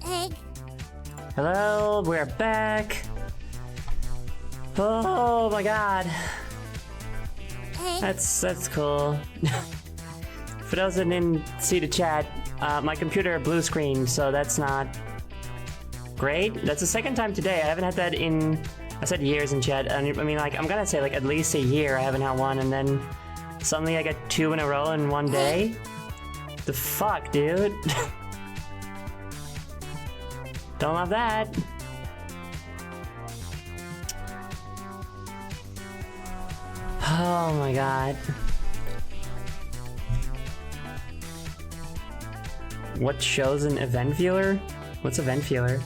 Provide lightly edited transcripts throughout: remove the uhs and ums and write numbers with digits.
Egg. Hello, we're back. Oh my god. Egg. That's cool. For those that didn't see the chat, my computer blue screen, so that's not great. That's the second time today. I haven't had that in, I said years in chat. I mean, like, I'm gonna say like at least a year I haven't had one, and then suddenly I get 2 in a row in one day. The fuck, dude? Don't love that. Oh my god. What shows an event viewer? What's event viewer?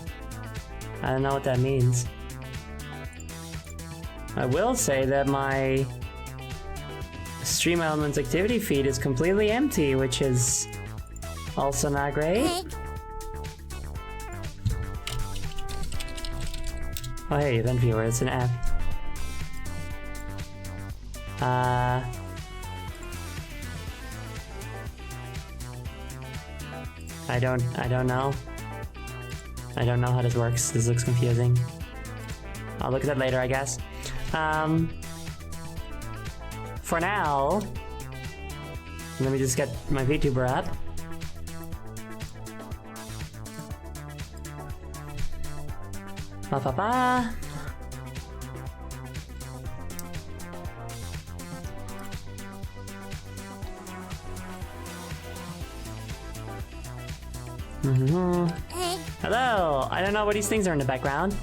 I don't know what that means. I will say that my Stream Elements activity feed is completely empty, which is also not great. Egg. Oh hey, event viewer, it's an app. I don't know. I don't know how this works. This looks confusing. I'll look at that later, I guess. For now, let me just get my VTuber up. Ba ba ba. Egg. Hello! I don't know what these things are in the background.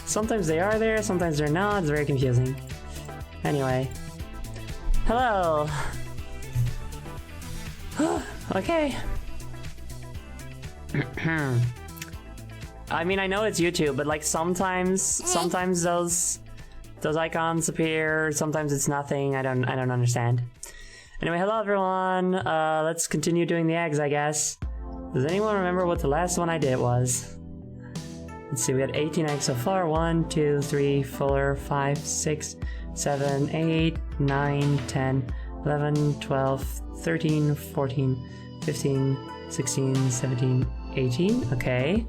Sometimes they are there, sometimes they're not. It's very confusing. Anyway. Hello! Okay. I mean, I know it's YouTube, but like sometimes those icons appear, sometimes it's nothing. I don't understand. Anyway, hello everyone. Let's continue doing the eggs, I guess. Does anyone remember what the last one I did was? Let's see, we had 18 eggs so far. 1, 2, 3, 4, 5, 6, 7, 8, 9, 10, 11, 12, 13, 14, 15, 16, 17, 18. Okay.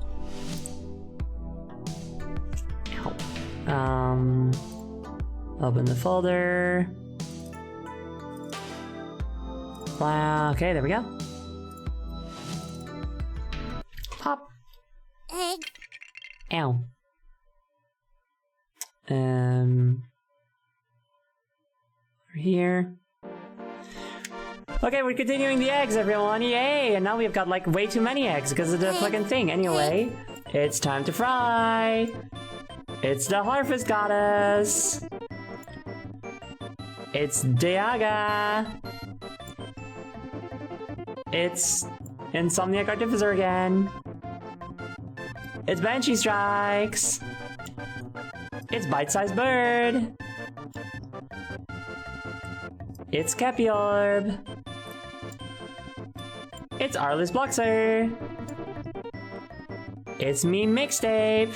Open the folder. Wow, okay, there we go. Pop. Egg. Ow. Over here. Okay, we're continuing the eggs, everyone. Yay! And now we've got like way too many eggs because of the fucking thing. Anyway, it's time to fry. It's the Harvest Goddess. It's Diaga. It's Insomniac Artificer again. It's Banshee Strikes. It's Bite-Sized Bird. It's Capiorb. It's Arliss Bloxer. It's Meme Mixtape.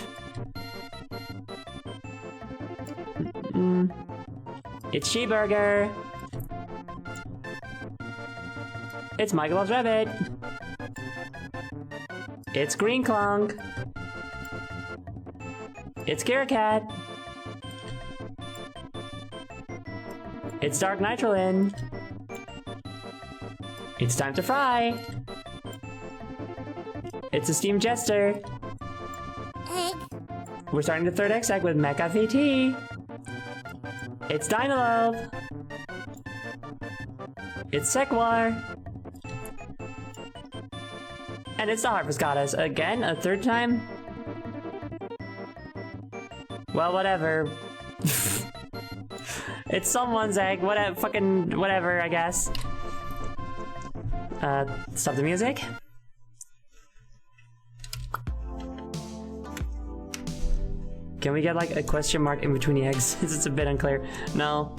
It's Sheeburger. It's Michael's Rabbit. It's Green Clunk. It's Kirakat. It's Dark Nitrolin. It's time to fry. It's a Steam Jester. Egg. We're starting the third X-Egg with Mecha VT. It's Dynalope. It's Sequar. And it's the Harvest Goddess. Again, a third time? Well, whatever. It's someone's egg. Whatever, fucking whatever, I guess. Stop the music. Can we get like a question mark in between the eggs? It's a bit unclear. No.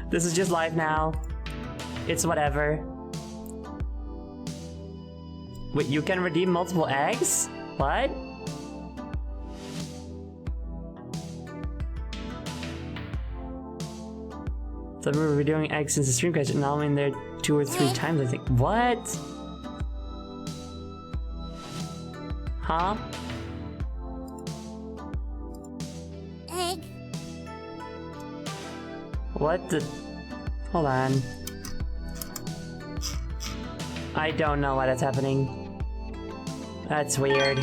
This is just live now. It's whatever. Wait, you can redeem multiple eggs? What? So we were doing eggs since the stream crash, and now I'm in there 2 or 3 times, I think. What? Huh? Egg. What the... Hold on. I don't know why that's happening. That's weird.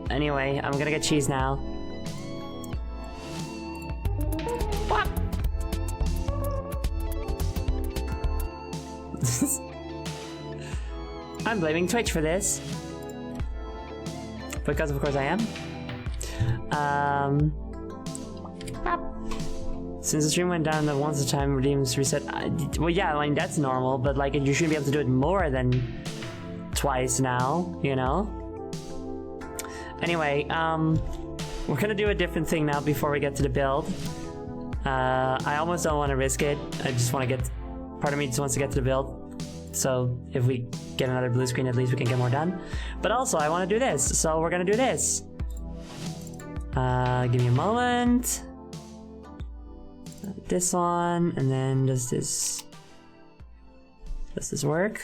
Anyway, I'm gonna get cheese now. What? I'm blaming Twitch for this. Because of course I am. Since the stream went down the once the time redeems reset, well yeah, I mean that's normal, but like you shouldn't be able to do it more than twice now, you know? Anyway, we're gonna do a different thing now before we get to the build. I almost don't want to risk it. I just want to get, part of me just wants to get to the build. So if we get another blue screen, at least we can get more done. But also I want to do this, so we're gonna do this. Give me a moment. This one, and then does this work?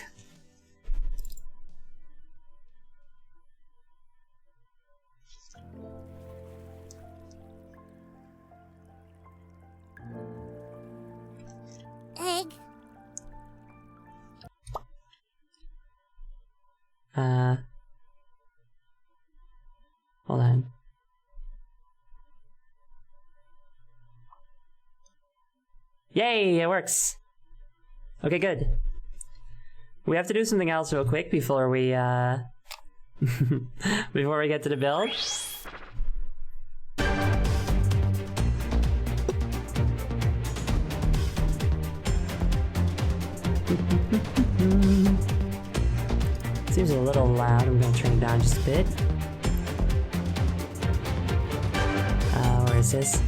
Egg. Hold on. Yay, it works. Okay, good. We have to do something else real quick before we before we get to the build. Seems a little loud. I'm gonna turn it down just a bit. Where is this?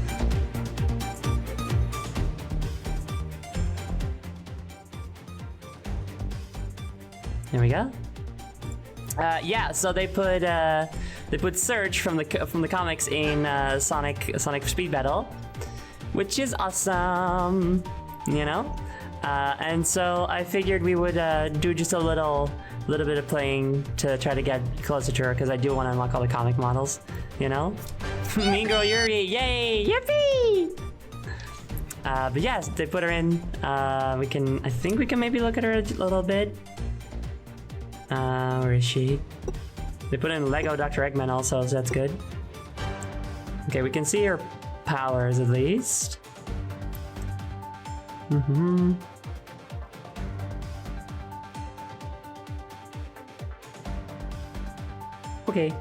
There we go. Yeah, so they put Surge from the comics in Sonic Speed Battle, which is awesome, you know. And so I figured we would do just a little bit of playing to try to get closer to her, because I do want to unlock all the comic models, you know. Mean Girl Yuri, yay, yippee! But yes, they put her in. I think we can maybe look at her a little bit. Where is she? They put in Lego Dr. Eggman also, so that's good. Okay, we can see her powers at least. Okay.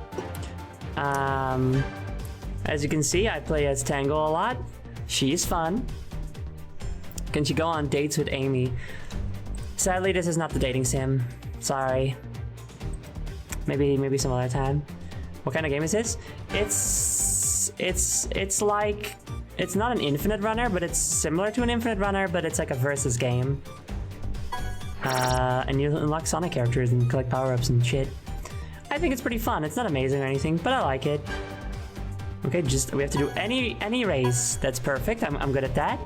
As you can see, I play as Tangle a lot. She's fun. Can she go on dates with Amy? Sadly, this is not the dating sim. Sorry. Maybe some other time. What kind of game is this? It's like, it's not an infinite runner, but it's similar to an infinite runner, but it's like a versus game. And you unlock Sonic characters and collect power-ups and shit. I think it's pretty fun. It's not amazing or anything, but I like it. Okay, we have to do any race. That's perfect. I'm good at that.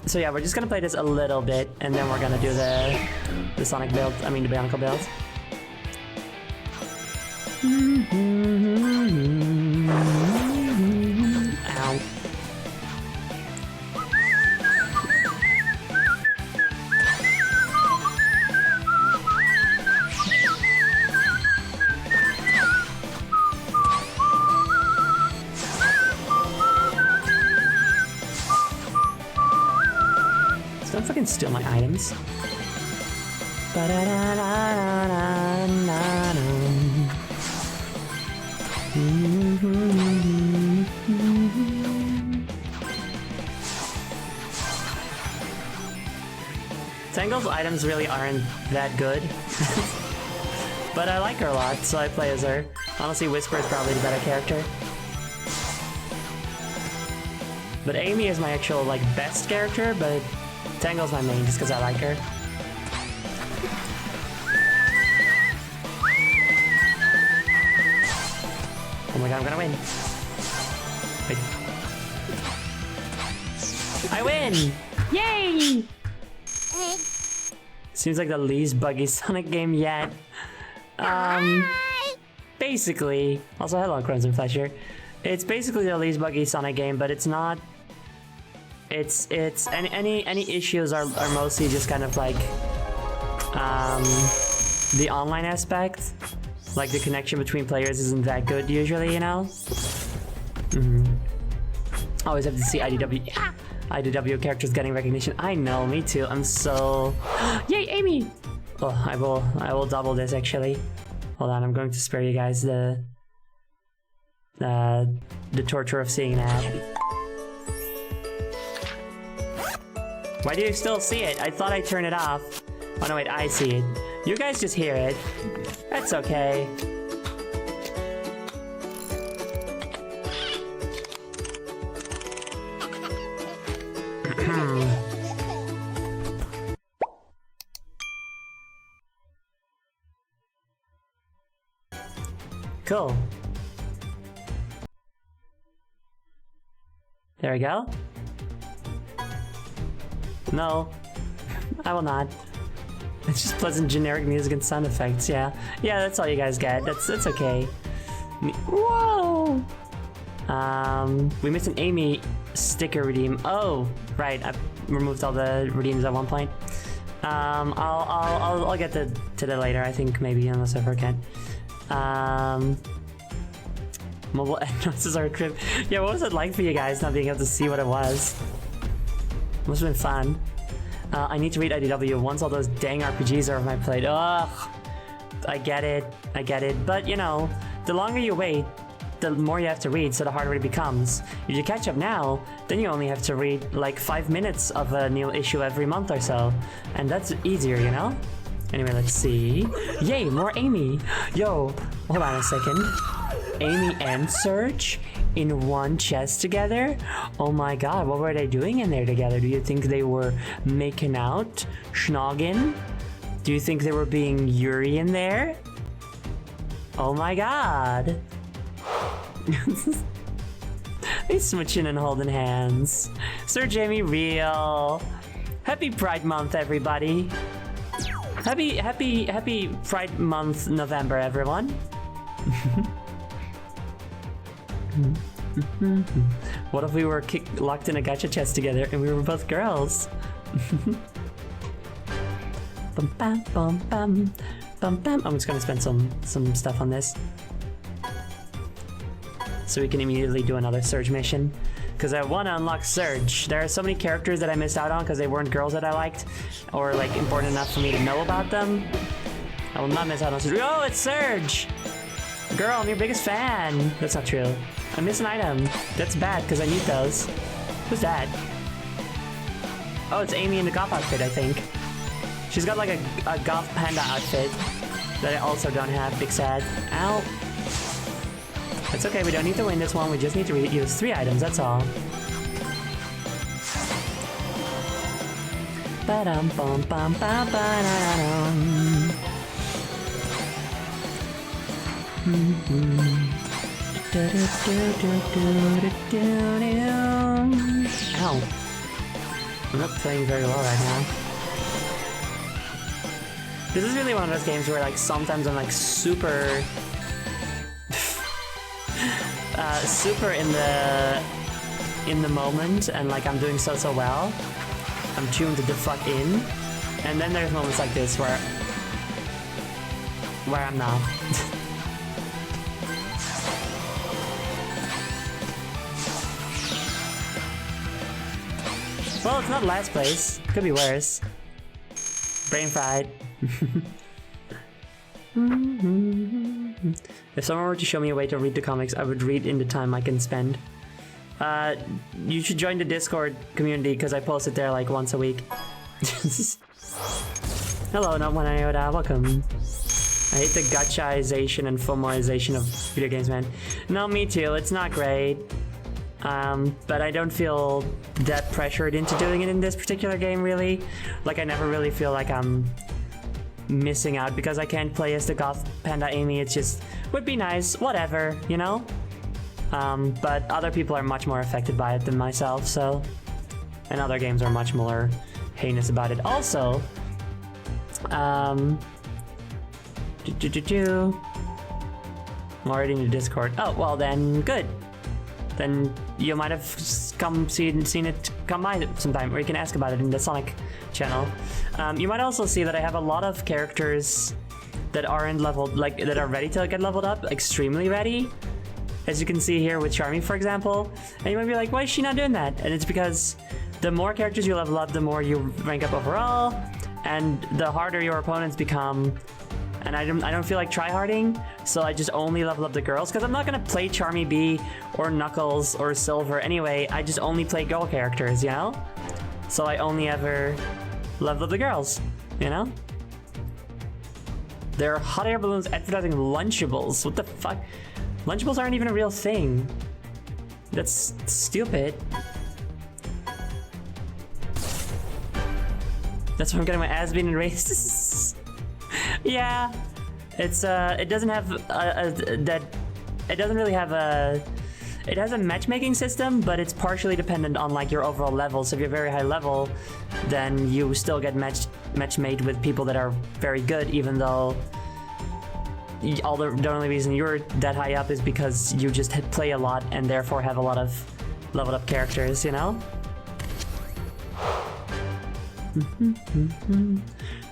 So yeah, we're just gonna play this a little bit, and then we're gonna do the Sonic build. I mean the Bionicle build. Ow. Don't fucking steal my items. Tangle's items really aren't that good. But I like her a lot, so I play as her. Honestly, Whisper is probably the better character. But Amy is my actual, like, best character, but Tangle's my main just because I like her. Oh my god, I'm gonna win. Wait. I win! Yay! Egg. Seems like the least buggy Sonic game yet. Hi. Basically, also hello Crimson Flesher. It's basically the least buggy Sonic game, but it's not. It's any issues are mostly just kind of like the online aspect. Like the connection between players isn't that good usually, you know? Always have to see IDW characters getting recognition. I know, me too. I'm so... Yay, Amy! Oh, I will double this actually. Hold on, I'm going to spare you guys the torture of seeing that. Why do you still see it? I thought I turned it off. Oh no, wait, I see it. You guys just hear it. That's okay. Cool. There we go. No, I will not. It's just pleasant generic music and sound effects, yeah. Yeah, that's all you guys get. That's okay. Whoa! We missed an Amy sticker redeem. Oh, right. I removed all the redeems at one point. I'll get to that later. I think maybe unless I forget. Mobile noises are crib. Yeah, what was it like for you guys not being able to see what it was? Must have been fun. I need to read IDW once all those dang RPGs are off my plate. Ugh. I get it. But you know, the longer you wait, the more you have to read, so the harder it becomes. If you catch up now, then you only have to read like 5 minutes of a new issue every month or so. And that's easier, you know? Anyway, let's see. Yay, more Amy! Yo, hold on a second. Amy and Surge in one chest together? Oh my god, what were they doing in there together? Do you think they were making out? Schnoggin? Do you think they were being Yuri in there? Oh my god. They switching and holding hands. Sir Jamie real. Happy Pride Month, everybody. Happy Pride Month November, everyone. What if we were locked in a gacha chest together and we were both girls? Bum, bam, bum, bam, bum, bam. I'm just gonna spend some stuff on this, so we can immediately do another Surge mission. Because I want to unlock Surge. There are so many characters that I missed out on because they weren't girls that I liked, or like important enough for me to know about them. I will not miss out on Surge. Oh, it's Surge! Girl, I'm your biggest fan. That's not true. I missed an item. That's bad because I need those. Who's that? Oh, it's Amy in the goth outfit, I think. She's got like a goth panda outfit that I also don't have. Big sad. Ow. It's okay, we don't need to win this one, we just need to use 3 items, that's all. Ba-dum bum bum ba ba da dum. Ow. I'm not playing very well right now. This is really one of those games where like sometimes I'm like super in the moment, and like I'm doing so well. I'm tuned the fuck in, and then there's moments like this where I'm not. Well, it's not last place. Could be worse. Brain fried. If someone were to show me a way to read the comics, I would read in the time I can spend. You should join the Discord community because I post it there like once a week. Hello, not one iota. Welcome. I hate the gachaization and FOMOization of video games, man. No, me too. It's not great. But I don't feel that pressured into doing it in this particular game, really. Like, I never really feel like I'm missing out because I can't play as the goth panda Amy. It's just would be nice, whatever, you know. But other people are much more affected by it than myself, so, and other games are much more heinous about it. Also, I'm already in the Discord. Oh, well then, good. Then you might have seen it come by sometime, or you can ask about it in the Sonic channel. You might also see that I have a lot of characters that aren't leveled, like that are ready to get leveled up, extremely ready. As you can see here with Charmy, for example. And you might be like, why is she not doing that? And it's because the more characters you level up, the more you rank up overall, and the harder your opponents become. And I don't feel like tryharding, so I just only level up the girls, because I'm not gonna play Charmy B or Knuckles or Silver anyway. I just only play girl characters, you know? So I only ever level up the girls, you know? There are hot air balloons advertising Lunchables. What the fuck? Lunchables aren't even a real thing. That's stupid. That's why I'm getting my ass beaten in races. Yeah, it's it doesn't have it doesn't really have a. It has a matchmaking system, but it's partially dependent on like your overall level. So if you're very high level, then you still get match made with people that are very good, even though the only reason you're that high up is because you just play a lot and therefore have a lot of leveled up characters, you know?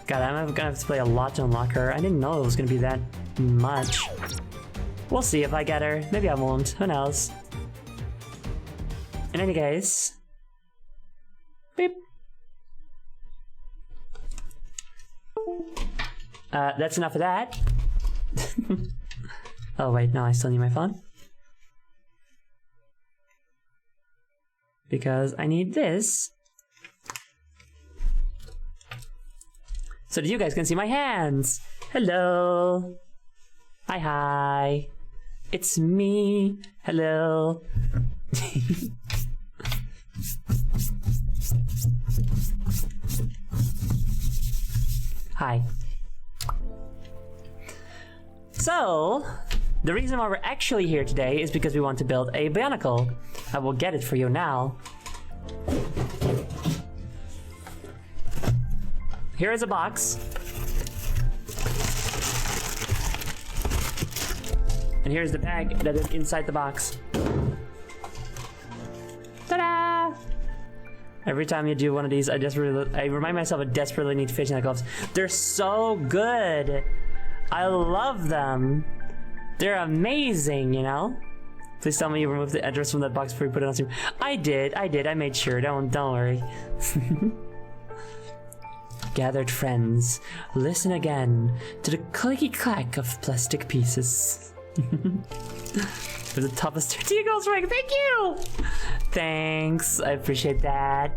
God, I'm gonna have to play a lot to unlock her. I didn't know it was gonna be that much. We'll see if I get her. Maybe I won't. Who knows? In any case... Beep. That's enough of that. Oh wait, no, I still need my phone. Because I need this. So that you guys can see my hands. Hello. Hi. It's me. Hello. Hi. So, the reason why we're actually here today is because we want to build a Bionicle. I will get it for you now. Here is a box. And here's the bag that is inside the box. Ta-da! Every time you do one of these, I remind myself I desperately need fishnet gloves. They're so good! I love them! They're amazing, you know? Please tell me you removed the address from that box before you put it on stream. I did, I made sure, don't worry. Gathered friends, listen again to the clicky clack of plastic pieces. For the toughest tortilla girls ring, thank you! Thanks, I appreciate that.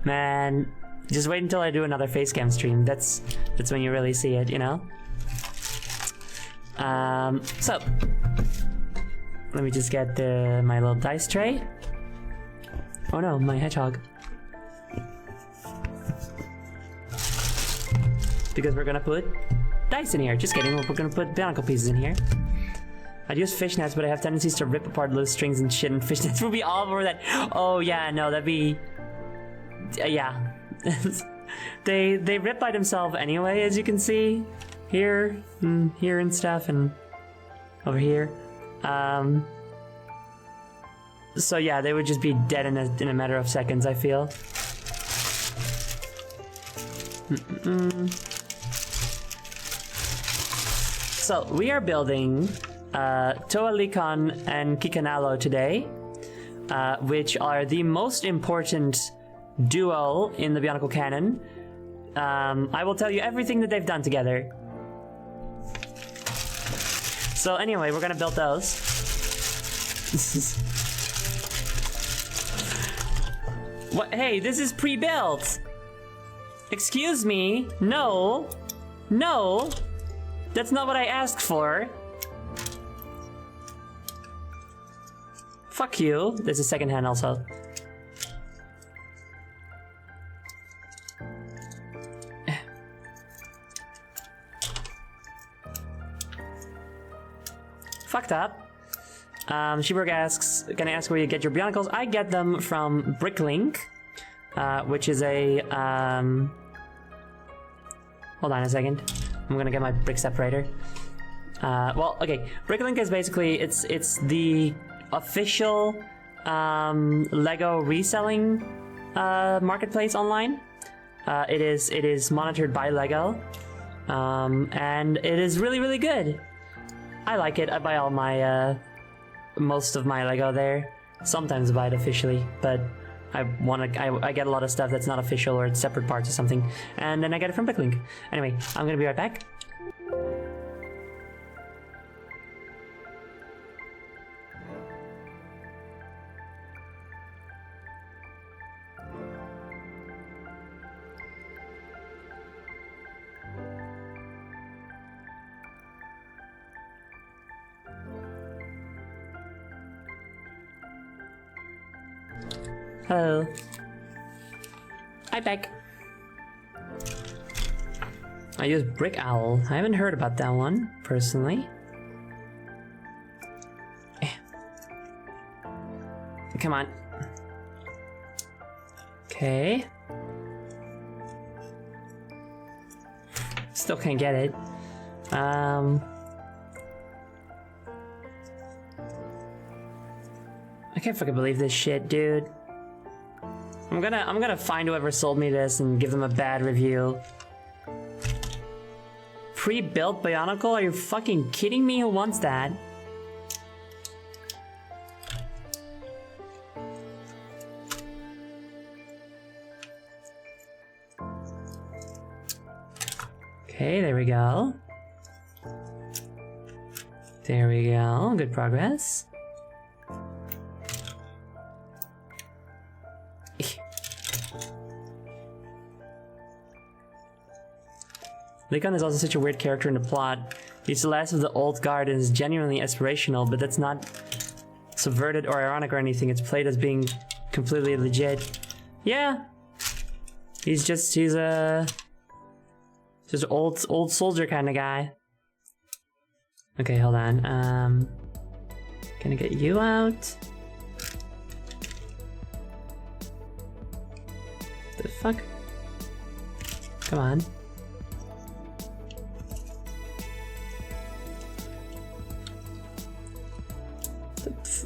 Man, just wait until I do another facecam stream. That's when you really see it, you know? So let me just get my little dice tray. Oh no, my hedgehog. Because we're gonna put dice in here. Just kidding, we're gonna put Bionicle pieces in here. I'd use fishnets, but I have tendencies to rip apart loose strings and shit, and fishnets would be all over that. Oh yeah, no, that'd be... yeah. They rip by themselves anyway, as you can see. Here, and here and stuff, and over here. So yeah, they would just be dead in a matter of seconds, I feel. So we are building Lhihkan and Kikanalo today, which are the most important duo in the Bionicle canon. I will tell you everything that they've done together. So anyway, we're gonna build those. What? Hey, this is pre-built. Excuse me. No. No. That's not what I asked for. Fuck you. There's a second hand also. Fucked up. Sheberg asks, can I ask where you get your Bionicles? I get them from Bricklink. which is a hold on a second. I'm gonna get my brick separator. Well, okay. Bricklink is basically it's the official Lego reselling marketplace online. It is monitored by Lego, and it is really good. I like it. I buy all my most of my Lego there. Sometimes I buy it officially, but I get a lot of stuff that's not official or it's separate parts or something, and then I get it from Bricklink. Anyway, I'm gonna be right back. Hello. Hi, back. I use Brick Owl. I haven't heard about that one, personally. Come on. Okay. Still can't get it. I can't fucking believe this shit, dude. I'm gonna find whoever sold me this and give them a bad review. Pre-built Bionicle? Are you fucking kidding me? Who wants that? Okay, there we go. There we go. Good progress. Lhihkan is also such a weird character in the plot. He's the last of the old guard and is genuinely aspirational, but that's not subverted or ironic or anything. It's played as being completely legit. Yeah. He's a just old soldier kind of guy. Okay, hold on. Gonna get you out. The fuck? Come on.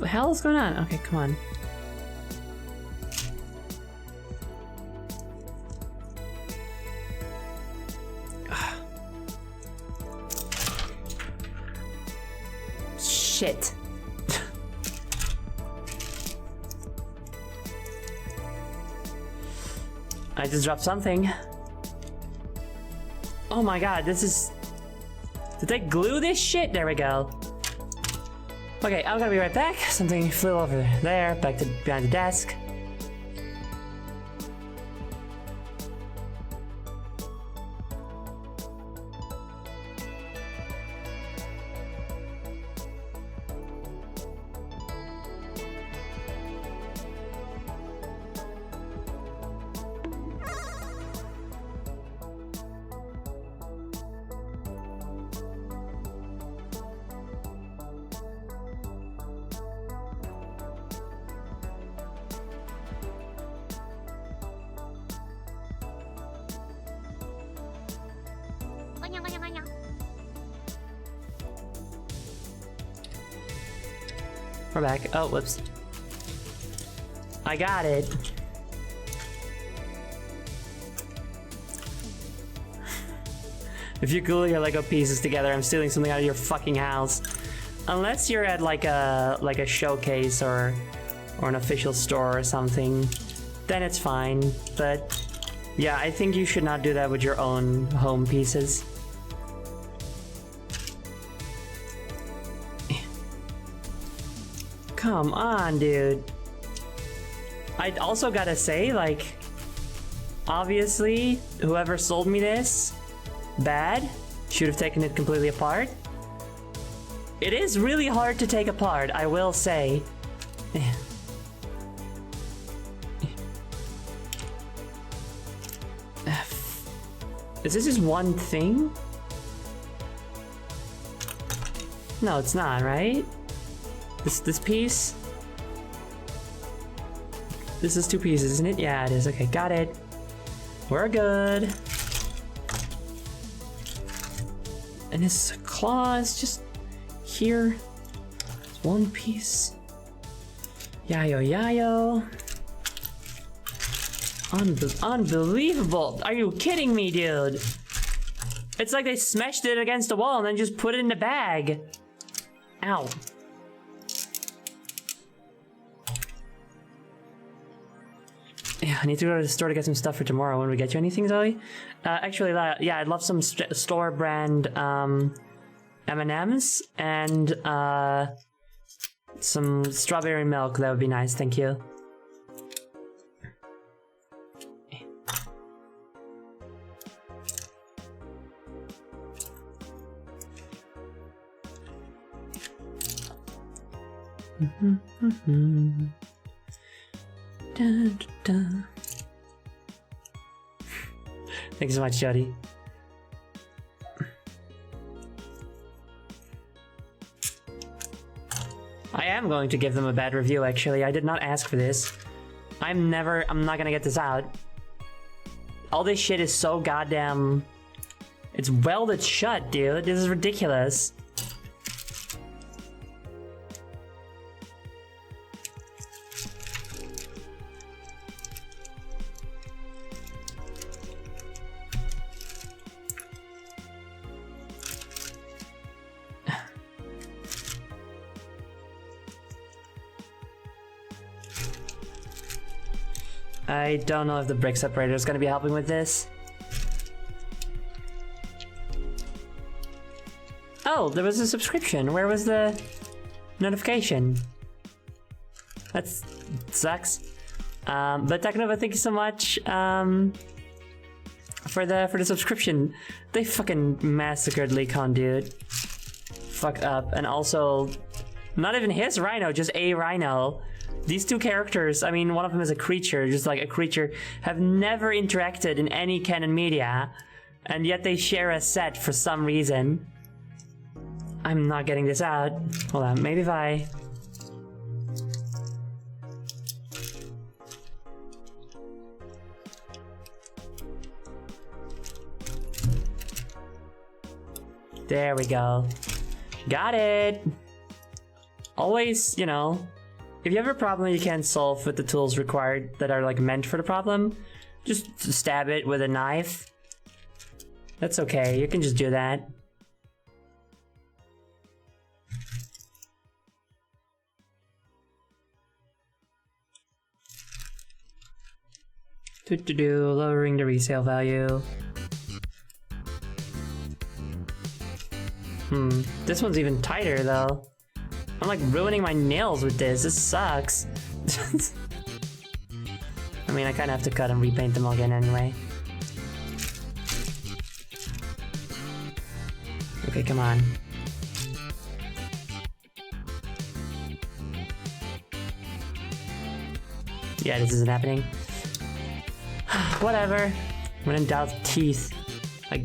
What the hell is going on? Okay, come on. Shit. I just dropped something. Oh my god, this is... Did they glue this shit? There we go. Okay, I'm gonna be right back. Something flew over there, back to behind the desk. We're back. Oh, whoops. I got it. If you glue your Lego pieces together, I'm stealing something out of your fucking house. Unless you're at like a showcase or an official store or something, then it's fine. But yeah, I think you should not do that with your own home pieces. Come on, dude. I also gotta say, like, obviously, whoever sold me this, bad, should have taken it completely apart. It is really hard to take apart, I will say. Is this just one thing? No, it's not, right? This piece? This is 2 pieces, isn't it? Yeah, it is. Okay, got it. We're good. And his claw is just here. It's 1 piece. Yayo, yayo. Unbelievable. Are you kidding me, dude? It's like they smashed it against the wall and then just put it in the bag. Ow. Yeah, I need to go to the store to get some stuff for tomorrow. When we get you anything, Zoe? Actually, yeah, I'd love some store brand M&Ms and some strawberry milk. That would be nice. Thank you. Dun, dun, dun. Thank you so much, Jody. I am going to give them a bad review, actually. I did not ask for this. I'm not gonna get this out. All this shit is so goddamn... It's welded shut, dude. This is ridiculous. I don't know if the brick separator is going to be helping with this. Oh, there was a subscription. Where was the notification? That sucks. But Technova, thank you so much for the subscription. They fucking massacred Lhihkan, dude. Fucked up. And also, not even his rhino, just a rhino. These 2 characters, I mean, one of them is a creature, just like a creature, have never interacted in any canon media, and yet they share a set for some reason. I'm not getting this out. Hold on, maybe if I... There we go. Got it! Always, you know... If you have a problem you can't solve with the tools required that are like meant for the problem, just stab it with a knife. That's okay, you can just do that. Lowering the resale value. This one's even tighter though. I'm like ruining my nails with this. This sucks. I mean, I kind of have to cut and repaint them all again anyway. Okay, come on. Yeah, this isn't happening. Whatever. When in doubt, teeth. Like,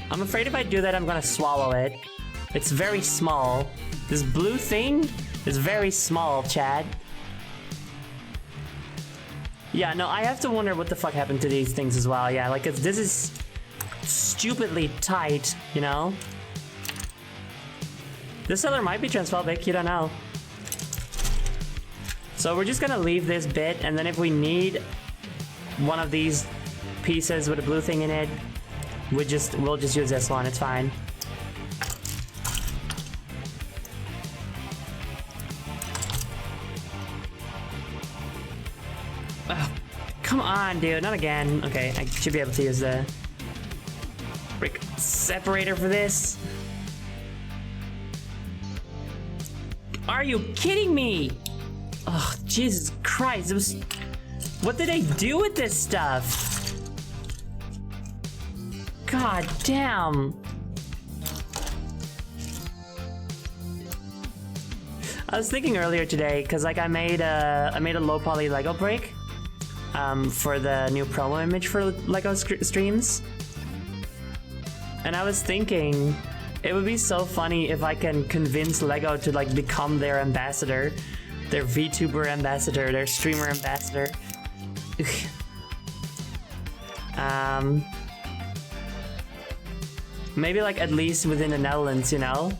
I'm afraid if I do that, I'm gonna swallow it. It's very small. This blue thing is very small, Chad. Yeah, no, I have to wonder what the fuck happened to these things as well. Yeah, like, this is stupidly tight, you know? This seller might be transphobic, you don't know. So we're just gonna leave this bit, and then if we need one of these pieces with a blue thing in it, we'll just use this one, it's fine. Oh, come on, dude, not again. Okay, I should be able to use the brick separator for this. Are you kidding me? Oh, Jesus Christ, it was... What did they do with this stuff? God damn. I was thinking earlier today, cause like I made a low poly Lego brick for the new promo image for Lego streams. And I was thinking it would be so funny if I can convince Lego to like become their ambassador. their VTuber ambassador, their streamer ambassador. Maybe like at least within the Netherlands, you know?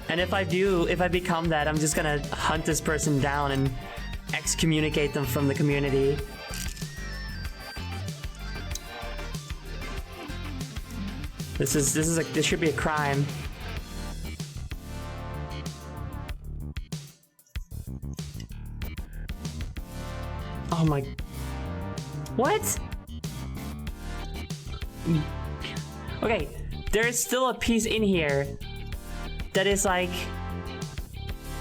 And if I become that, I'm just gonna hunt this person down and excommunicate them from the community. This should be a crime. Oh my... What? Okay, there is still a piece in here that is like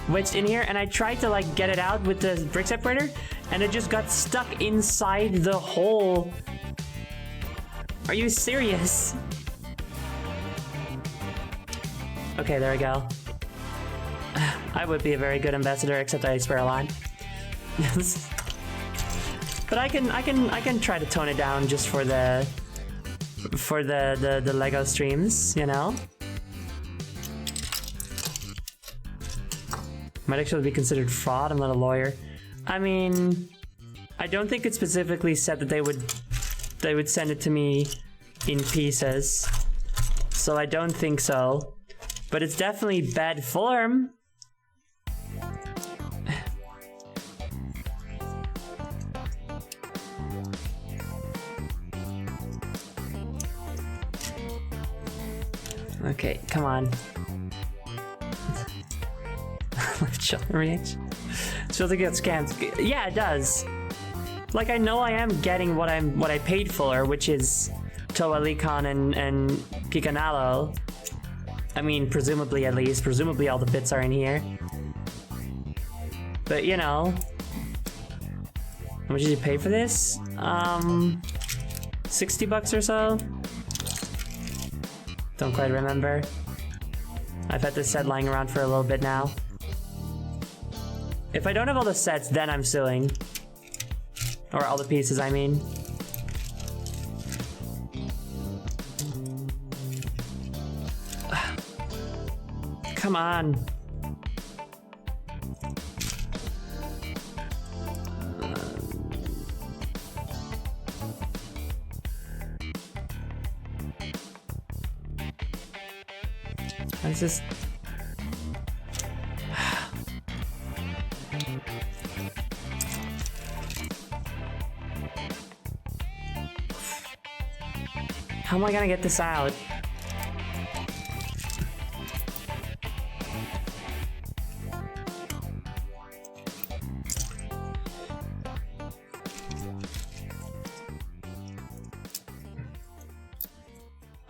wedged in here, and I tried to like get it out with the brick separator, and it just got stuck inside the hole. Are you serious? Okay, there we go. I would be a very good ambassador, except I swear a lot. But I can try to tone it down just for the Lego streams, you know? Might actually be considered fraud. I'm not a lawyer. I mean, I don't think it specifically said that they would send it to me in pieces, so I don't think so. But it's definitely bad form. Okay, come on. Reach. It feels like it got scammed. Yeah, it does. Like, I know I am getting what I paid for, which is Toa, Lhihkan, and Picanalo. I mean, presumably at least. Presumably all the bits are in here. But, you know. How much did you pay for this? $60 or so? Don't quite remember. I've had this set lying around for a little bit now. If I don't have all the sets, then I'm suing. Or all the pieces, I mean. Come on. It's just... How am I gonna get this out?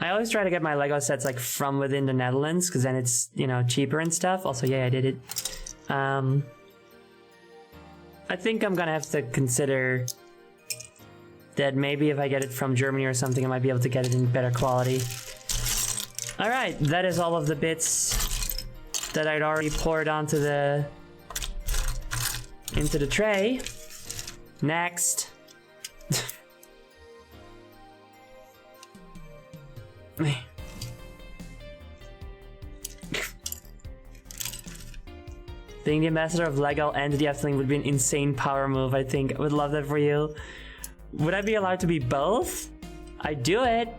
I always try to get my Lego sets like from within the Netherlands, because then it's, you know, cheaper and stuff. Also, yeah, I did it. I think I'm gonna have to consider that maybe if I get it from Germany or something, I might be able to get it in better quality. Alright, that is all of the bits that I'd already poured onto into the tray. Next. Being the ambassador of Lego and the Efteling would be an insane power move, I think. I would love that for you. Would I be allowed to be both? I'd do it.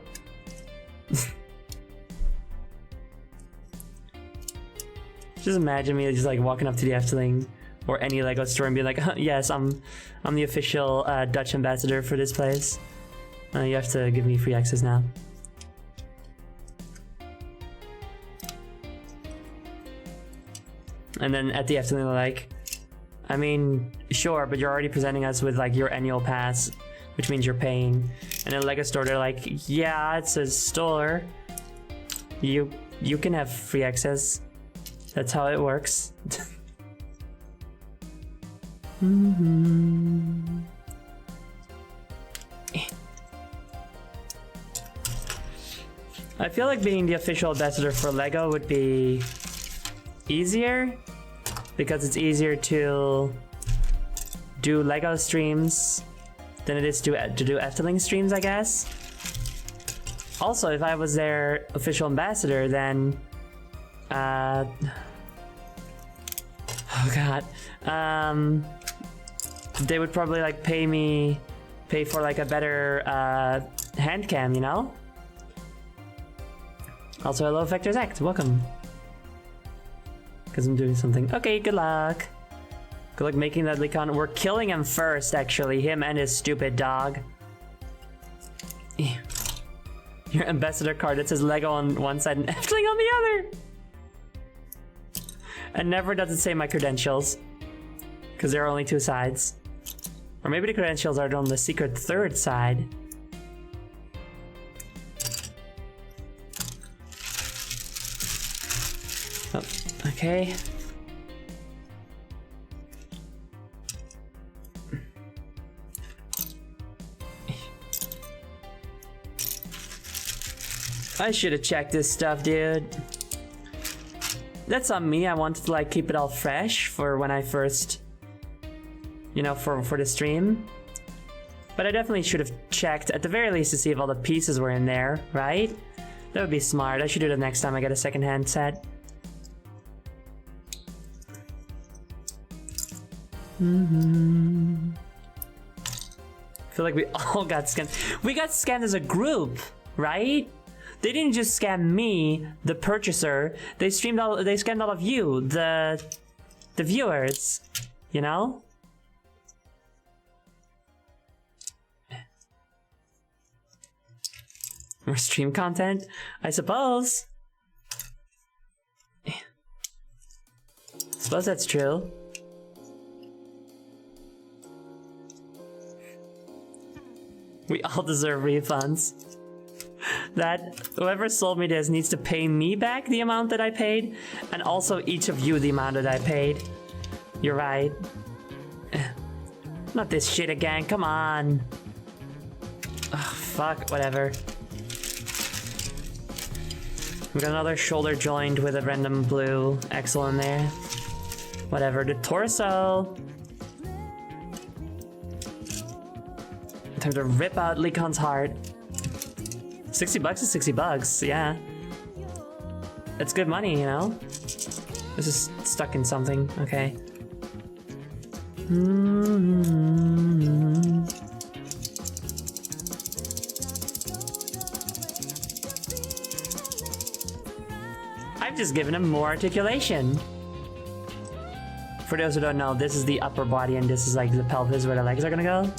Just imagine me just like walking up to the Efteling or any Lego store and being like, yes, I'm the official Dutch ambassador for this place. You have to give me free access now. And then at the Efteling, they're like, I mean, sure, but you're already presenting us with like your annual pass, which means you're paying. And then Lego store, they're like, yeah, it's a store. You can have free access. That's how it works. I feel like being the official ambassador for Lego would be easier, because it's easier to do Lego streams than it is to do Efteling streams, I guess. Also, if I was their official ambassador, then Oh god. They would probably like pay for like a better hand cam, you know? Also, hello Vector's Act, welcome. Because I'm doing something. Okay, good luck. Good luck making that Lhihkan. We're killing him first, actually. Him and his stupid dog. Your ambassador card that says Lego on one side and Efteling on the other. And never does it say my credentials. Because there are only 2 sides. Or maybe the credentials are on the secret 3rd side. Oh, okay. I should have checked this stuff, dude. That's on me. I wanted to like keep it all fresh for when I first, you know, for the stream. But I definitely should have checked at the very least to see if all the pieces were in there, right? That would be smart. I should do that next time I get a secondhand set. I feel like we all got scammed. We got scammed as a group, right? They didn't just scam me, the purchaser. They scammed all of you, the viewers. You know? More stream content, I suppose. Suppose that's true. We all deserve refunds. That whoever sold me this needs to pay me back the amount that I paid, and also each of you the amount that I paid. You're right. Not this shit again, come on. Ugh, fuck, whatever. We got another shoulder joined with a random blue Excel in there. Whatever, the torso. Time to rip out Lhihkan's heart. $60 is $60, yeah. It's good money, you know? This is stuck in something, okay. I've just given him more articulation. For those who don't know, this is the upper body and this is like the pelvis where the legs are gonna go.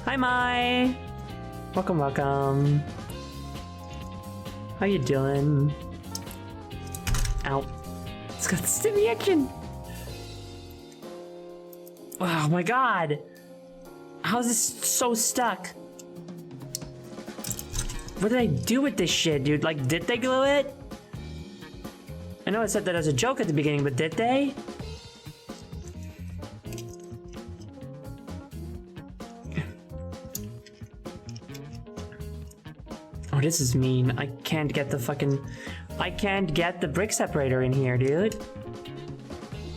Hi Mai! Welcome, welcome. How you doing? Ow. It's got stimmy action! Oh my god! How is this so stuck? What did I do with this shit, dude? Like, did they glue it? I know I said that as a joke at the beginning, but did they? Oh, this is mean. I can't get the brick separator in here, dude. Are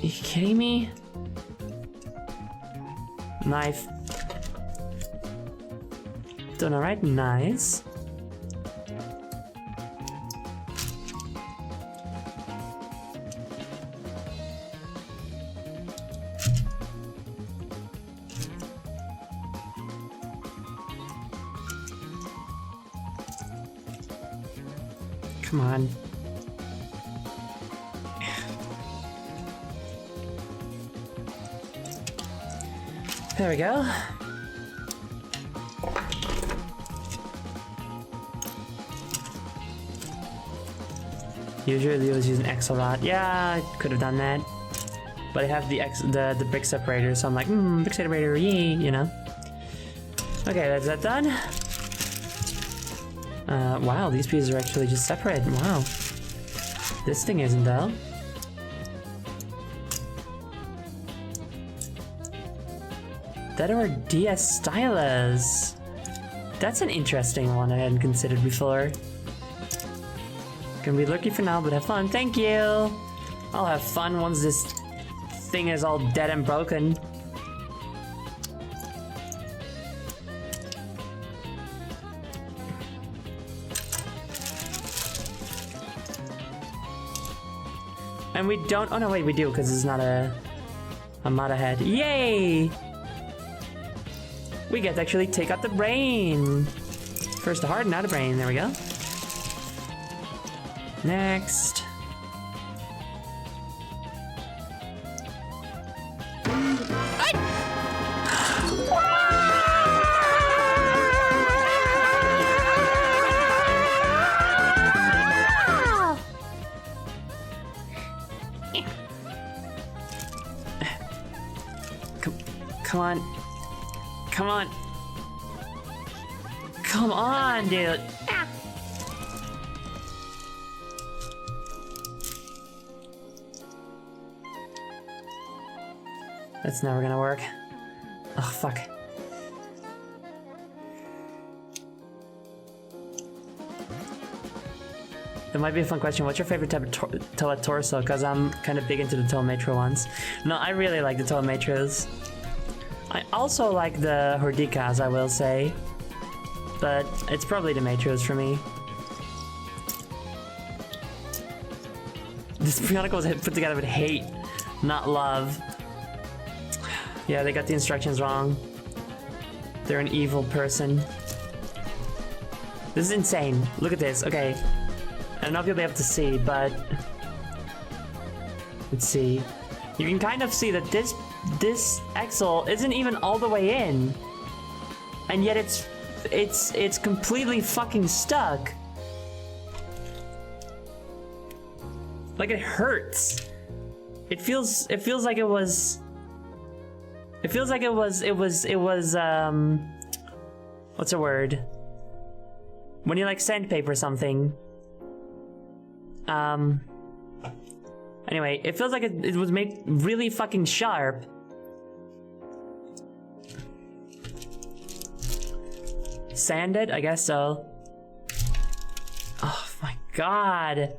you kidding me? Knife. Doing alright, nice. Come on. There we go. Usually I was using Axelrod. Yeah, I could have done that. But I have the brick separator, so I'm like, brick separator, yay, you know. Okay, that's that done. Wow, these pieces are actually just separate. Wow. This thing isn't though. That are DS stylus. That's an interesting one I hadn't considered before. Gonna be lucky for now, but have fun. Thank you. I'll have fun once this thing is all dead and broken. And we don't. Oh no, wait, we do because it's not a mod ahead. Yay! We get to actually take out the brain. First the heart, now the brain. There we go. Next. Come on. Come on. Come on, dude. That's never gonna work. Oh, fuck. That might be a fun question. What's your favorite type of Toa torso? Because I'm kind of big into the Toa Metro ones. No, I really like the Toa Metros. I also like the Hordikas, I will say. But it's probably the Metros for me. This Bionicle was put together with hate, not love. Yeah, they got the instructions wrong. They're an evil person. This is insane. Look at this. Okay. I don't know if you'll be able to see, but... Let's see. You can kind of see that this Excel isn't even all the way in. And yet it's completely fucking stuck. Like it hurts. It feels like it was what's a word? When you like sandpaper something. Anyway, it feels like it was made really fucking sharp. Sanded? I guess so. Oh my god.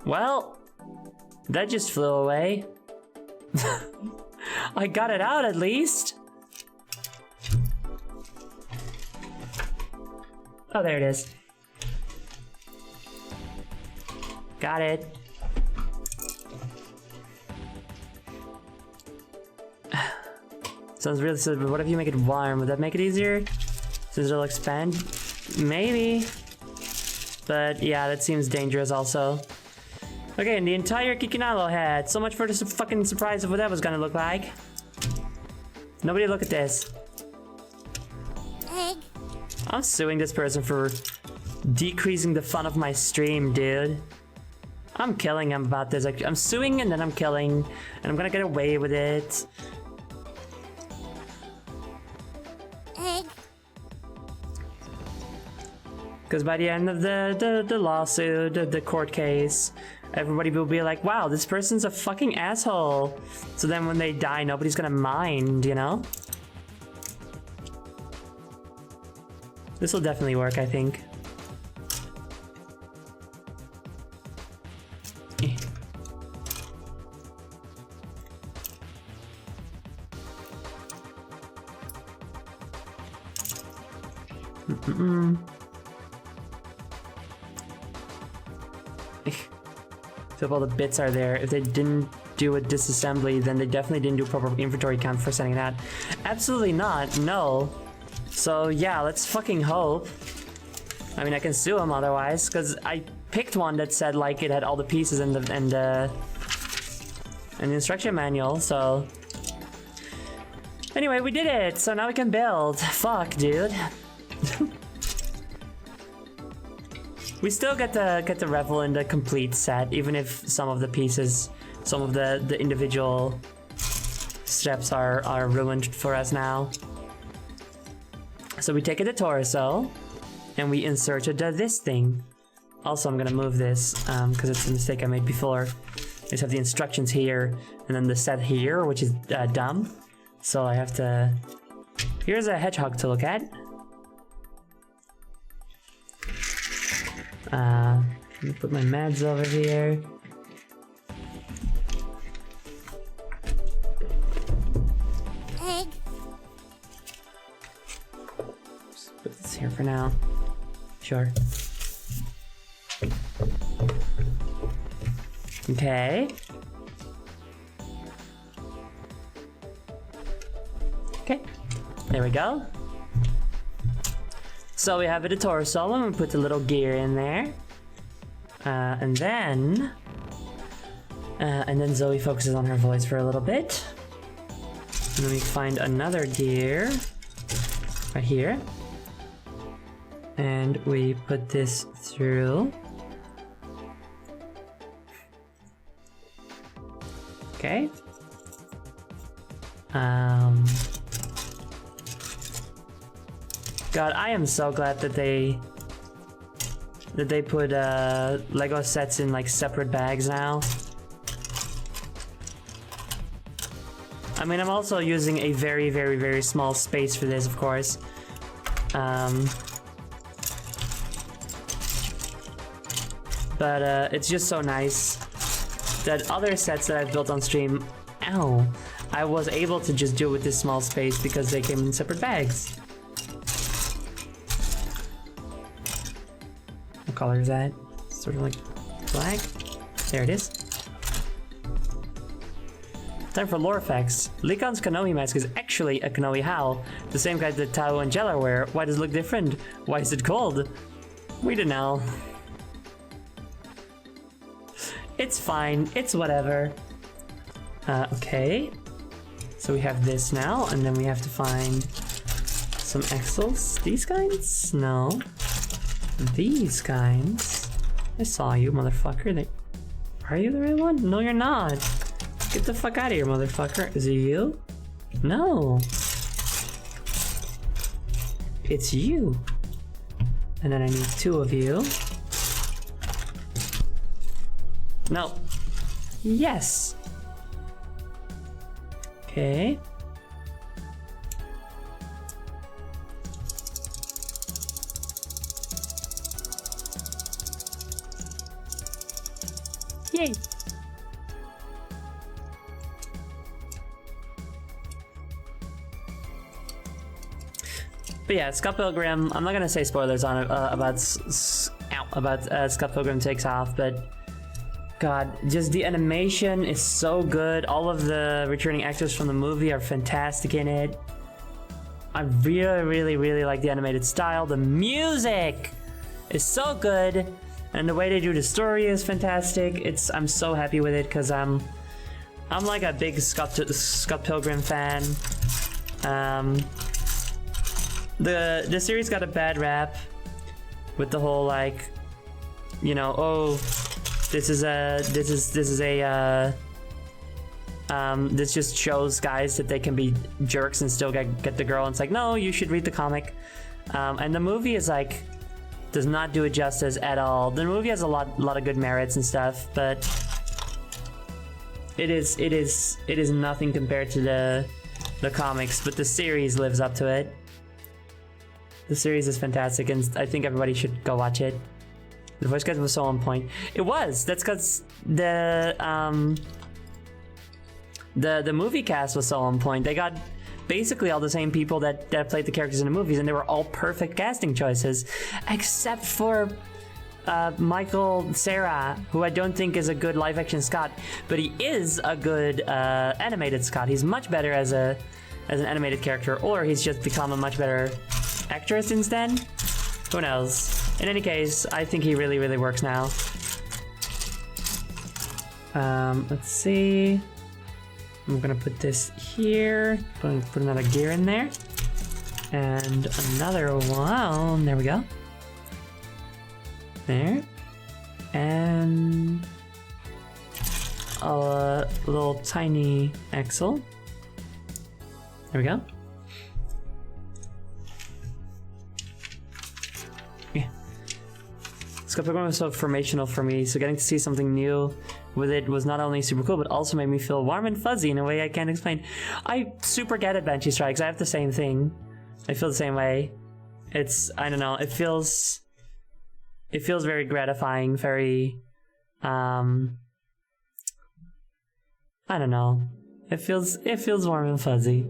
Well, that just flew away. I got it out at least. Oh, there it is. Got it. Sounds really silly, but what if you make it warm? Would that make it easier? Since it'll expand? Maybe. But yeah, that seems dangerous also. Okay, and the entire Kikinalo head. So much for the fucking surprise of what that was gonna look like. Nobody look at this. Egg. I'm suing this person for decreasing the fun of my stream, dude. I'm killing him about this. Like, I'm suing and then I'm killing, and I'm gonna get away with it. Egg. Because by the end of the lawsuit, the court case, everybody will be like, wow, this person's a fucking asshole. So then when they die, nobody's gonna mind, you know? This will definitely work, I think. So if all the bits are there, if they didn't do a disassembly, then they definitely didn't do proper inventory count for sending that. Absolutely not, no. So yeah, let's fucking hope. I mean, I can sue them otherwise, because I picked one that said like it had all the pieces in the instruction manual, so... Anyway, we did it, so now we can build. Fuck, dude. We still get to revel in the complete set, even if some of the pieces, some of the individual steps are ruined for us now. So we take the torso, and we inserted this thing. Also, I'm gonna move this, because it's a mistake I made before. I just have the instructions here, and then the set here, which is dumb. So I have to... Here's a hedgehog to look at. Let me put my meds over here. put this here for now. Sure. Okay. Okay. There we go. So we have a torso and we put the little gear in there. And then Zoe focuses on her voice for a little bit. And then we find another gear right here. And we put this through. Okay. God, I am so glad that they put Lego sets in like separate bags now. I mean, I'm also using a very, very, very small space for this, of course. But it's just so nice that other sets that I've built on stream, ow, I was able to just do it with this small space because they came in separate bags. What color is that? Sort of like black? There it is. Time for lore facts. Lhihkan's Kanohi mask is actually a Kanohi How, the same kind that Tao and Jello wear. Why does it look different? Why is it cold? We don't know. It's fine, it's whatever. Okay. So we have this now, and then we have to find some axles. These kinds? No. These kinds? I saw you, motherfucker. Are you the right one? No, you're not. Get the fuck out of here, motherfucker. Is it you? No. It's you. And then I need two of you. No. Yes. Okay. Yay. But yeah, Scott Pilgrim, I'm not gonna say spoilers on it about Scott Pilgrim Takes Off, but God, just the animation is so good. All of the returning actors from the movie are fantastic in it. I really, really, really like the animated style. The music is so good, and the way they do the story is fantastic. I'm so happy with it because I'm like a big Scott Pilgrim fan. The series got a bad rap with the whole like, you know, oh, this just shows guys that they can be jerks and still get the girl. And it's like, no, you should read the comic. And the movie is like, does not do it justice at all. The movie has a lot of good merits and stuff, but it is nothing compared to the comics. But the series lives up to it. The series is fantastic, and I think everybody should go watch it. The voice cast was so on point. It was. That's because the movie cast was so on point. They got basically all the same people that played the characters in the movies, and they were all perfect casting choices, except for Michael Cera, who I don't think is a good live-action Scott, but he is a good animated Scott. He's much better as an animated character, or he's just become a much better actress instead. Who knows? In any case, I think he really, really works now. Let's see. I'm gonna put this here. Put another gear in there. And another one. There we go. There. And a little tiny axle. There we go. Yeah. Scott Pilgrim was so formational for me, so getting to see something new with it was not only super cool, but also made me feel warm and fuzzy in a way I can't explain. I super get it, Banshee Strikes. I have the same thing. I feel the same way. I don't know, it feels very gratifying, very, I don't know. It feels warm and fuzzy.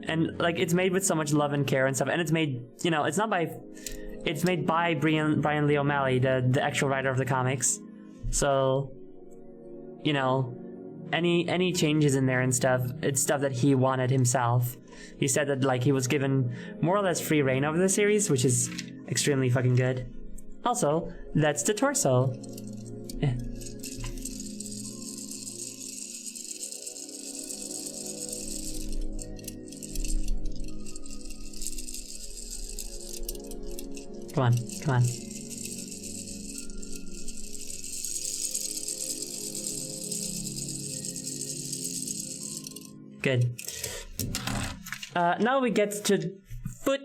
And like it's made with so much love and care and stuff, and it's made, you know, it's made by Brian Lee O'Malley, the actual writer of the comics. So, you know, any changes in there and stuff, it's stuff that he wanted himself. He said that like he was given more or less free reign over the series, which is extremely fucking good. Also, that's the torso. Eh. Come on, come on. Good. Now we get to foot.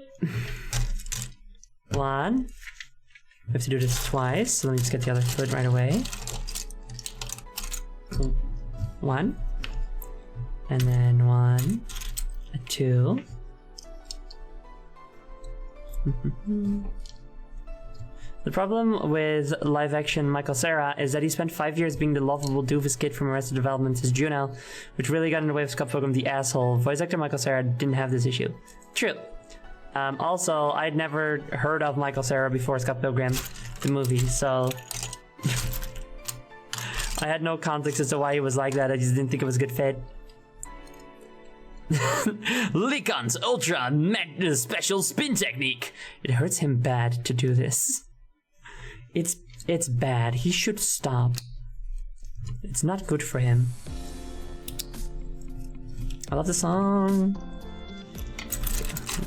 One. We have to do this twice, so let me just get the other foot right away. One. And then one. A two. The problem with live-action Michael Cera is that he spent 5 years being the lovable doofus kid from Arrested Development as Juno, which really got in the way of Scott Pilgrim the asshole. Voice actor Michael Cera didn't have this issue. True. Also, I'd never heard of Michael Cera before Scott Pilgrim, the movie, so... I had no context as to why he was like that, I just didn't think it was a good fit. Lhihkan's Ultra Special Spin Technique! It hurts him bad to do this. It's bad. He should stop. It's not good for him. I love the song.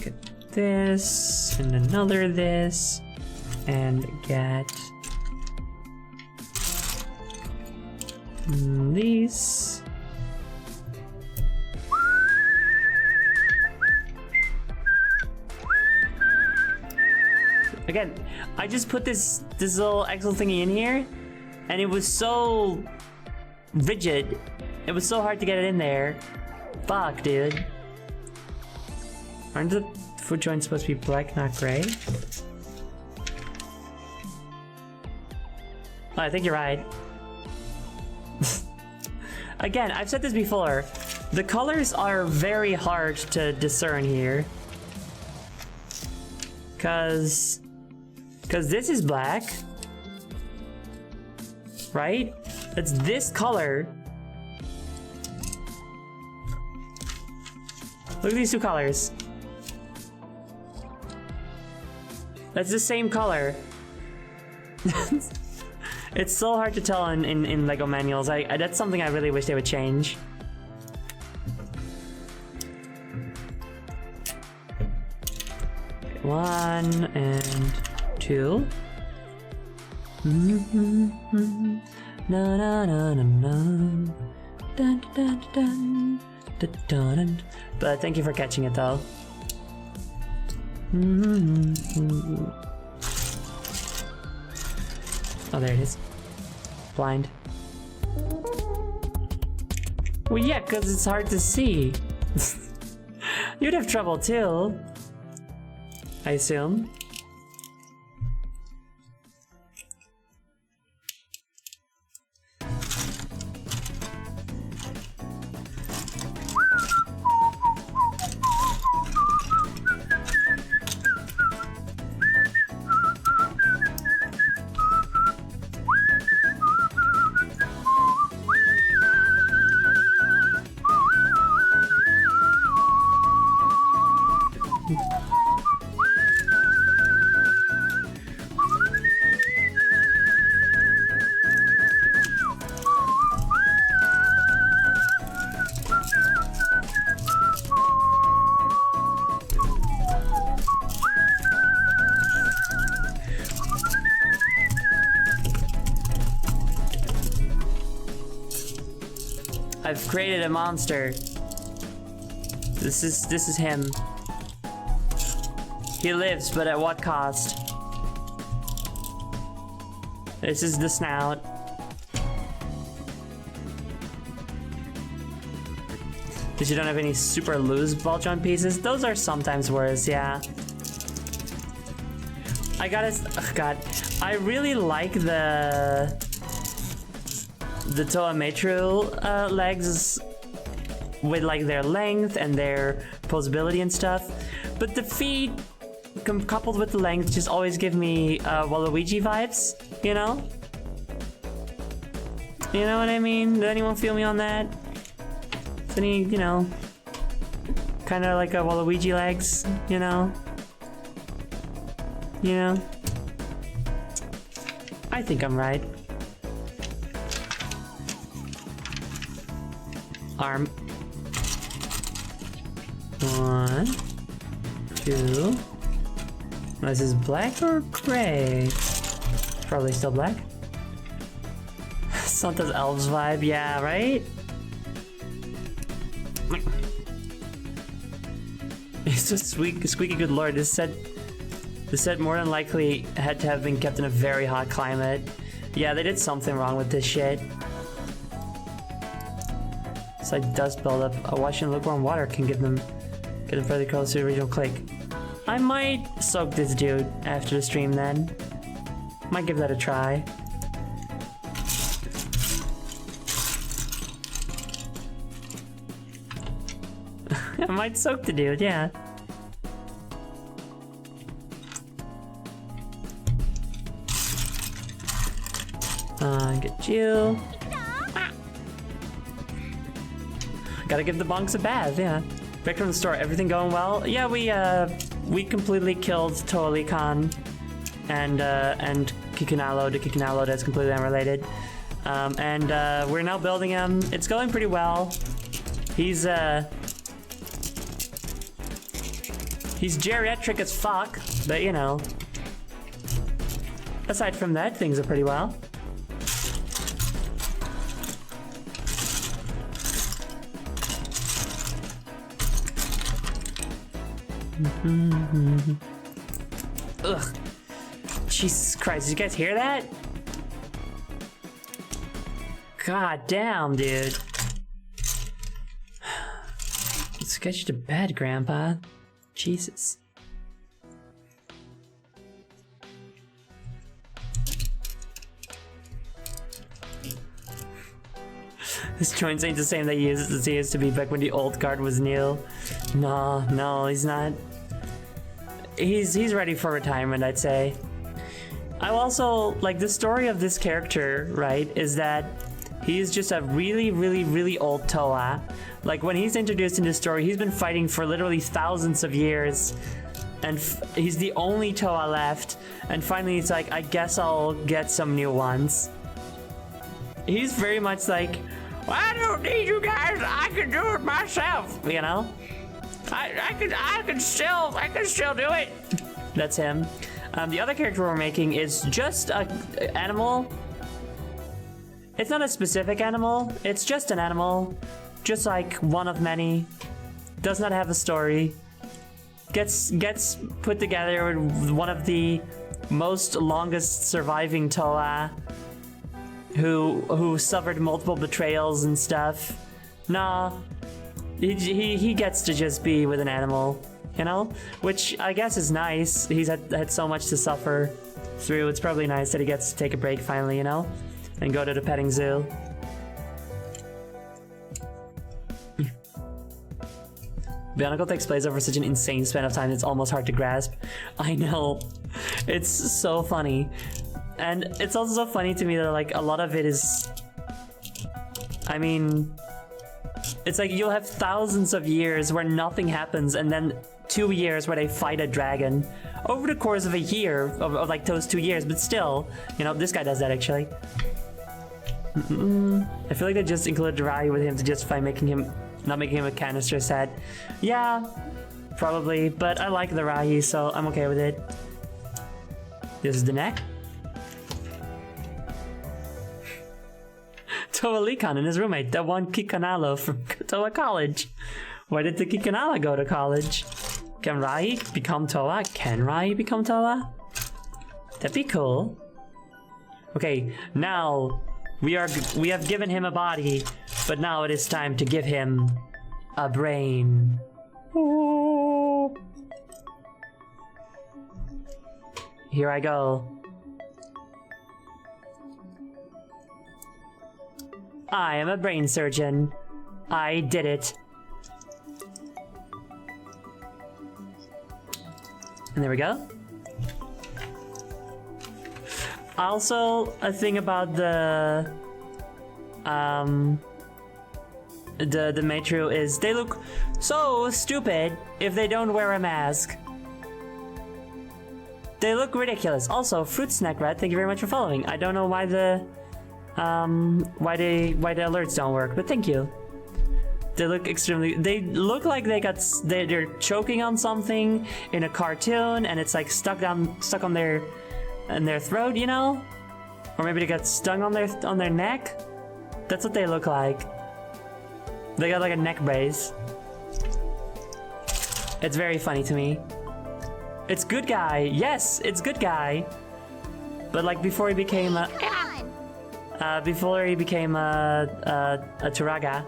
Get this and another this and get these. Again, I just put this little Excel thingy in here, and it was so rigid. It was so hard to get it in there. Fuck, dude. Aren't the foot joints supposed to be black, not gray? Oh, I think you're right. Again, I've said this before. The colors are very hard to discern here. Cause this is black, right? It's this color. Look at these two colors. That's the same color. It's so hard to tell in Lego manuals. That's something I really wish they would change. One and two. Na na na na na. Dun dun dun dun dun. But thank you for catching it though. Oh, there it is. Blind. Well, yeah, because it's hard to see. You'd have trouble too, I assume. I've created a monster. This is him. He lives, but at what cost? This is the snout. Because you don't have any super loose ball joint pieces. Those are sometimes worse, yeah. I gotta, oh god. I really like the Toa Metru legs with like their length and their posability and stuff. But the feet, coupled with the length, just always give me Waluigi vibes, you know? You know what I mean? Does anyone feel me on that? Is any, you know, kind of like a Waluigi legs, you know? You know? I think I'm right. Arm. 1, 2. This is black or gray? Probably still black. Santa's elves vibe, yeah, right? It's just squeaky good lord. This set more than likely had to have been kept in a very hot climate. Yeah, they did something wrong with this shit. It's like dust buildup. Washing lukewarm water can get them further close to the original click. I might soak this dude after the stream then. Might give that a try. I might soak the dude, yeah. Get you. Gotta give the bonks a bath, yeah. Back from the store, everything going well? Yeah, we completely killed Lhihkan and Kikinalo. The Kikinalo that's completely unrelated. We're now building him. It's going pretty well. He's geriatric as fuck, but you know. Aside from that, things are pretty well. Ugh. Jesus Christ, did you guys hear that? God damn, dude. Let's get you to bed, Grandpa. Jesus. This joint ain't the same that he used to be back when the old guard was new. No, he's not. He's ready for retirement, I'd say. I also, like, the story of this character, right, is that he's just a really old Toa. Like, when he's introduced in this story, he's been fighting for literally thousands of years, and he's the only Toa left, and finally he's like, I guess I'll get some new ones. He's very much like, I don't need you guys, I can do it myself, you know? I can still do it. That's him. The other character we're making is just an animal. It's not a specific animal, it's just an animal. Just like one of many. Does not have a story. Gets put together with one of the most longest surviving Toa who suffered multiple betrayals and stuff. Nah. He gets to just be with an animal, you know? Which I guess is nice. He's had so much to suffer through. It's probably nice that he gets to take a break finally, you know? And go to the petting zoo. Bionicle takes place over such an insane span of time it's almost hard to grasp. I know. It's so funny. And it's also so funny to me that like a lot of it is... I mean... It's like you'll have thousands of years where nothing happens and then 2 years where they fight a dragon. Over the course of a year, of like those 2 years, but still, you know, this guy does that actually. I feel like they just included Rai with him to justify not making him a canister set. Yeah, probably, but I like the Rai, so I'm okay with it. This is the neck. Toa Lhihkan and his roommate, the one Kikanalo from Toa College. Why did the Kikanala go to college? Can Rai become Toa? Can Rai become Toa? That'd be cool. Okay, now we have given him a body, but now it is time to give him a brain. Ooh. Here I go. I am a brain surgeon. I did it. And there we go. Also, a thing about the Matru is they look so stupid if they don't wear a mask. They look ridiculous. Also, Fruit Snack Rat, thank you very much for following. I don't know why the alerts don't work, but thank you. They look they look like they're choking on something in a cartoon and it's like stuck on their throat, you know? Or maybe they got stung on their neck. That's what they look like. They got like a neck brace. It's very funny to me. It's Good Guy. Yes, it's Good Guy. But like before he became a Turaga.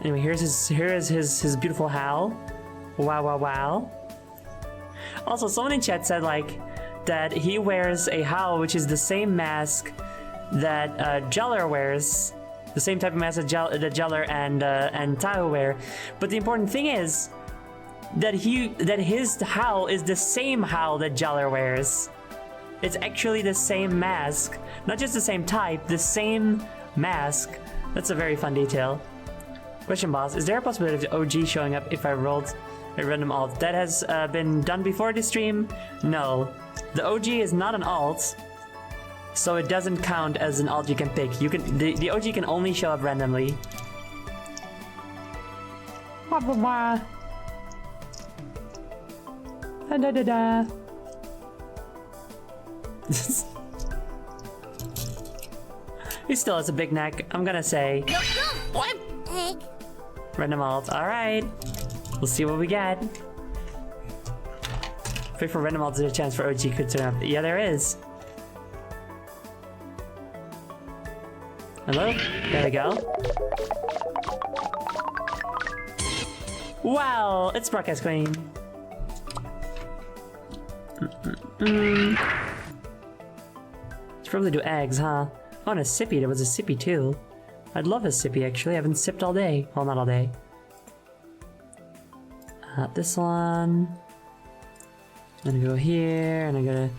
Anyway, here is his beautiful howl. Wow, wow, wow. Also, someone in chat said like that he wears a howl, which is the same mask that Jeller wears, the same type of mask that Jeller and Tahu wear. But the important thing is that his howl is the same howl that Jeller wears. It's actually the same mask, not just the same type, the same mask. That's a very fun detail. Question, boss: is there a possibility of OG showing up if I rolled a random alt? That has been done before this stream. No, the OG is not an alt, so it doesn't count as an alt you can pick. The OG can only show up randomly. He still has a big neck. I'm gonna say. What? Egg. Random alt. All right. We'll see what we get. Wait for random alt to a chance for OG could turn up. Yeah, there is. Hello? There we go. Wow, it's Broadcast Queen. Should probably do eggs, huh? Oh, and a sippy. There was a sippy too. I'd love a sippy actually. I haven't sipped all day. Well, not all day. This one. I'm gonna go here, and I'm gonna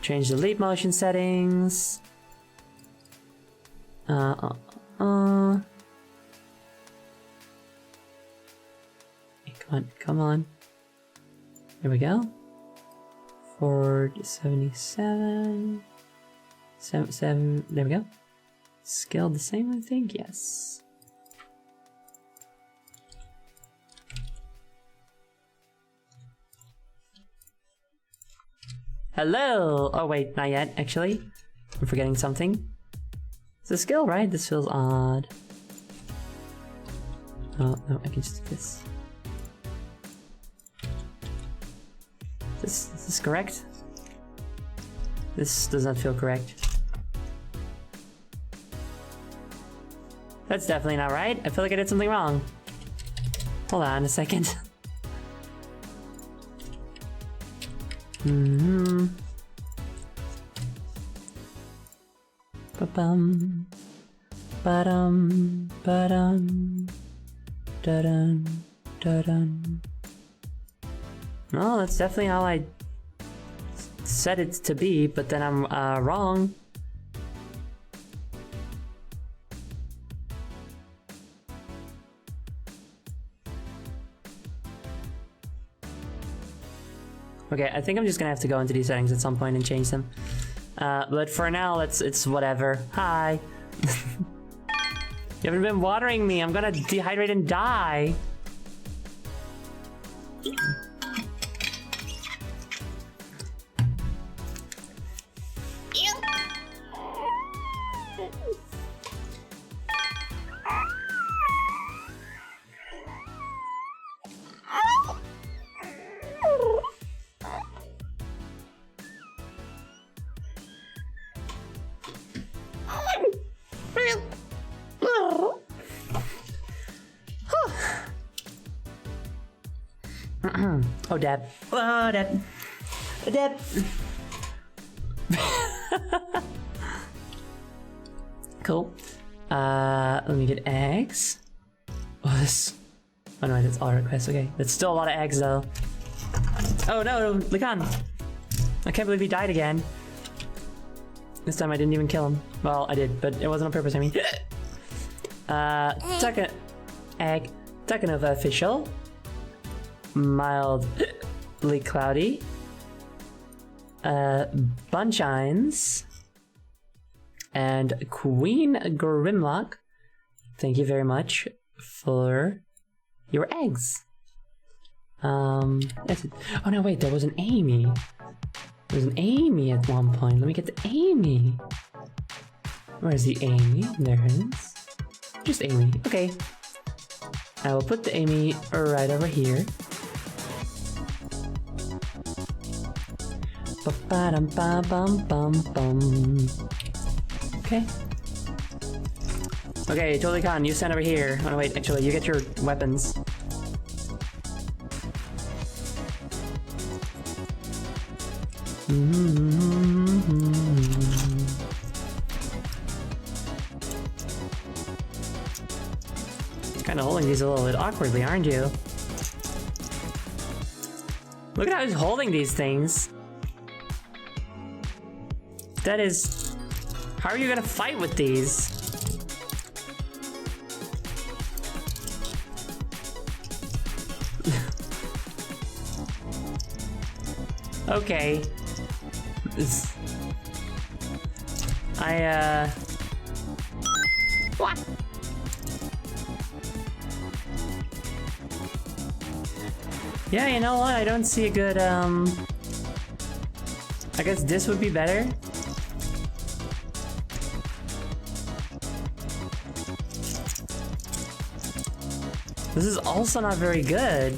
change the leap motion settings. Hey, come on. There we go. 477. 7. There we go. Scaled the same, I think. Yes. Hello! Oh wait, not yet, actually. I'm forgetting something. It's a skill, right? This feels odd. Oh, no, I can just do this. Is this correct? This does not feel correct. That's definitely not right. I feel like I did something wrong. Hold on a second. Ba-bum. Ba-dum. Ba-dum. Da-dun. Da-dun. No, that's definitely how I set it to be, but then I'm wrong. Okay, I think I'm just gonna have to go into these settings at some point and change them. But for now, it's whatever. Hi. You haven't been watering me. I'm gonna dehydrate and die. Oh, Deb. Oh, Deb. Deb. Cool. Let me get eggs. Oh, this. Oh no, that's all requests. Okay, that's still a lot of eggs though. Oh no, Lhihkan! I can't believe he died again. This time I didn't even kill him. Well, I did, but it wasn't on purpose, I mean. Egg. Takanova official. Mildly cloudy. Bunshines. And Queen Grimlock. Thank you very much for your eggs. Oh no, wait, there was an Amy. There was an Amy at one point. Let me get the Amy. Where's the Amy? There it is. Just Amy. Okay. I will put the Amy right over here. Okay. Okay, totally Khan, you stand over here. Oh no, wait, actually, you get your weapons. Kind of holding these a little bit awkwardly, aren't you? Look at how he's holding these things. That is... How are you gonna fight with these? Okay. What? Yeah, you know what? I don't see a good, I guess this would be better. This is also not very good.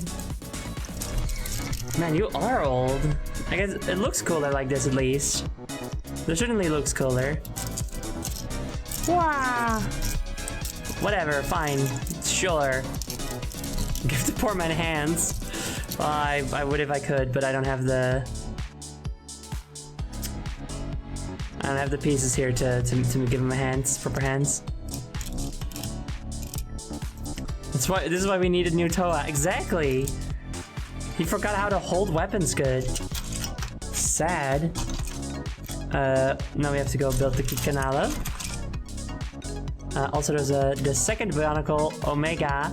Man, you are old. I guess it looks cooler like this at least. This certainly looks cooler. Wow. Whatever, fine. Sure. Give the poor man hands. Well, I would if I could, but I don't have the... I don't have the pieces here to give him a hands, proper hands. That's why, this is why we needed new Toa. Exactly! He forgot how to hold weapons good. Sad. Now we have to go build the Canalo. Also there's the second Bionicle Omega.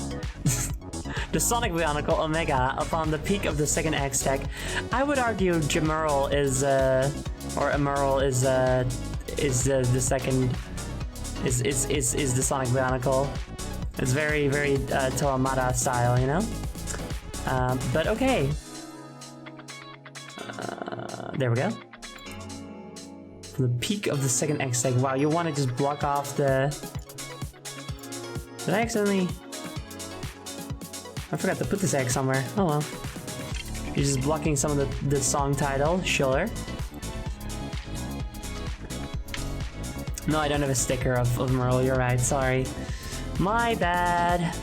The Sonic Bionicle Omega upon the peak of the second X tech. I would argue Jamerl is or Emerald is the second is the Sonic Bionicle. It's very Toamata style, you know? But okay. There we go. From the peak of the second X tech. Wow, you want to just block off the... Did I accidentally... I forgot to put this egg somewhere. Oh well. You're just blocking some of the song title. Sure. No, I don't have a sticker of Merle. You're right. Sorry. My bad.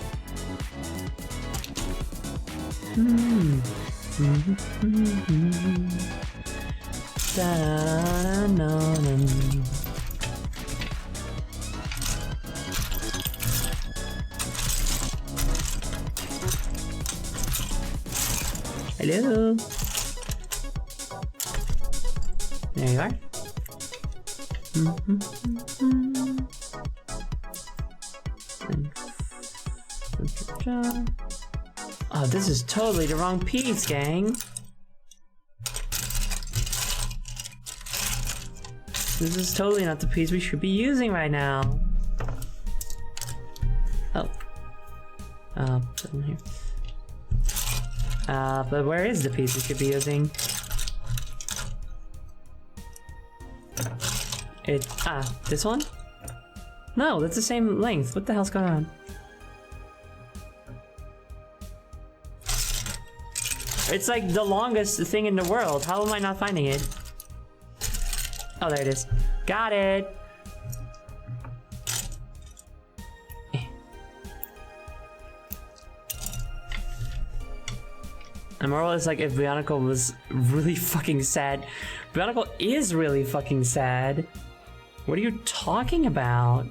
Hello. There you are. Oh, this is totally the wrong piece, gang. This is totally not the piece we should be using right now. Oh. Put it in here. But where is the piece we should be using? This one? No, that's the same length. What the hell's going on? It's like the longest thing in the world. How am I not finding it? Oh, there it is. Got it! And moral is like if Bionicle was really fucking sad. Bionicle is really fucking sad. What are you talking about?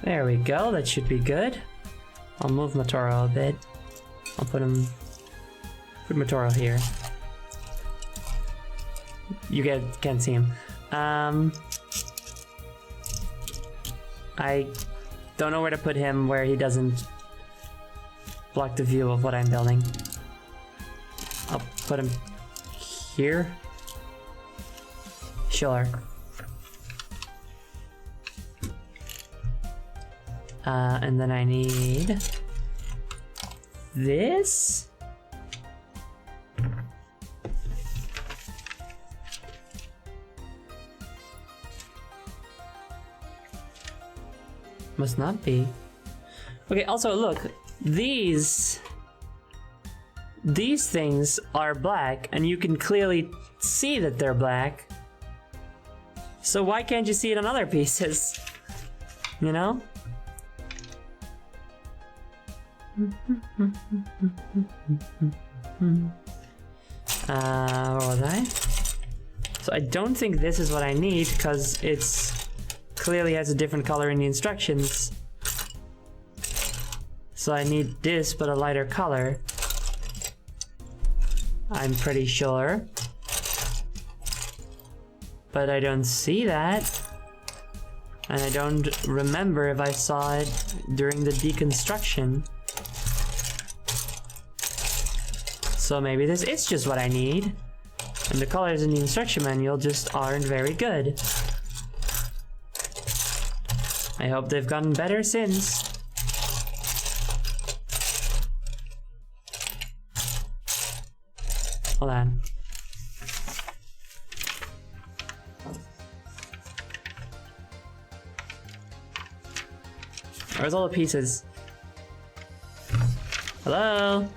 There we go, that should be good. I'll move Motoro a bit. I'll put Motoro here. You can't see him. I don't know where to put him where he doesn't block the view of what I'm building. I'll put him here. Sure. And then I need this. Must not be. Okay, also look, these things are black and you can clearly see that they're black. So why can't you see it on other pieces? You know? Where was I? So I don't think this is what I need because it's clearly has a different color in the instructions. So I need this but a lighter color. I'm pretty sure. But I don't see that. And I don't remember if I saw it during the deconstruction. So maybe this is just what I need. And the colors in the instruction manual just aren't very good. I hope they've gotten better since. Hold on. Where's all the pieces? Hello?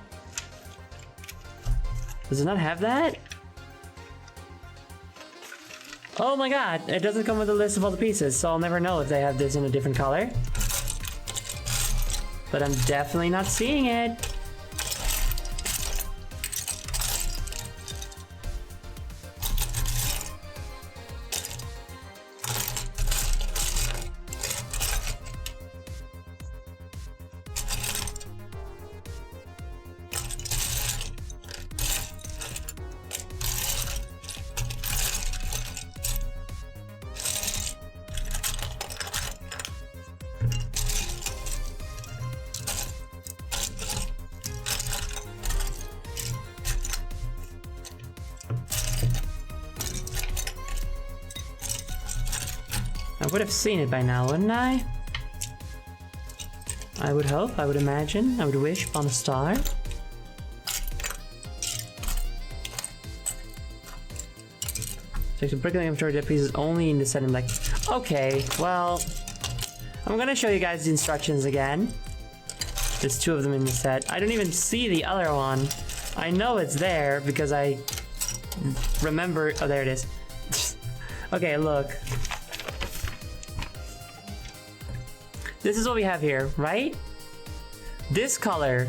Does it not have that? Oh my god, it doesn't come with a list of all the pieces, so I'll never know if they have this in a different color. But I'm definitely not seeing it. I would have seen it by now, wouldn't I? I would hope, I would imagine, I would wish upon a star. So some prickling inventory depth pieces only in the set in like. Okay, well, I'm gonna show you guys the instructions again. There's 2 of them in the set. I don't even see the other one. I know it's there because I remember. Oh, there it is. Okay, look. This is what we have here, right? This color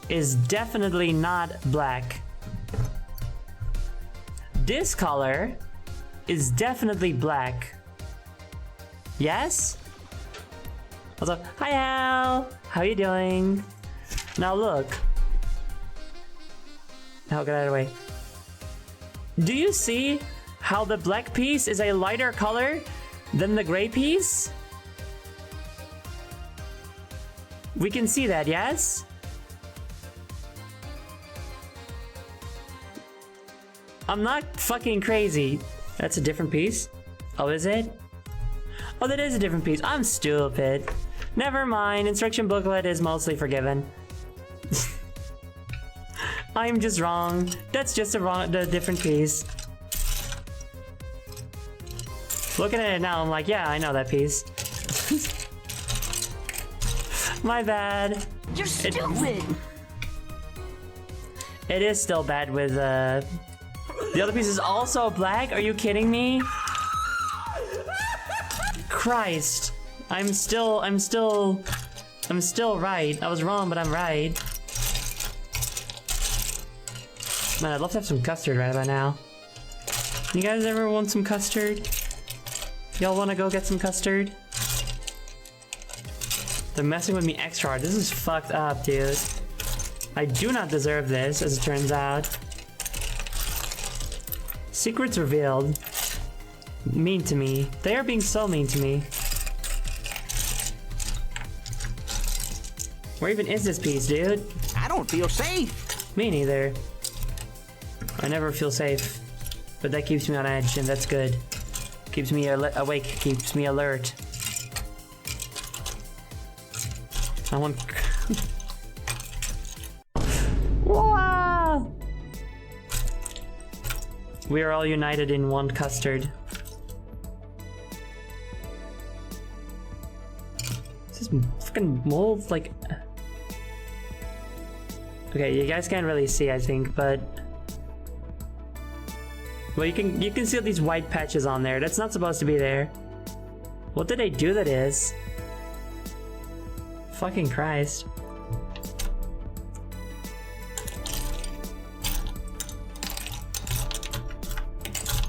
is definitely not black. This color is definitely black. Yes? What's up? Hi Al! How you doing? Now look. Now get out of the way. Do you see how the black piece is a lighter color than the gray piece? We can see that, yes? I'm not fucking crazy. That's a different piece? Oh, is it? Oh, that is a different piece. I'm stupid. Never mind, instruction booklet is mostly forgiven. I'm just wrong. That's just a different piece. Looking at it now, I'm like, yeah, I know that piece. My bad. You're stupid. It is still bad with the other piece is also black. Are you kidding me? Christ. I'm still right. I was wrong, but I'm right. Man, I'd love to have some custard right about now. You guys ever want some custard? Y'all want to go get some custard? They're messing with me extra hard. This is fucked up, dude. I do not deserve this, as it turns out. Secrets revealed. Mean to me. They are being so mean to me. Where even is this piece, dude? I don't feel safe. Me neither. I never feel safe. But that keeps me on edge, and that's good. Keeps me awake, keeps me alert. I want... Wow! We are all united in one custard. Is this fucking mold like... Okay, you guys can't really see, I think, but... Well, you can see all these white patches on there. That's not supposed to be there. What did they do that is? Fucking Christ.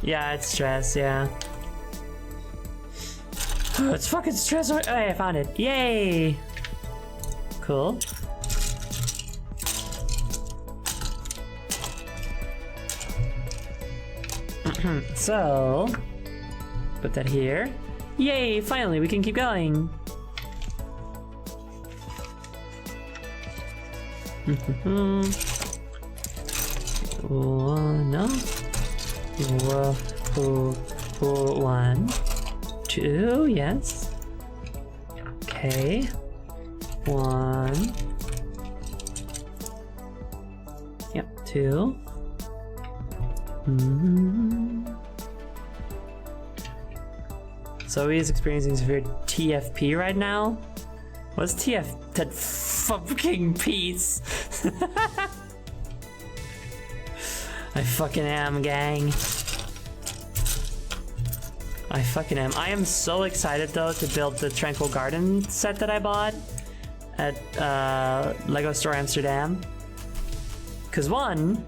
Yeah, it's stress, yeah. It's fucking stress. Oh, I found it. Yay! Cool. So, put that here. Yay, finally, we can keep going. No. 1, 2, yes. Okay. 1. Yep, 2. So he's experiencing severe TFP right now. What's TF? That fucking piece. I fucking am, gang. I fucking am. I am so excited though to build the Tranquil Garden set that I bought at Lego Store Amsterdam. Cause 1,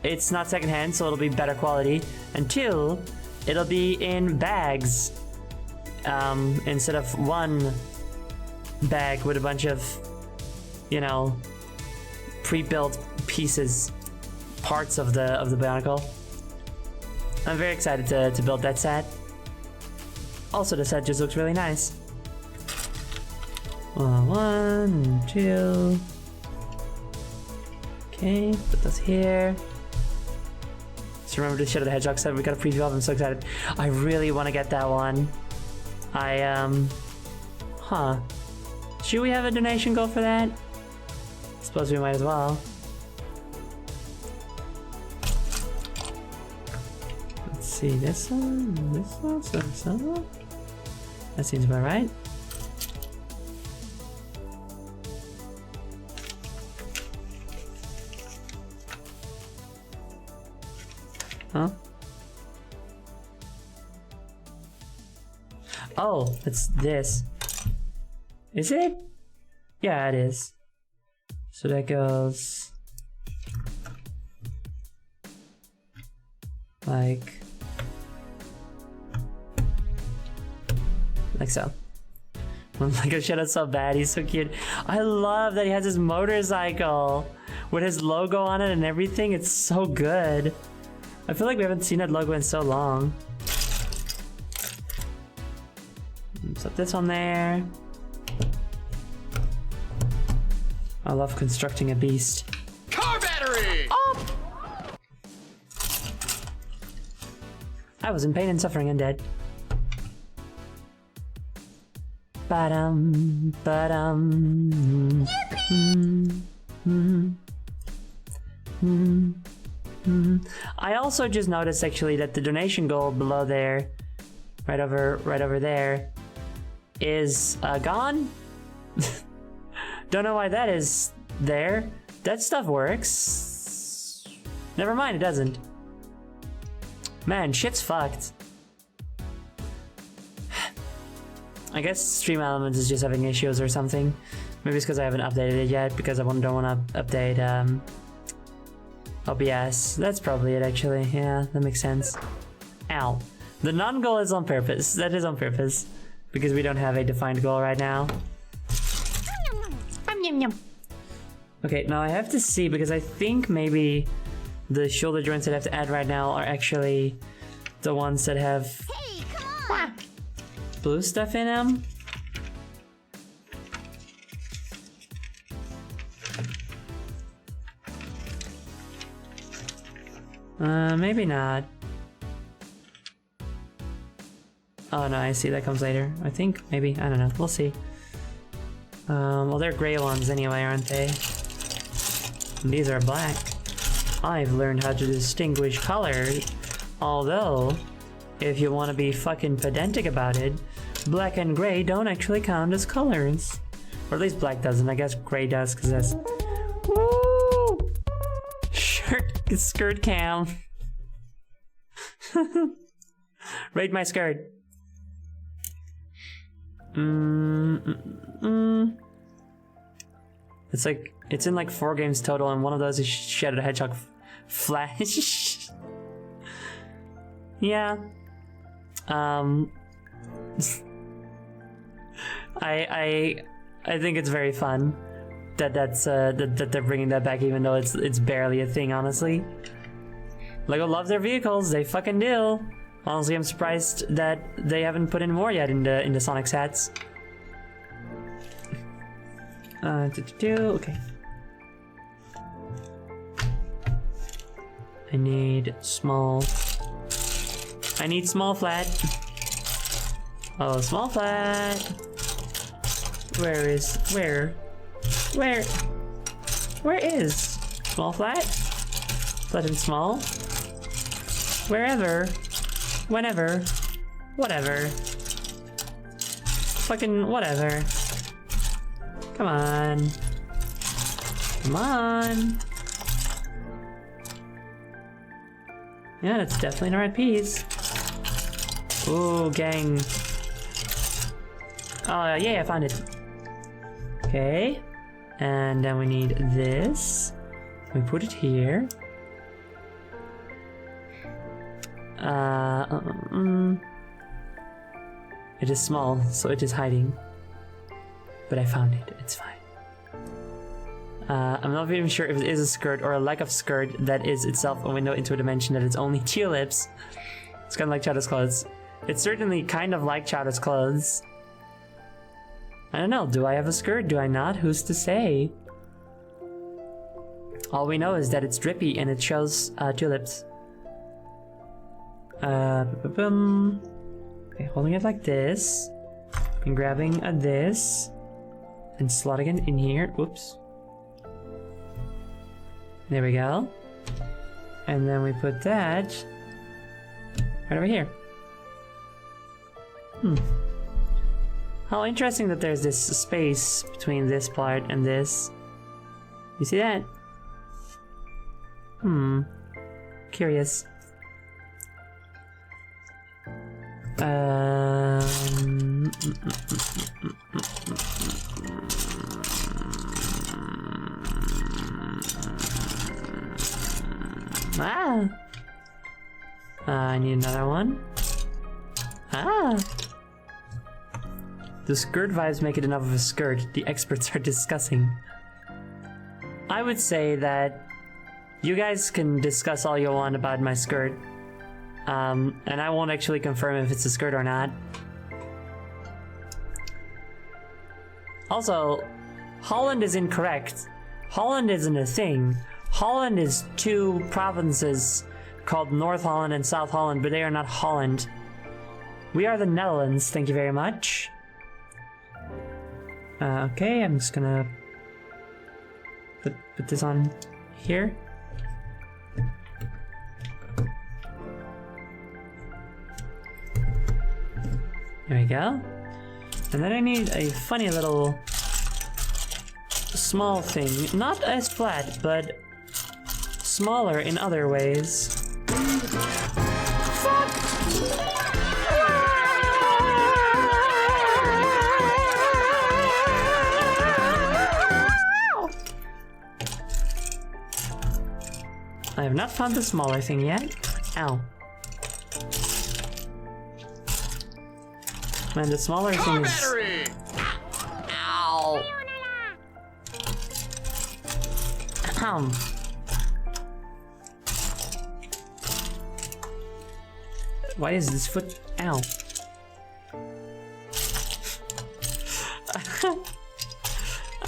it's not secondhand, so it'll be better quality, and 2, it'll be in bags instead of one bag with a bunch of, you know, pre-built pieces, parts of the Bionicle. I'm very excited to build that set. Also, the set just looks really nice. 1, 2. Okay, put those here. Just remember the Shadow the Hedgehog set. We got a preview of. I'm so excited. I really want to get that one. Huh. Should we have a donation goal for that? Suppose we might as well. Let's see, this one, this one, this one. That seems about right. Huh? Oh, it's this. Is it? Yeah, it is. So that goes like so. When Lego Shadow's so bad, he's so cute. I love that he has his motorcycle with his logo on it and everything. It's so good. I feel like we haven't seen that logo in so long. Put this on there. I love constructing a beast. Car battery! Oh! I was in pain and suffering and dead. Ba-dum, ba-dum. I also just noticed actually that the donation goal below there, right over there, is gone. Don't know why that is there. That stuff works. Never mind, it doesn't. Man, shit's fucked. I guess Stream Elements is just having issues or something. Maybe it's because I haven't updated it yet, because I don't want to update OBS. That's probably it, actually. Yeah, that makes sense. Ow. The non-goal is on purpose. That is on purpose. Because we don't have a defined goal right now. Okay, now I have to see because I think maybe the shoulder joints that I have to add right now are actually the ones that have Hey, come on! blue stuff in them. Maybe not. Oh no, I see, that comes later. I think, maybe, I don't know, we'll see. Well, they're gray ones anyway, aren't they? And these are black. I've learned how to distinguish colors. Although, if you want to be fucking pedantic about it, black and gray don't actually count as colors. Or at least black doesn't, I guess gray does, because that's... Woo! Skirt cam. Rate my skirt. It's like, it's in like 4 games total, and one of those is Shadow the Hedgehog Flash. Yeah. I think it's very fun that that they're bringing that back, even though it's barely a thing, honestly. Lego loves their vehicles, they fucking do. Honestly, I'm surprised that they haven't put in more yet in the Sonic sets. Okay. I need small flat. Oh, small flat. Where is small flat? Flat and small? Wherever. Whenever. Whatever. Fucking whatever. Come on. Come on. Yeah, that's definitely the right piece. Ooh, gang. Oh, yeah, I found it. Okay. And then we need this. We put it here. It is small, so it is hiding. But I found it, it's fine. I'm not even sure if it is a skirt or a lack of skirt that is itself a window into a dimension that is only tulips. It's kind of like Chowder's clothes. It's certainly kind of like Chowder's clothes. I don't know, do I have a skirt? Do I not? Who's to say? All we know is that it's drippy and it shows tulips. Okay, holding it like this. And grabbing this. And slotting it in here. Whoops. There we go. And then we put that right over here. How interesting that there's this space between this part and this. You see that? Curious. I need another one. The skirt vibes make it enough of a skirt. The experts are discussing. I would say that you guys can discuss all you want about my skirt. And I won't actually confirm if it's a skirt or not. Also, Holland is incorrect. Holland isn't a thing. Holland is 2 provinces called North Holland and South Holland, but they are not Holland. We are the Netherlands, thank you very much. Okay, I'm just gonna put this on here. There we go. And then I need a funny little small thing. Not as flat, but smaller in other ways. Fuck! I have not found the smaller thing yet. Ow. Man, the smaller thing is... Ow! Why is this foot? Ow.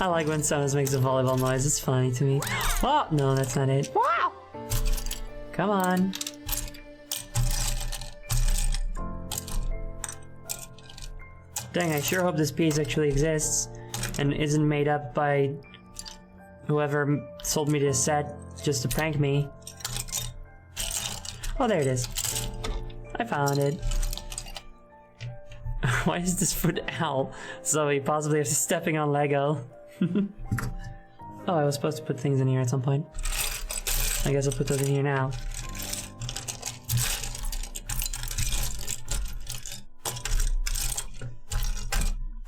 I like when Samus makes a volleyball noise. It's funny to me. Oh, no, that's not it. Wow! Come on. Dang, I sure hope this piece actually exists and isn't made up by whoever sold me this set just to prank me. Oh, there it is. I found it. Why is this foot ow? Zoe possibly after stepping on Lego. Oh, I was supposed to put things in here at some point. I guess I'll put those in here now.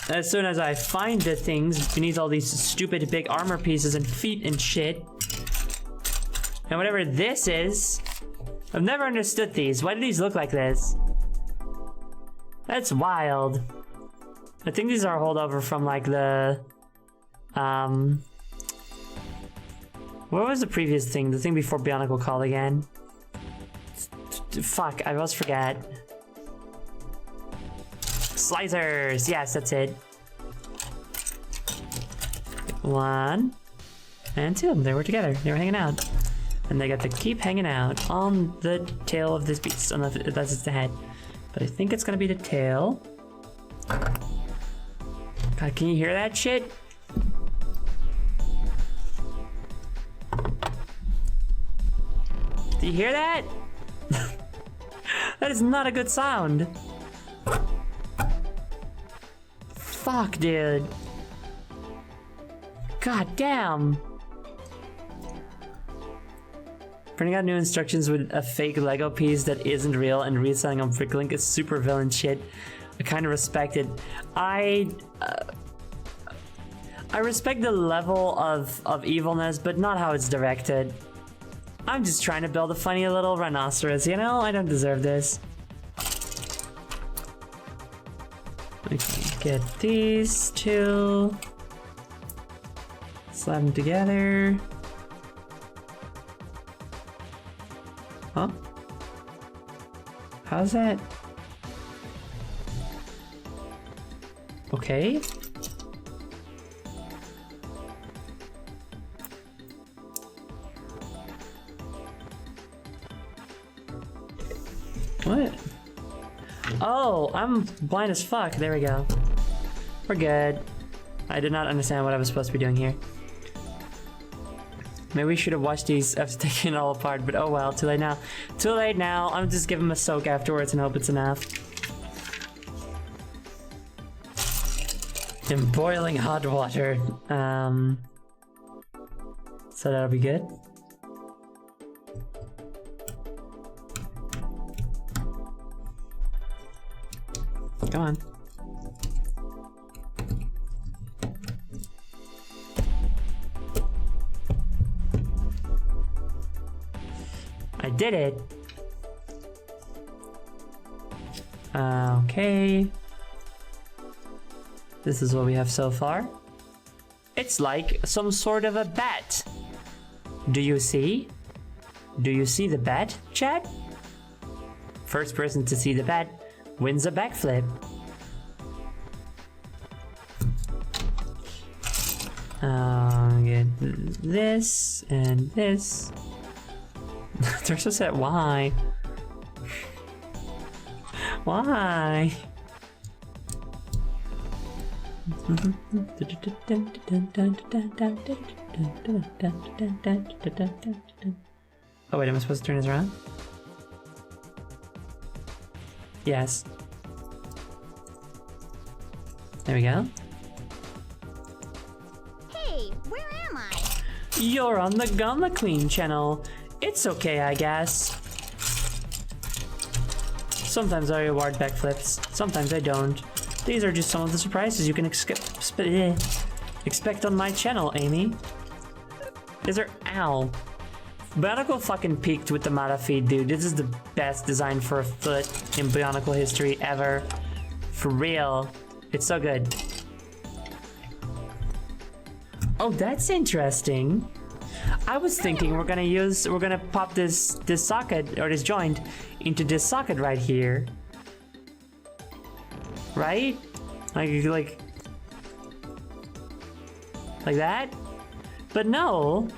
As soon as I find the things beneath all these stupid big armor pieces and feet and shit. And whatever this is, I've never understood these. Why do these look like this? That's wild. I think these are a holdover from like the... What was the previous thing? The thing before Bionicle called again? Fuck, I always forget. Slicers! Yes, that's it. 1 and 2. They were together. They were hanging out. And they got to keep hanging out on the tail of this beast, unless it's the head. But I think it's gonna be the tail. God, can you hear that shit? Do you hear that? That is not a good sound. Fuck, dude. God damn. Printing out new instructions with a fake Lego piece that isn't real and reselling on Bricklink is super villain shit. I kind of respect it. I respect the level of evilness, but not how it's directed. I'm just trying to build a funny little rhinoceros, you know? I don't deserve this. Okay, get these two. Slap them together. Huh? How's that? Okay. What? Oh, I'm blind as fuck. There we go. We're good. I did not understand what I was supposed to be doing here. Maybe we should have watched these after taking it all apart, but oh well, too late now. Too late now. I'm just giving them a soak afterwards and hope it's enough. In boiling hot water. So that'll be good. Come on. I did it. Okay. This is what we have so far. It's like some sort of a bat. Do you see? Do you see the bat, chat? First person to see the bat wins a backflip. Get this and this. They're so sad. Why? Why? Oh wait, am I supposed to turn this around? Yes. There we go. Hey, where am I? You're on the Gamma Queen channel. It's okay, I guess. Sometimes I reward backflips, sometimes I don't. These are just some of the surprises you can expect on my channel, Amy. Is there... Ow. Bionicle fucking peaked with the Mata feed, dude. This is the best design for a foot in Bionicle history ever. For real. It's so good. Oh, that's interesting. I was thinking we're gonna pop this socket or this joint into this socket right here. Right? Like that? But no.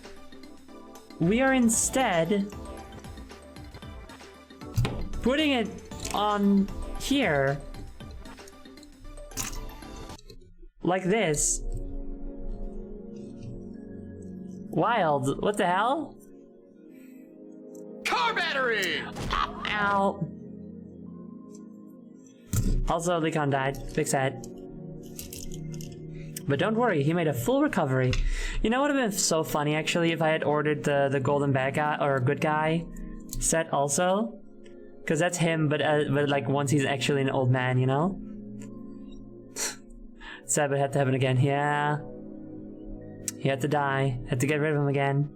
We are instead putting it on here. Like this. Wild. What the hell? Car battery! Ow. Also, Lhihkan died. Big sad. But don't worry, he made a full recovery. You know what would have been so funny actually if I had ordered the golden bad guy or good guy set also? Because that's him, but like once he's actually an old man, you know? Sad, but it had to happen again. Yeah. He had to die. Had to get rid of him again.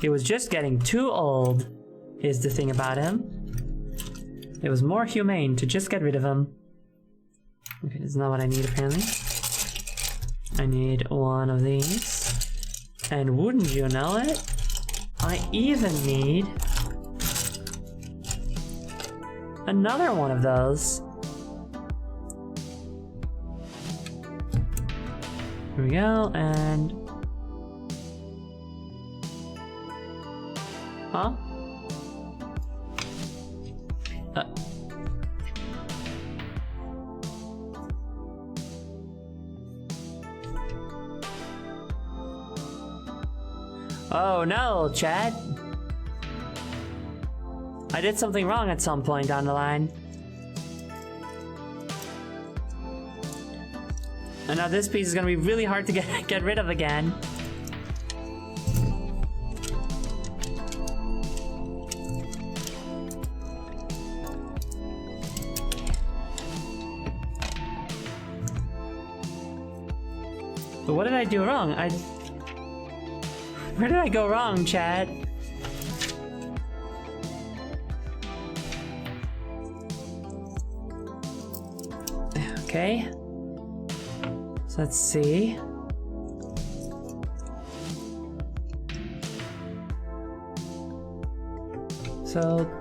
He was just getting too old, is the thing about him. It was more humane to just get rid of him. Okay, that's not what I need apparently. I need one of these. And wouldn't you know it, I even need another one of those. Here we go, and... Huh? Oh no, chat. I did something wrong at some point down the line. And now this piece is gonna be really hard to get rid of again. But what did I do wrong? Where did I go wrong, Chad? Okay. So let's see. So...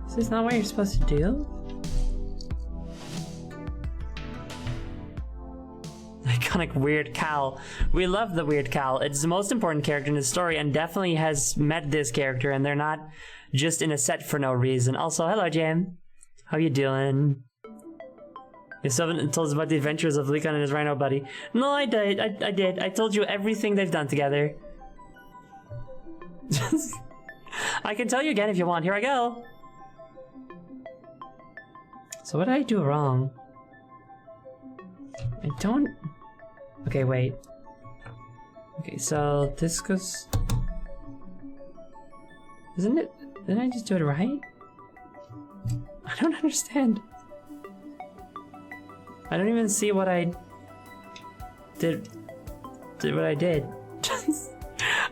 Is this not what you're supposed to do? Iconic weird cow. We love the weird cow. It's the most important character in the story and definitely has met this character, and they're not just in a set for no reason. Also, hello Jam. How you doing? You still haven't told us about the adventures of Lhihkan and his rhino buddy. No, I did. I did. I told you everything they've done together. I can tell you again if you want. Here I go. So what did I do wrong? I don't... Okay, wait. Okay, so this goes... Isn't it... Didn't I just do it right? I don't understand. I don't even see what I... Did what I did.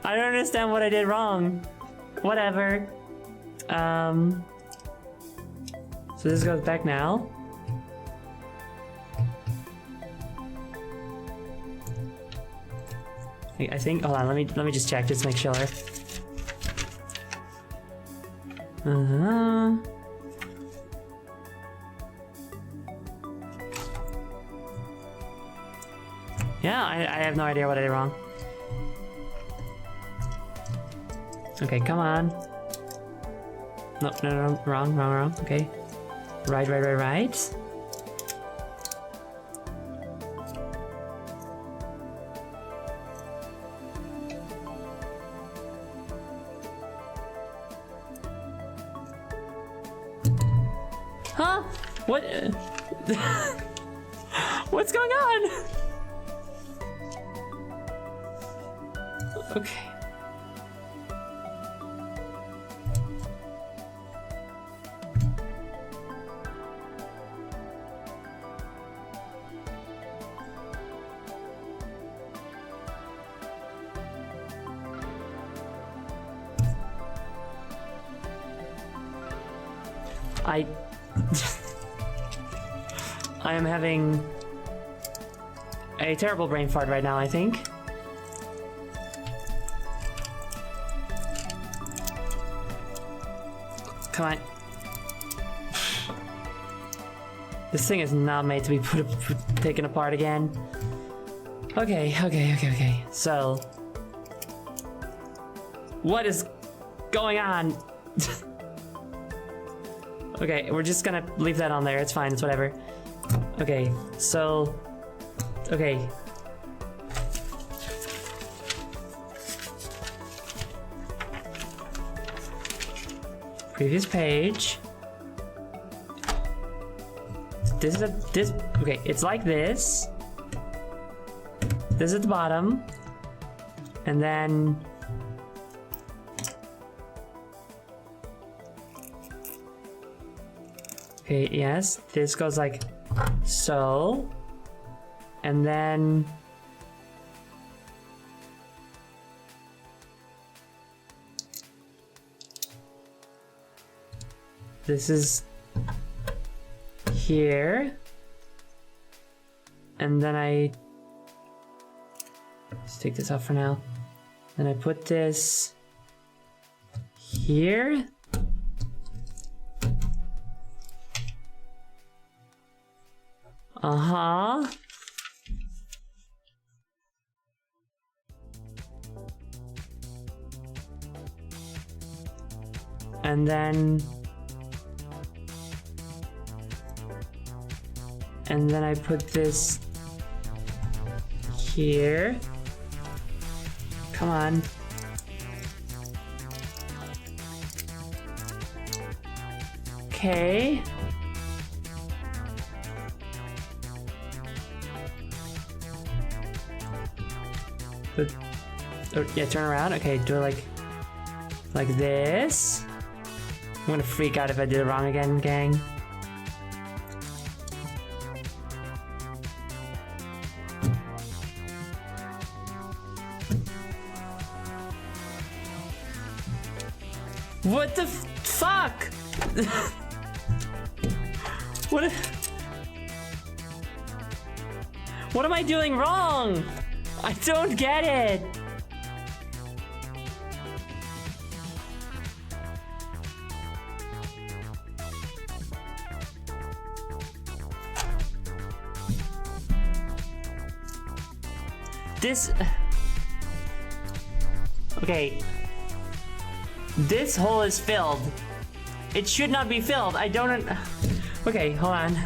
I don't understand what I did wrong. Whatever. So this goes back now. I think. Hold on. Let me just check just to make sure. Yeah, I have no idea what I did wrong. Okay, come on. No, wrong. Okay. Right. Huh? What? What's going on? Okay. I am having a terrible brain fart right now, I think. Come on. This thing is not made to be taken apart again. Okay. So, what is going on? Okay, we're just gonna leave that on there. It's fine. It's whatever. Okay, so, okay. Previous page. Okay, it's like this. This is at the bottom. And then okay, yes, this goes like so. And then this is here, and then let's take this off for now. Then I put this here. And then I put this here. Come on. Okay. But, yeah, turn around. Okay, do it like this. I'm gonna freak out if I did it wrong again, gang. What the fuck? What am I doing wrong? I don't get it. Okay. This hole is filled. It should not be filled. I don't... Okay, hold on.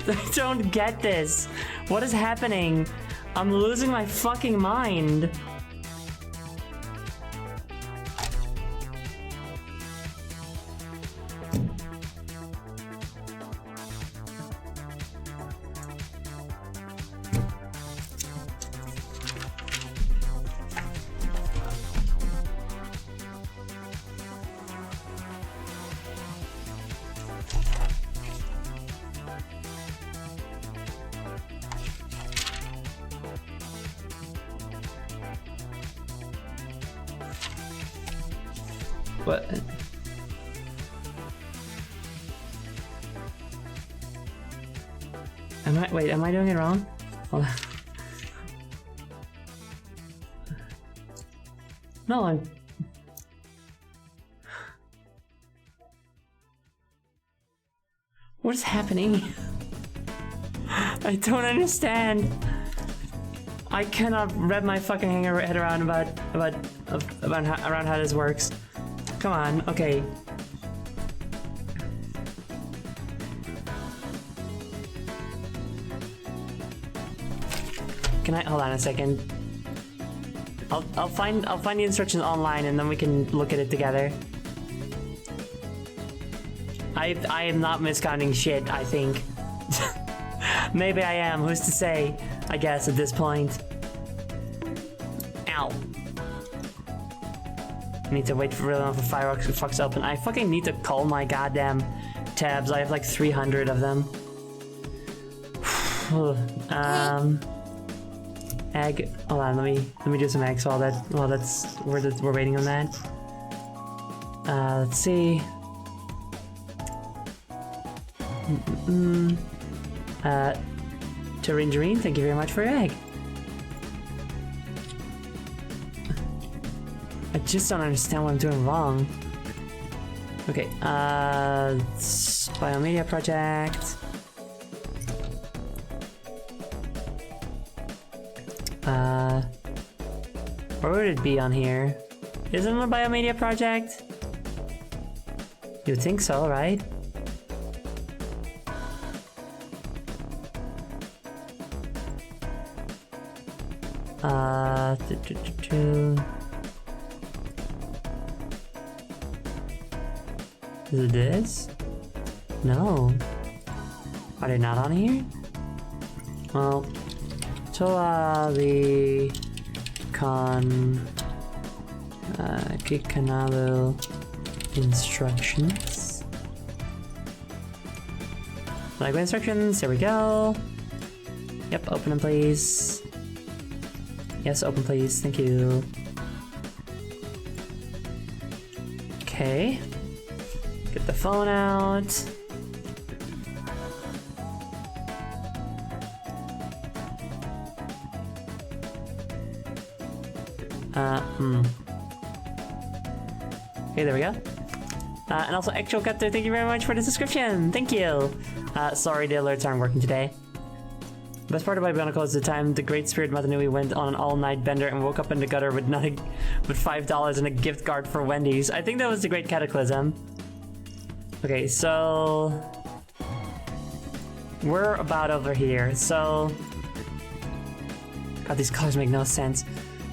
I don't get this. What is happening? I'm losing my fucking mind. What? Am I doing it wrong? Hold on. No, I'm... What is happening? I don't understand. I cannot wrap my fucking head around around how this works. Come on, okay. Can I hold on a second? I'll find the instructions online and then we can look at it together. I am not miscounting shit, I think. Maybe I am, who's to say, I guess, at this point. Ow. I need to wait for really long for fireworks to fucks open. I fucking need to call my goddamn tabs. I have like 300 of them. Egg. Hold on, let me do some eggs while we're waiting on that. Let's see. Tarindarine, thank you very much for your egg. I just don't understand what I'm doing wrong. Okay, Biomedia Project. Where would it be on here? Isn't it a Biomedia Project? You'd think so, right? Is it this? No. Are they not on here? Well, Lhihkan Kikanalu instructions. Like instructions, here we go. Yep, open them please. Yes, open please, thank you. Okay. Get the phone out. Okay, there we go. And also, Actual Cutter, thank you very much for the subscription. Thank you. Sorry, the alerts aren't working today. The best part about Bionicle is the time the Great Spirit Matanui went on an all-night bender and woke up in the gutter with nothing but $5 and a gift card for Wendy's. I think that was the Great Cataclysm. Okay, so we're about over here. So, God, these colors make no sense.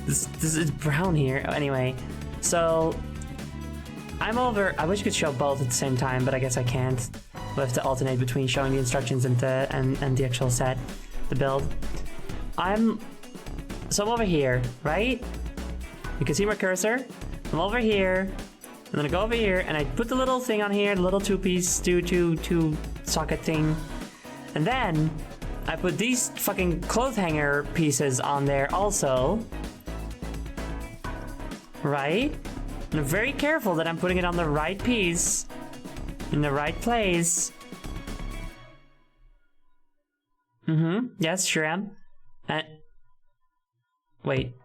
This is brown here. Anyway, so I'm over. I wish I could show both at the same time, but I guess I can't. We'll have to alternate between showing the instructions and the actual set, the build. So I'm over here, right? You can see my cursor. I'm over here. I'm gonna go over here and I put the little thing on here, the little two-piece two socket thing, and then I put these fucking clothes hanger pieces on there also, right? And I'm very careful that I'm putting it on the right piece in the right place. Yes, sure am. And wait,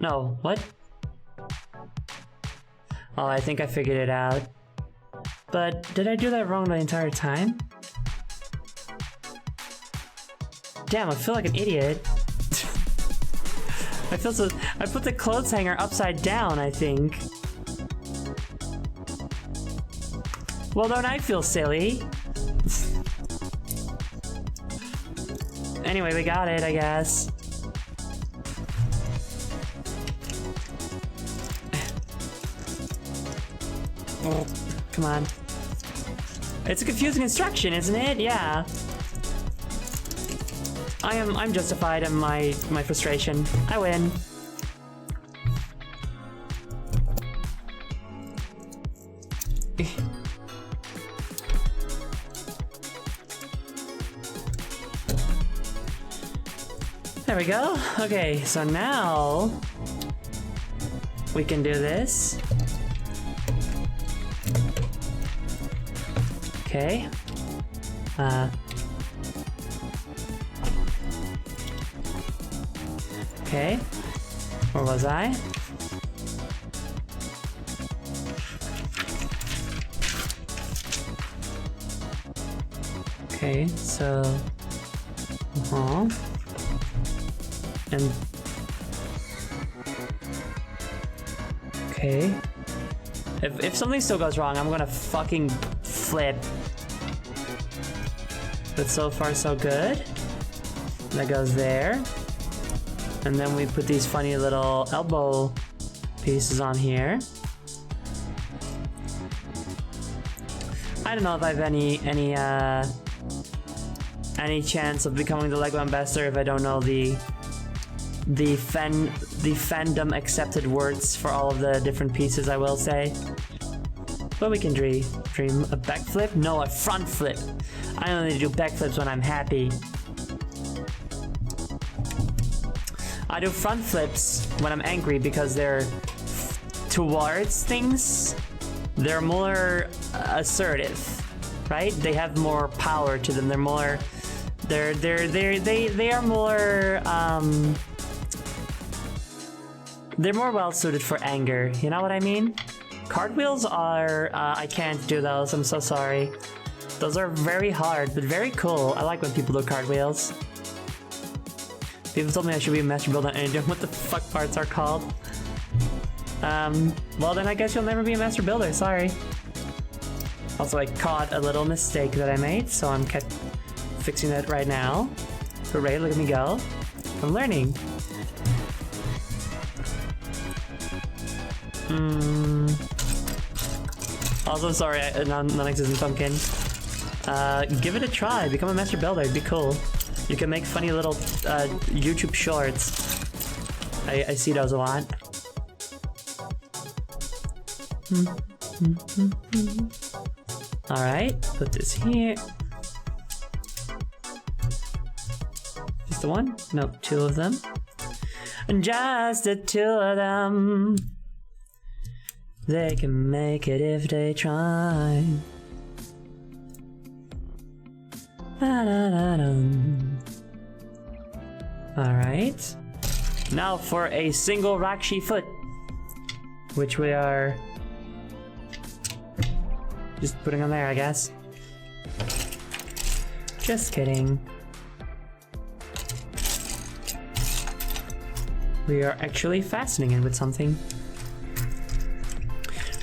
no, what? Oh, I think I figured it out. But did I do that wrong the entire time? Damn, I feel like an idiot. I put the clothes hanger upside down, I think. Well, don't I feel silly? Anyway, we got it, I guess. Oh, come on. It's a confusing instruction, isn't it? Yeah. I'm justified in my frustration. I win. There we go. Okay, so now we can do this. Okay. Okay. Where was I? Okay, so and okay. If something still goes wrong, I'm gonna fucking flip. But so far so good. That goes there. And then we put these funny little elbow pieces on here. I don't know if I have any chance of becoming the LEGO ambassador if I don't know the fandom accepted words for all of the different pieces, I will say. But we can dream a backflip? No, a front flip. I only do backflips when I'm happy. I do front flips when I'm angry because they're towards things. They're more assertive. right? They have more power to them. They're more, they are more, they're more well suited for anger. You know what I mean? Cartwheels are, I can't do those. I'm so sorry. Those are very hard, but very cool. I like when people do cartwheels. People told me I should be a master builder and I don't know what the fuck parts are called. Well then I guess you'll never be a master builder, sorry. Also I caught a little mistake that I made, so I'm fixing that right now. Hooray, look at me go. I'm learning. Also sorry, non-existent pumpkin. Give it a try, become a master builder, it'd be cool. You can make funny little YouTube shorts. I see those a lot. Alright, put this here. Just the one? No, two of them. And just the two of them. They can make it if they try. Alright. Now for a single Rakshi foot. Which we are just putting on there, I guess. Just kidding. We are actually fastening it with something.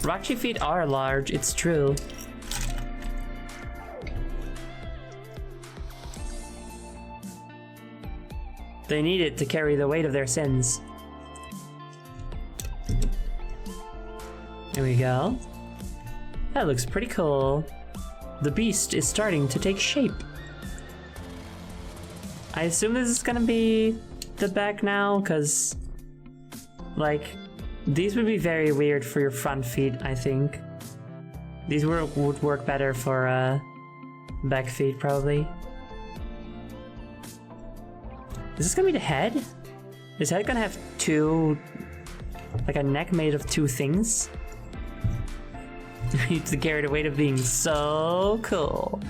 Rakshi feet are large, it's true. They need it to carry the weight of their sins. There we go. That looks pretty cool. The beast is starting to take shape. I assume this is gonna be the back now, because, like, these would be very weird for your front feet, I think. These would work better for back feet, probably. Is this gonna be the head? Is head gonna have two, like a neck made of two things? To carry the weight of being so cool.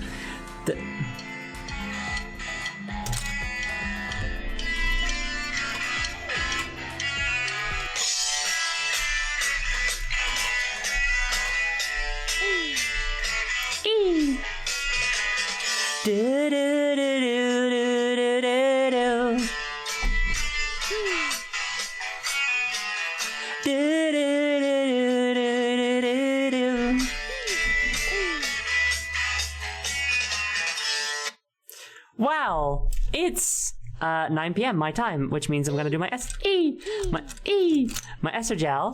Wow, it's 9 p.m. my time, which means I'm gonna do my my Esther gel.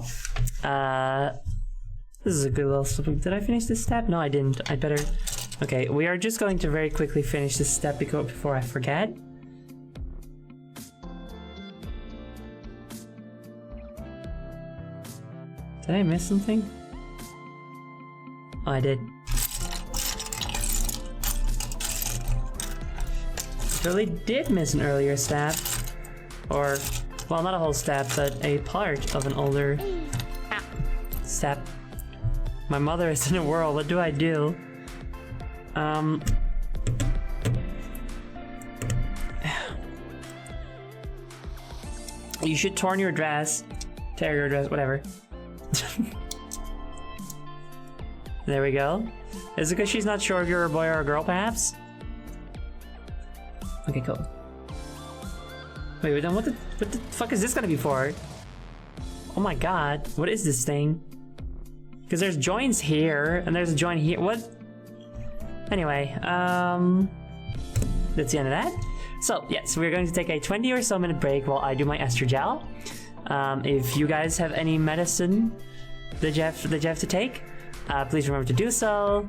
This is a good little step. Did I finish this step? No, I didn't. I better. Okay, we are just going to very quickly finish this step before I forget. Did I miss something? Oh, I did. Really did miss an earlier step. Or, well, not a whole step, but a part of an older step. My mother is in a whirl, what do I do? You should tear your dress, whatever. There we go. Is it because she's not sure if you're a boy or a girl, perhaps? Okay, cool. Wait, then what the fuck is this gonna be for? Oh my god, what is this thing? Because there's joints here, and there's a joint here. What? Anyway, that's the end of that. So, yes, we're going to take a 20 or so minute break while I do my Esther gel. If you guys have any medicine that you have to take, please remember to do so.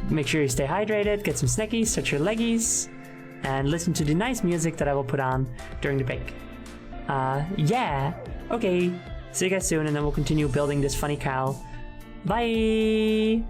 Make sure you stay hydrated, get some snackies, stretch your leggies, and listen to the nice music that I will put on during the break. Yeah. Okay. See you guys soon, and then we'll continue building this funny cow. Bye!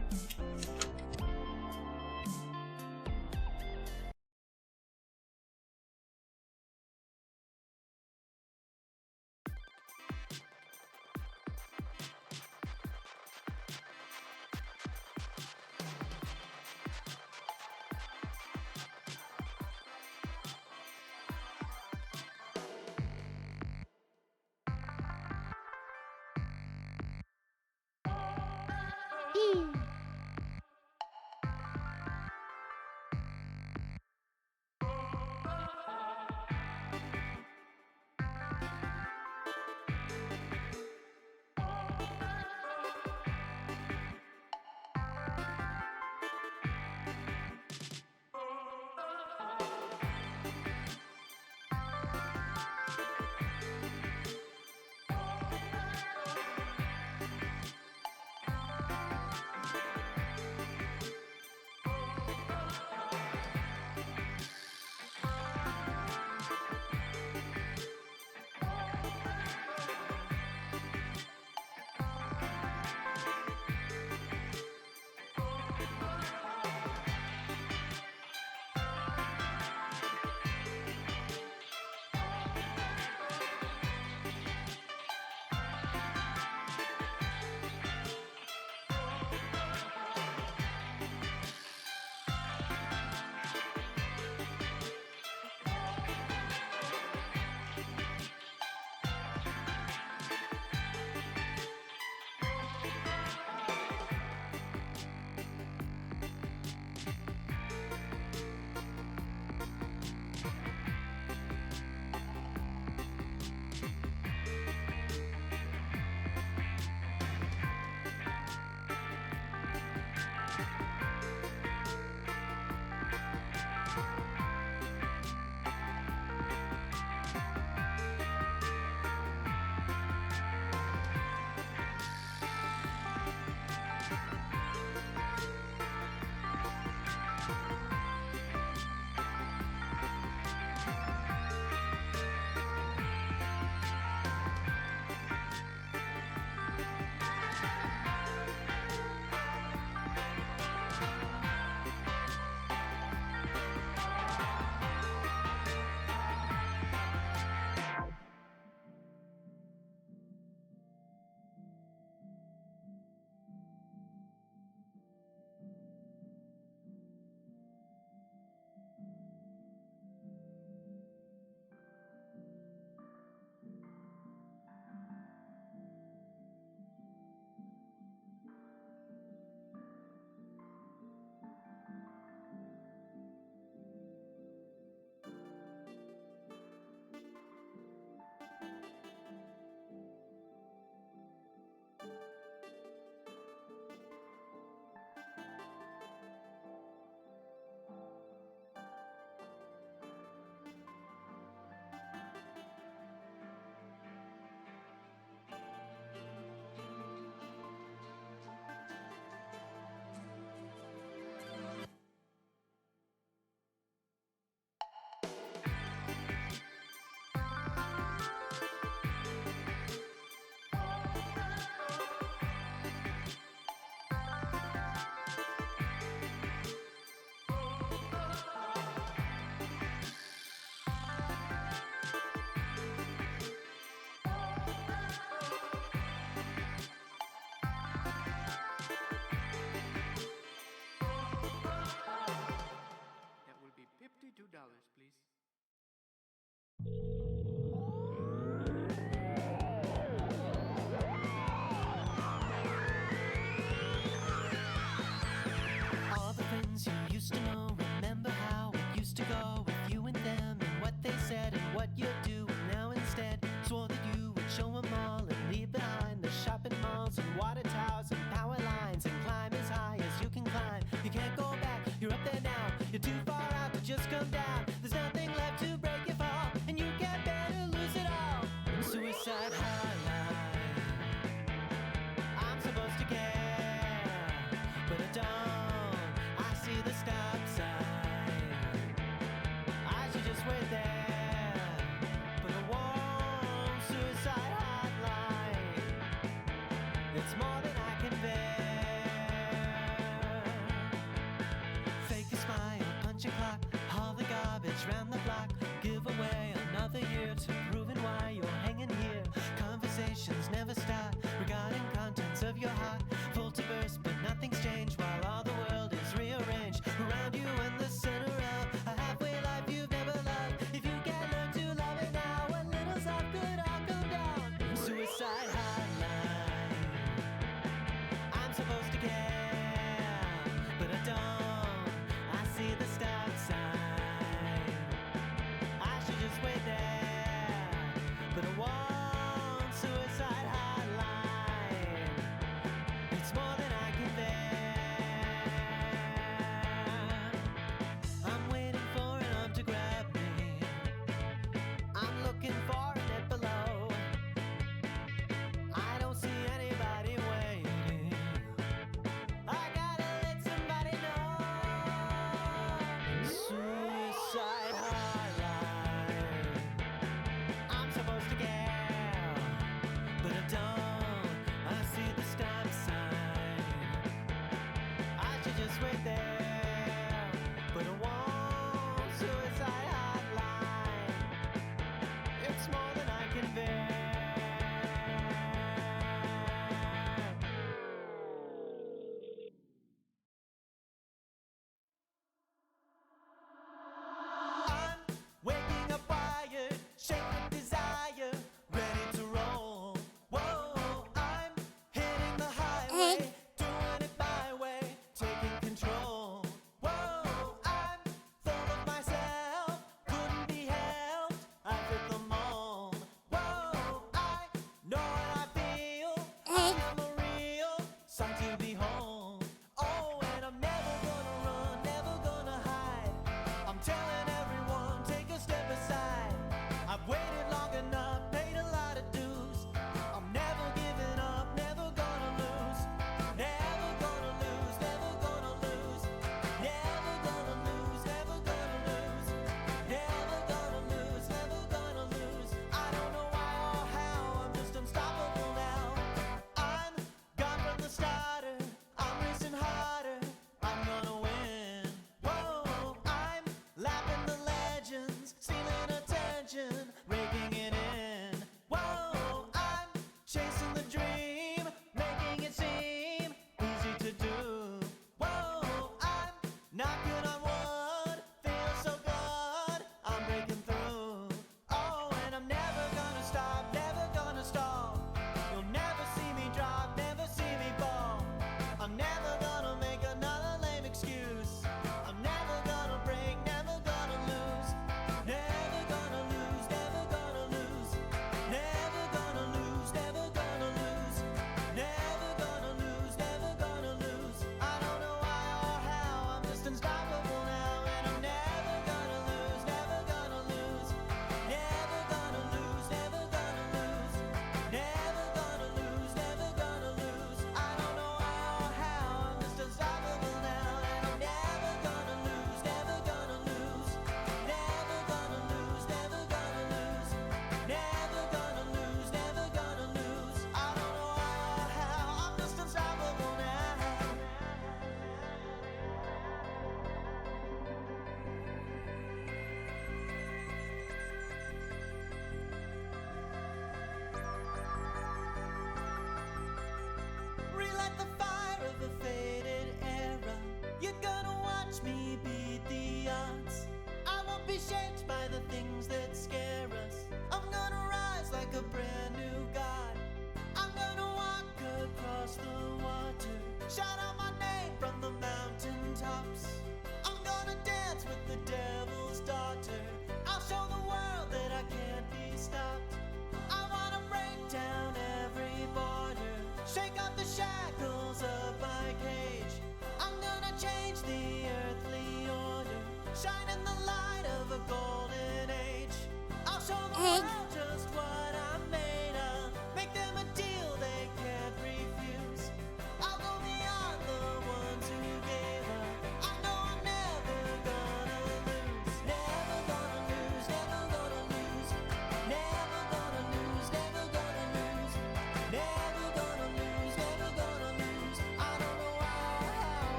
$52, please. All the friends you used to know, remember how it used to go with you and them, and what they said and what you're doing now instead. Swore that you would show them all and leave behind the shopping malls and water towers and power lines and climb as high as you can climb. You can't go back, you're up there now, you're too far out to just come down. There's nothing left to break your fall, and you get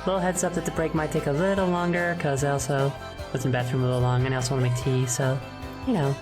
Little heads up that the break might take a little longer, because I also was in the bathroom a little long, and I also want to make tea, so, you know.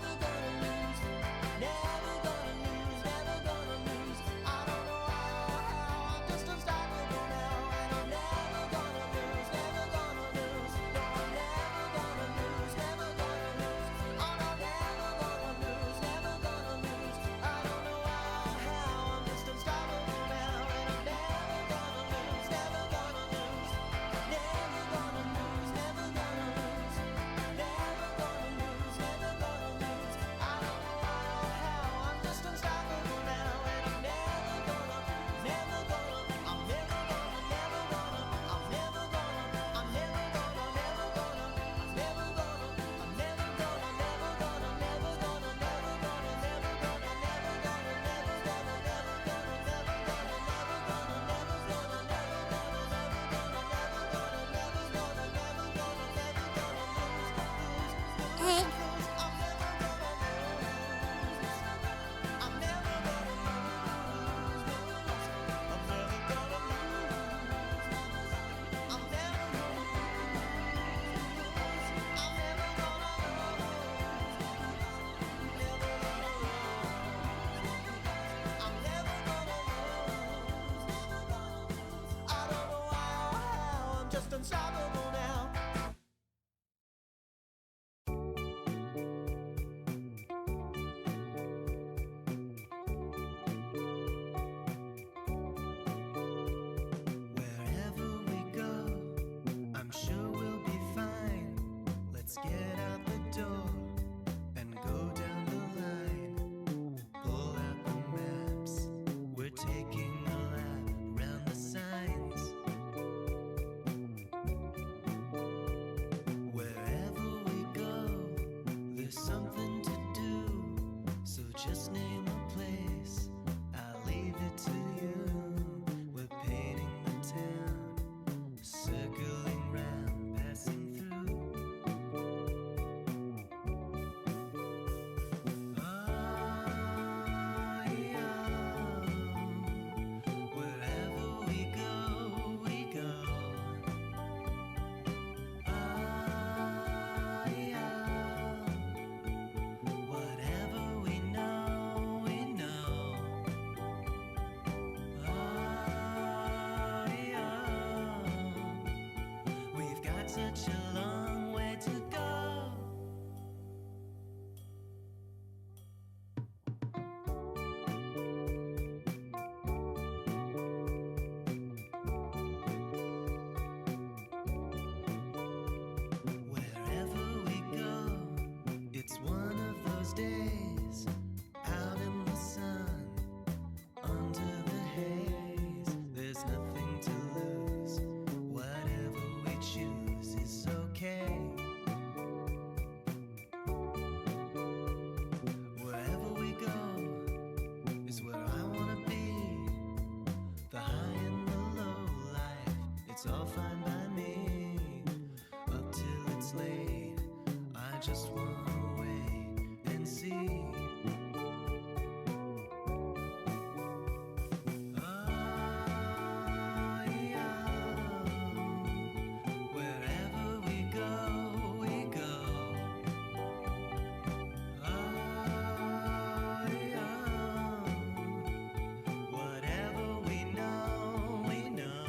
Unstoppable now. Wherever we go, I'm sure we'll be fine. Let's get out the door and go down the line. Pull out the maps. We're taking a lap round the signs. Wherever we go, there's something to do. So just name a place, I'll leave it to you. We're painting the town, circling round, passing through. Wherever we go, we go. Whatever we know, we know. We've got such a long way to go. Wherever we go, it's one of those days out in the sun, under the haze. There's nothing to lose. Whatever we choose is okay. Wherever we go is where I wanna be. The high and the low life, it's all fine by me. Up till it's late, I just wanna wait and see. Wherever we go, we go. Whatever we know, we know.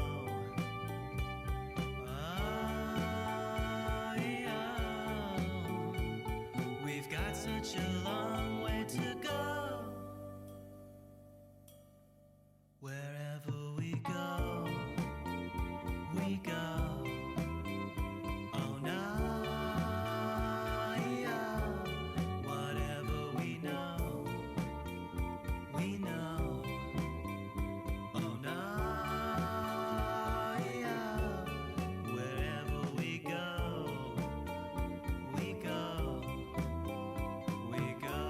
We've got such a long way to go. Wherever we go, we go. Oh no, whatever we know, we know. Oh no, wherever we go, we go, we go.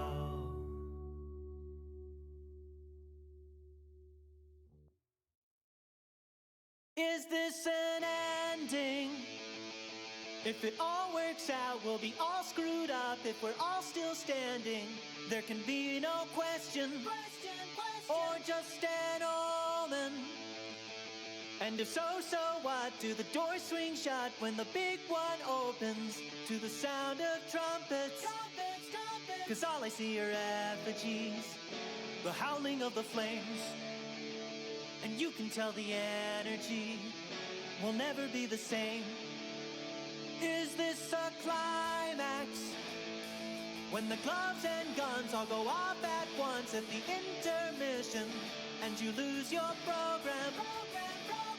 Is this an ending? If it all works out, we'll be all screwed up. If we're all still standing, there can be no question, or just an omen. And if so, so what? Do the doors swing shut when the big one opens to the sound of trumpets? Trumpets, trumpets. 'Cause all I see are effigies, the howling of the flames. And you can tell the energy will never be the same. Is this a climax? When the gloves and guns all go off at once at the intermission, and you lose your program,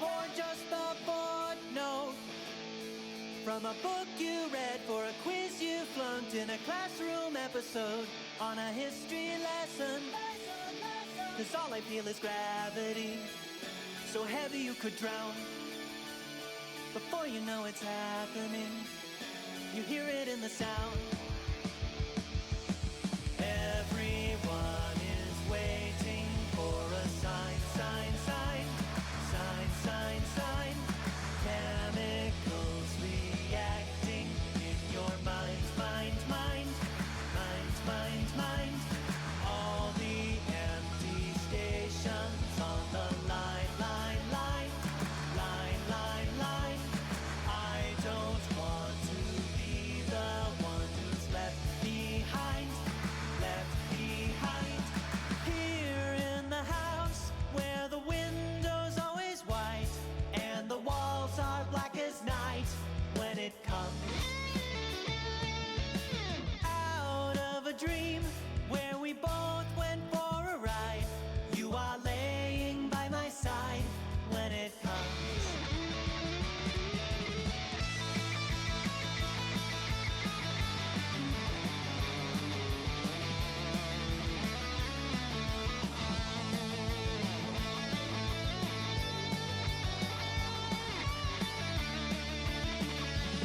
or just the footnote from a book you read for a quiz you flunked in a classroom episode on a history lesson. 'Cause all I feel is gravity, so heavy you could drown. Before you know it's happening, you hear it in the sound. Everyone is waiting for a sign, sign, sign, sign, sign, sign. Chemicals reacting in your mind, mind, mind, mind, mind, mind. All the empty stations on the line, line, line, line, line, line. I don't want to be the one who's left behind, left behind. Here in the house where the window's always white and the walls are black as night. When it comes out of a dream where we both went for a ride, you are laying by my side. When it comes,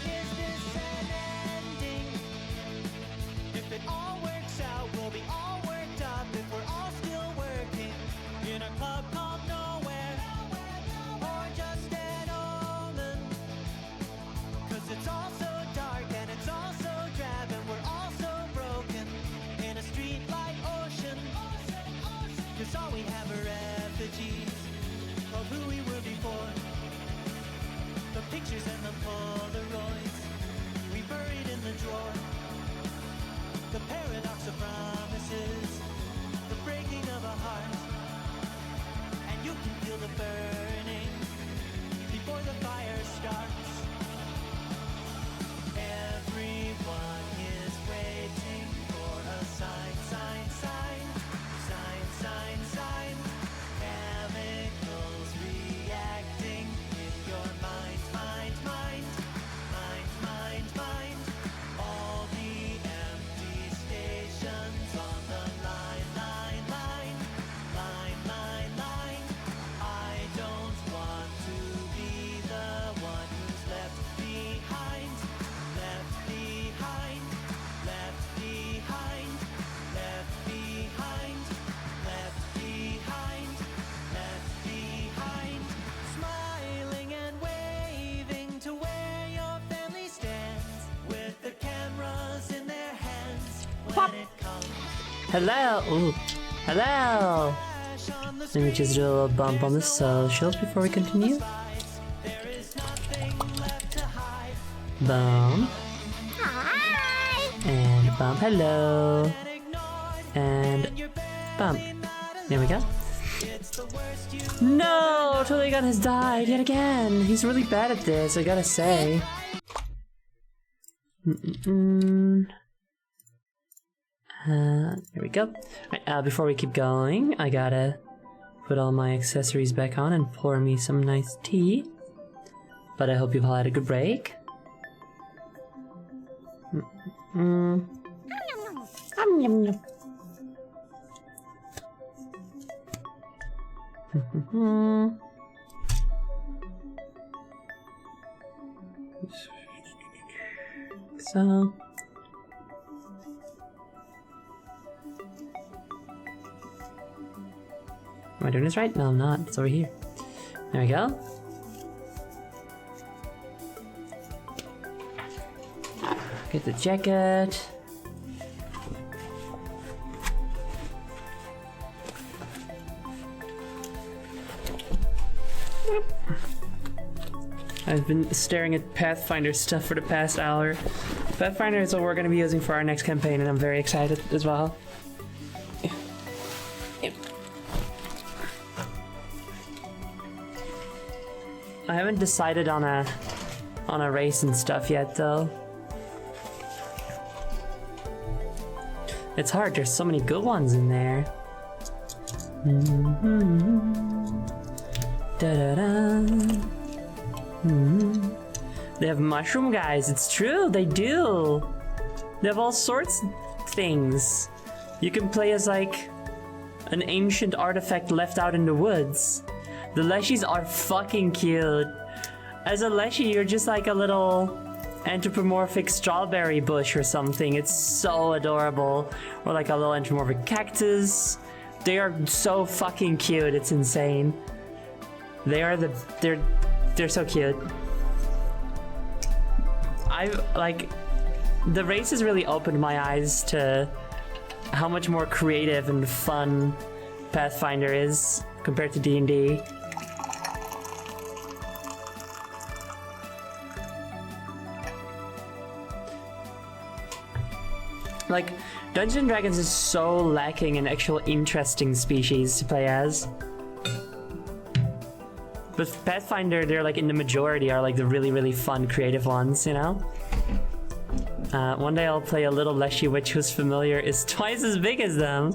is this an ending? If it all works out, we'll be all worked up if we're all still working in a club called Nowhere, or just an omen. 'Cause it's all so dark and it's all so drab and we're all so broken in a streetlight ocean. 'Cause all we have are effigies of who we were before. The pictures and the Polaroids we buried in the drawer. The paradox of promises, the breaking of a heart. And you can feel the burning before the fire starts. Everyone is waiting for a sign, sign, sign, sign, sign, sign. Chemicals reacting in your mind, mind, mind, mind, mind, mind. All the empty stations on the line, line, line, line, line, line. I don't want to be the one who's left behind, left behind, left behind, left behind, left behind, left behind. Smiling and waving to where your family stands, with the cameras in their hands. When it comes, Hello! Ooh. Hello! flash on the Let me just do a little bump on the socials before we continue. sides, there is nothing left to hide. Bump. Hi! And bump. Hello! And ignored, And you're bump. barely not There we go. It's the worst you No! Lhihkan has died yet again! He's really bad at this, I gotta say. There we go. Right, before we keep going, I gotta put all my accessories back on and pour me some nice tea. But I hope you've all had a good break. Yum, yum, yum. So. Am I doing this right? No, I'm not. It's over here. There we go. Get the jacket. I've been staring at Pathfinder stuff for the past hour. Pathfinder is what we're going to be using for our next campaign, and I'm very excited as well. I haven't decided on a race and stuff yet, though. It's hard. There's so many good ones in there. Da-da-da. They have mushroom guys. It's true. They do. They have all sorts of things. You can play as like an ancient artifact left out in the woods. The leshies are fucking cute. As a leshie, you're just like a little anthropomorphic strawberry bush or something. It's so adorable. Or like a little anthropomorphic cactus. They are so fucking cute. It's insane. They're so cute. The race has really opened my eyes to how much more creative and fun Pathfinder is compared to D&D. Like, Dungeons & Dragons is so lacking in actual interesting species to play as. But Pathfinder, they're like in the majority are like the really, really fun, creative ones, you know? One day I'll play a little Leshy Witch whose familiar is twice as big as them.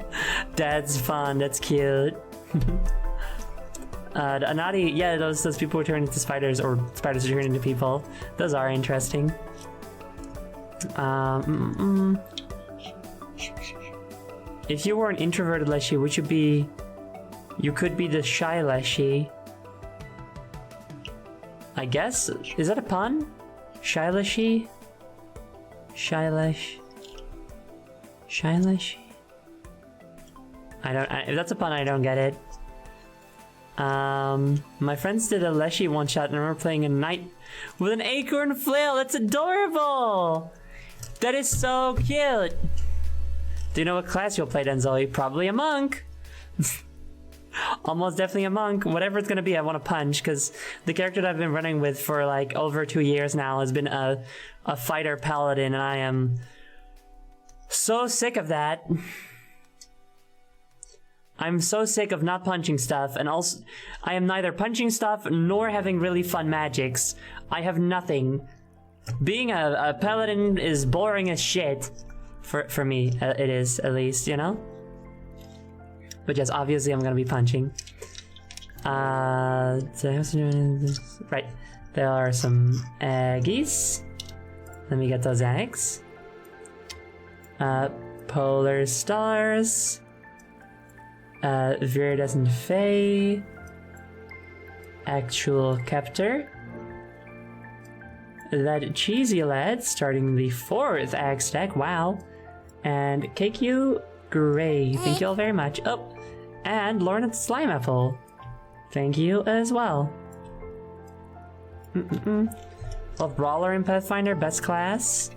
That's fun, that's cute. The Anati, yeah, those people who turn into spiders, or spiders who turn into people. Those are interesting. If you were an introverted Leshy, would you be... You could be the shy Leshy. I guess? Is that a pun? Shy Leshy? Shy Lesh? Shy Leshy? If that's a pun, I don't get it. My friends did a Leshy one-shot and I remember playing a knight with an acorn flail. That's adorable! That is so cute! Do you know what class you'll play then, Zoe? Probably a monk! Almost definitely a monk. Whatever it's gonna be, I want to punch, because the character that I've been running with for like over 2 years now has been a fighter paladin, and I am so sick of that. I'm so sick of not punching stuff, and also I am neither punching stuff nor having really fun magics. I have nothing. Being a paladin is boring as shit. For me, it is, at least, you know? But yes, obviously I'm gonna be punching. Right, there are some eggies. Let me get those eggs. Polar stars. Viridescent Fae. Actual Captor. That cheesy lad starting the 4th egg stack, wow. And KQ Gray, thank you all very much. Oh, and Lorna Slime Apple, thank you as well. Love Brawler in Pathfinder, best class.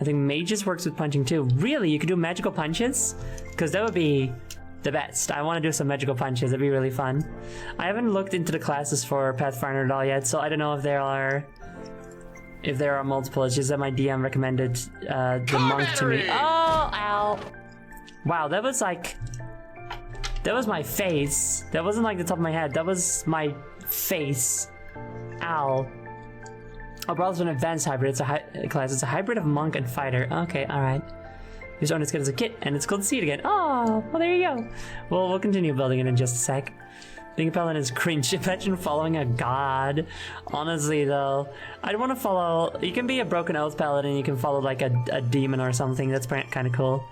I think Mages works with punching too. Really, you could do magical punches? Because that would be the best. I want to do some magical punches, that'd be really fun. I haven't looked into the classes for Pathfinder at all yet, so I don't know if there are multiple. It's just that my DM recommended the monk to me. Oh, ow. Wow, that was my face. That wasn't like the top of my head. That was my face. Ow. Oh, Brawler's an advanced hybrid. It's a class. It's a hybrid of monk and fighter. Okay, alright. It's only as good as a kit, and it's cool to see it again. Oh, well, there you go. Well, we'll continue building it in just a sec. Being a paladin is cringe. Imagine following a god. Honestly, though, I'd want to follow... You can be a Broken Oath paladin, you can follow, like, a demon or something. That's kind of cool.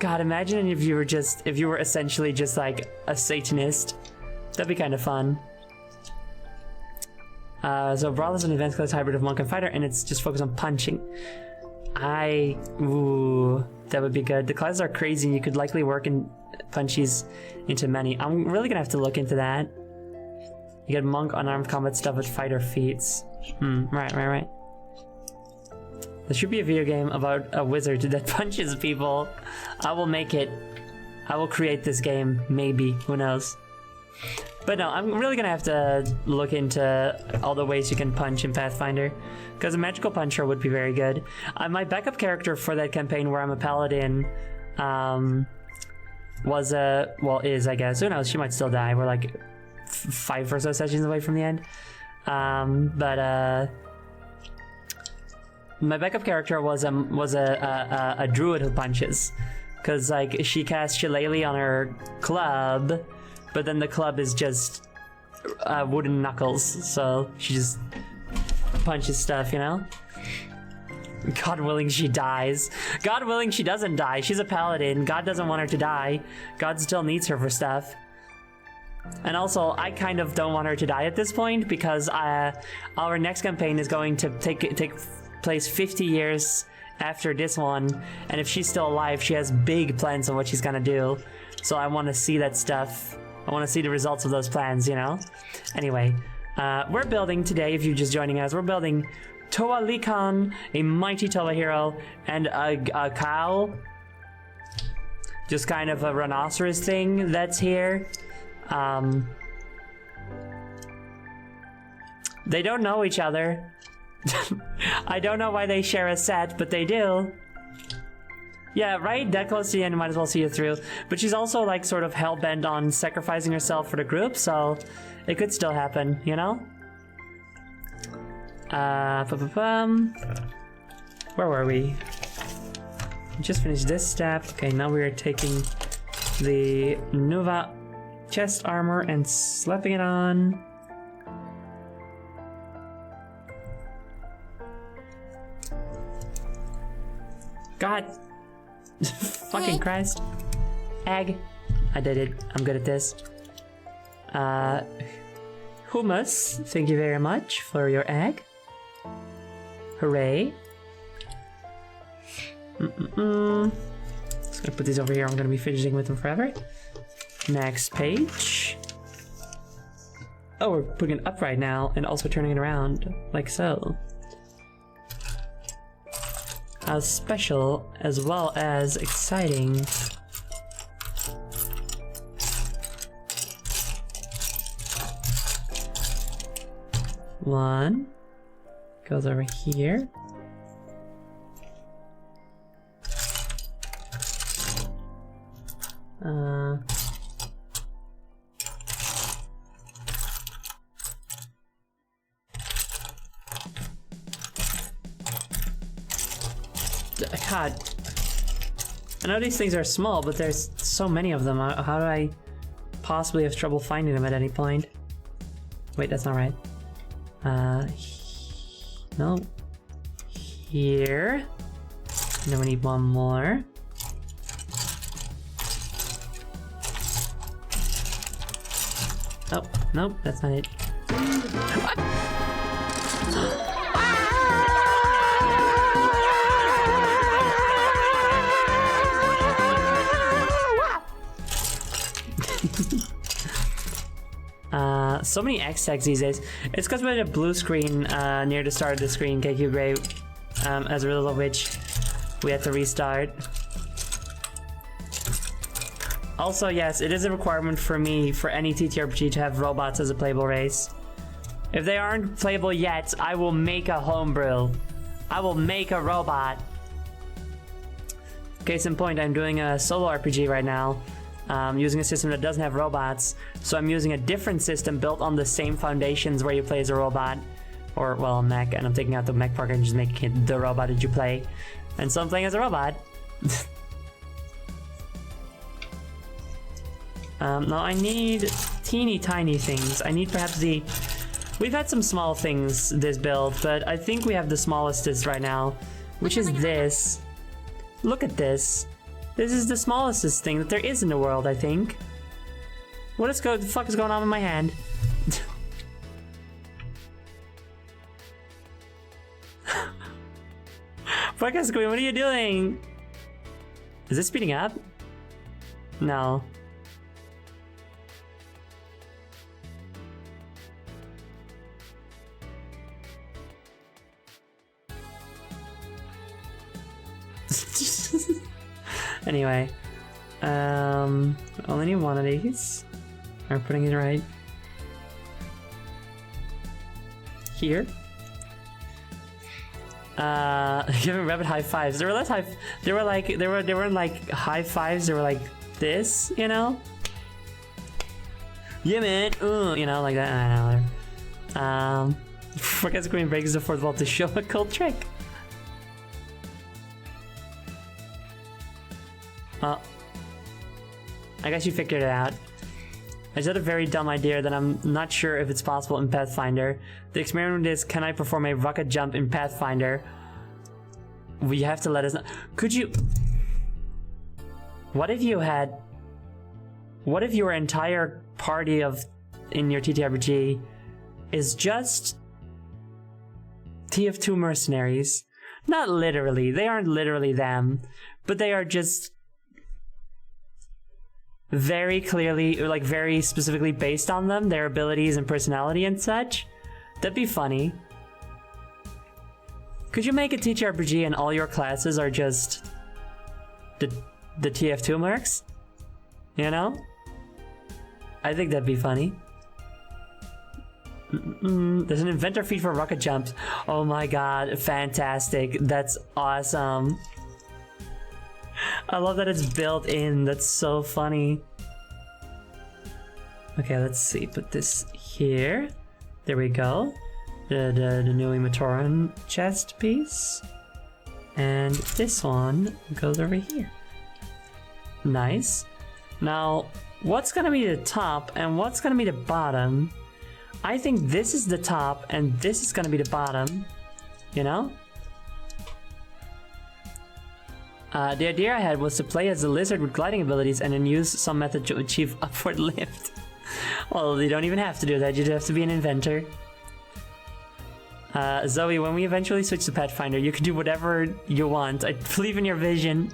God, imagine if you were essentially just, like, a Satanist. That'd be kind of fun. So Brawler's an advanced class hybrid of monk and fighter, and it's just focused on punching. Ooh, that would be good. The classes are crazy, and you could likely work in punchies into many. I'm really gonna have to look into that. You get monk unarmed combat stuff with fighter feats. Right. There should be a video game about a wizard that punches people. I will make it. I will create this game, maybe. Who knows? But no, I'm really gonna have to look into all the ways you can punch in Pathfinder, because a magical puncher would be very good. My backup character for that campaign where I'm a paladin is, I guess. Who knows? She might still die. We're like 5 or so sessions away from the end. My backup character was a druid who punches, because like she casts Shillelagh on her club, but then the club is just wooden knuckles, so she just punches stuff, you know? God willing she dies. God willing she doesn't die. She's a paladin. God doesn't want her to die. God still needs her for stuff. And also, I kind of don't want her to die at this point, because our next campaign is going to take place 50 years after this one, and if she's still alive, she has big plans on what she's gonna do. So I want to see that stuff. I want to see the results of those plans, you know? Anyway, we're building today, if you're just joining us, we're building Toa Lhihkan, a mighty Toa hero, and a cow. Just kind of a rhinoceros thing that's here. They don't know each other. I don't know why they share a set, but they do. Yeah, right? That close to the end, might as well see it through. But she's also, like, sort of hell-bent on sacrificing herself for the group, so it could still happen, you know? Where were we? Just finished this step. Okay, now we are taking the Nova chest armor and slapping it on. God. Fucking Christ. Egg. I did it. I'm good at this. Hummus, thank you very much for your egg. Hooray. Just gonna put these over here. I'm gonna be fidgeting with them forever. Next page. Oh, we're putting it up right now and also turning it around, like so. How special as well as exciting. One goes over here. God, I know these things are small, but there's so many of them. How do I possibly have trouble finding them at any point? Wait, that's not right. No. Here. And then we need one more. Oh, nope, that's not it. So many X tags these days. It's because we had a blue screen near the start of the screen, KQ Gray, as a result of which we had to restart. Also, yes, it is a requirement for me for any TTRPG to have robots as a playable race. If they aren't playable yet, I will make a homebrew. I will make a robot. Case in point, I'm doing a solo RPG right now. Using a system that doesn't have robots, so I'm using a different system built on the same foundations where you play as a robot, or well, a mech, and I'm taking out the mech part and just making it the robot that you play, and so I'm playing as a robot. Now I need teeny tiny things. I need perhaps we've had some small things this build, but I think we have the smallest right now, which is this. Look at this. This is the smallest thing that there is in the world, I think. The fuck is going on with my hand? Fuck Squid, what are you doing? Is it speeding up? No. Anyway, only need one of these. I'm putting it right here. Giving rabbit high fives. They were less high. They were like they weren't like high fives. They were like this, you know. Yeah, man. You know, like that. I don't know. Forgets Queen breaks the fourth wall to show a cool trick. Well, I guess you figured it out. I just had a very dumb idea that I'm not sure if it's possible in Pathfinder. The experiment is, can I perform a rocket jump in Pathfinder? We have to let us know. Could you... What if you had... What if your entire party of... in your TTRPG is just... TF2 mercenaries? Not literally. They aren't literally them. But they are just... very clearly, or like very specifically based on them, their abilities and personality and such. That'd be funny. Could you make a TTRPG and all your classes are just the TF2 mercs? You know? I think that'd be funny. There's an inventor feat for rocket jumps. Oh my god, fantastic. That's awesome. I love that it's built in. That's so funny. Okay, let's see. Put this here. There we go. The new Imatoran chest piece. And this one goes over here. Nice. Now, what's gonna be the top and what's gonna be the bottom? I think this is the top and this is gonna be the bottom. You know? The idea I had was to play as a lizard with gliding abilities and then use some method to achieve upward lift. Well, you don't even have to do that, you just have to be an inventor. Zoe, when we eventually switch to Pathfinder, you can do whatever you want. I believe in your vision.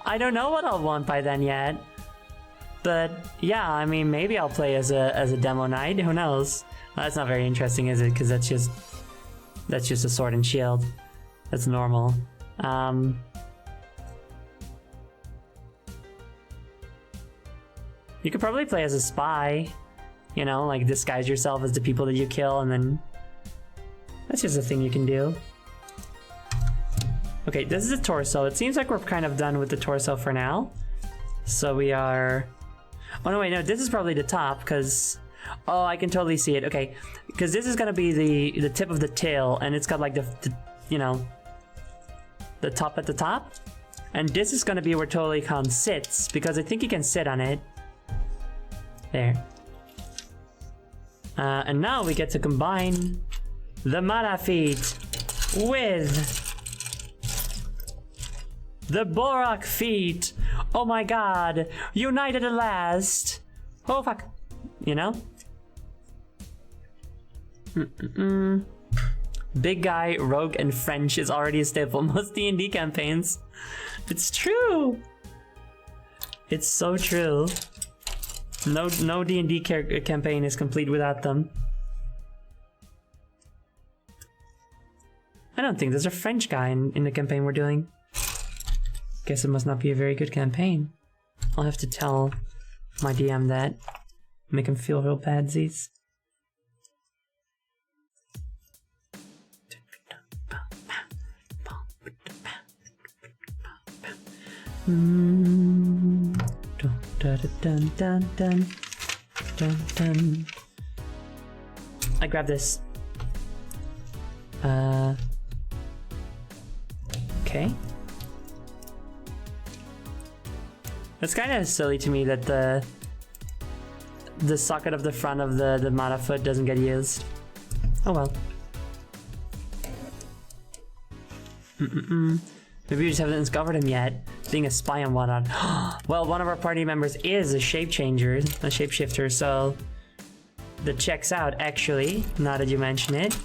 I don't know what I'll want by then yet. But yeah, I mean, maybe I'll play as a demo knight, who knows? Well, that's not very interesting, is it? Because that's just a sword and shield. That's normal. You could probably play as a spy, you know, like disguise yourself as the people that you kill, and then that's just a thing you can do. Okay, this is a torso. It seems like we're kind of done with the torso for now. So we are... Oh no, wait, no, this is probably the top, because... Oh, I can totally see it. Okay, because this is going to be the tip of the tail, and it's got like the you know, the top at the top. And this is going to be where Totally Khan sits, because I think he can sit on it. There. And now we get to combine the Mana feat with the Borak feat. Oh my god, united at last. Oh fuck, you know? Big guy, rogue, and French is already a staple in most D&D campaigns. It's true. It's so true. No D&D campaign is complete without them. I don't think there's a French guy in the campaign we're doing. Guess it must not be a very good campaign. I'll have to tell my DM that. Make him feel real badsies. Dun, dun, dun, dun, dun. I grab this. Okay. It's kind of silly to me that the socket of the front of the Mata foot doesn't get used. Oh well. Maybe we just haven't discovered him yet, being a spy and whatnot. Well, one of our party members is a shapeshifter, so that checks out, actually, now that you mention it.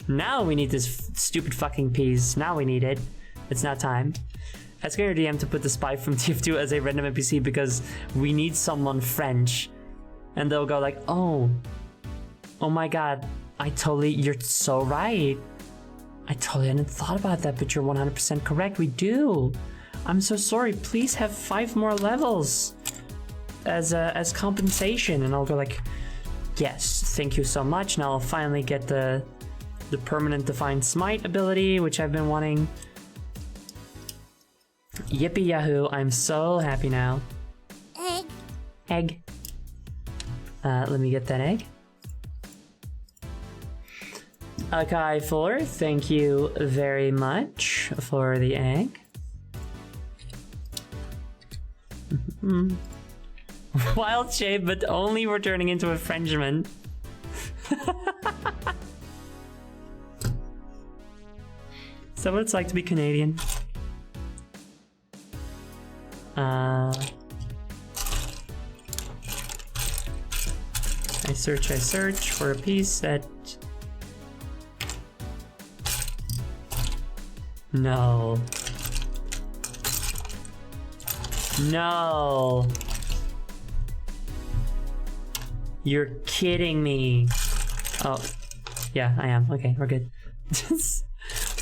Now we need this stupid fucking piece. Now we need it. It's not time. Asking your DM to put the spy from TF2 as a random NPC because we need someone French. And they'll go like, oh my god, you're so right. I totally hadn't thought about that, but you're 100% correct. We do. I'm so sorry. Please have 5 more levels as compensation. And I'll go like, Yes, thank you so much. Now I'll finally get the permanent Divine Smite ability, which I've been wanting. Yippee yahoo, I'm so happy now. Egg. Egg. Let me get that egg. Akai 4, thank you very much for the egg. Wild shape, but only we're turning into a Frenchman. Is that what it's like to be Canadian? I search for a piece that... No. No. You're kidding me. Oh, yeah, I am. Okay, we're good.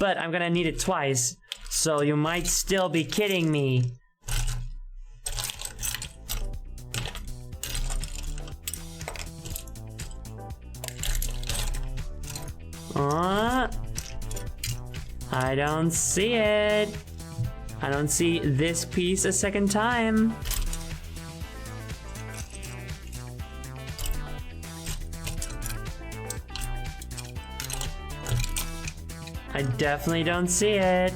But I'm gonna need it twice, so you might still be kidding me. I don't see it. I don't see this piece a second time. I definitely don't see it.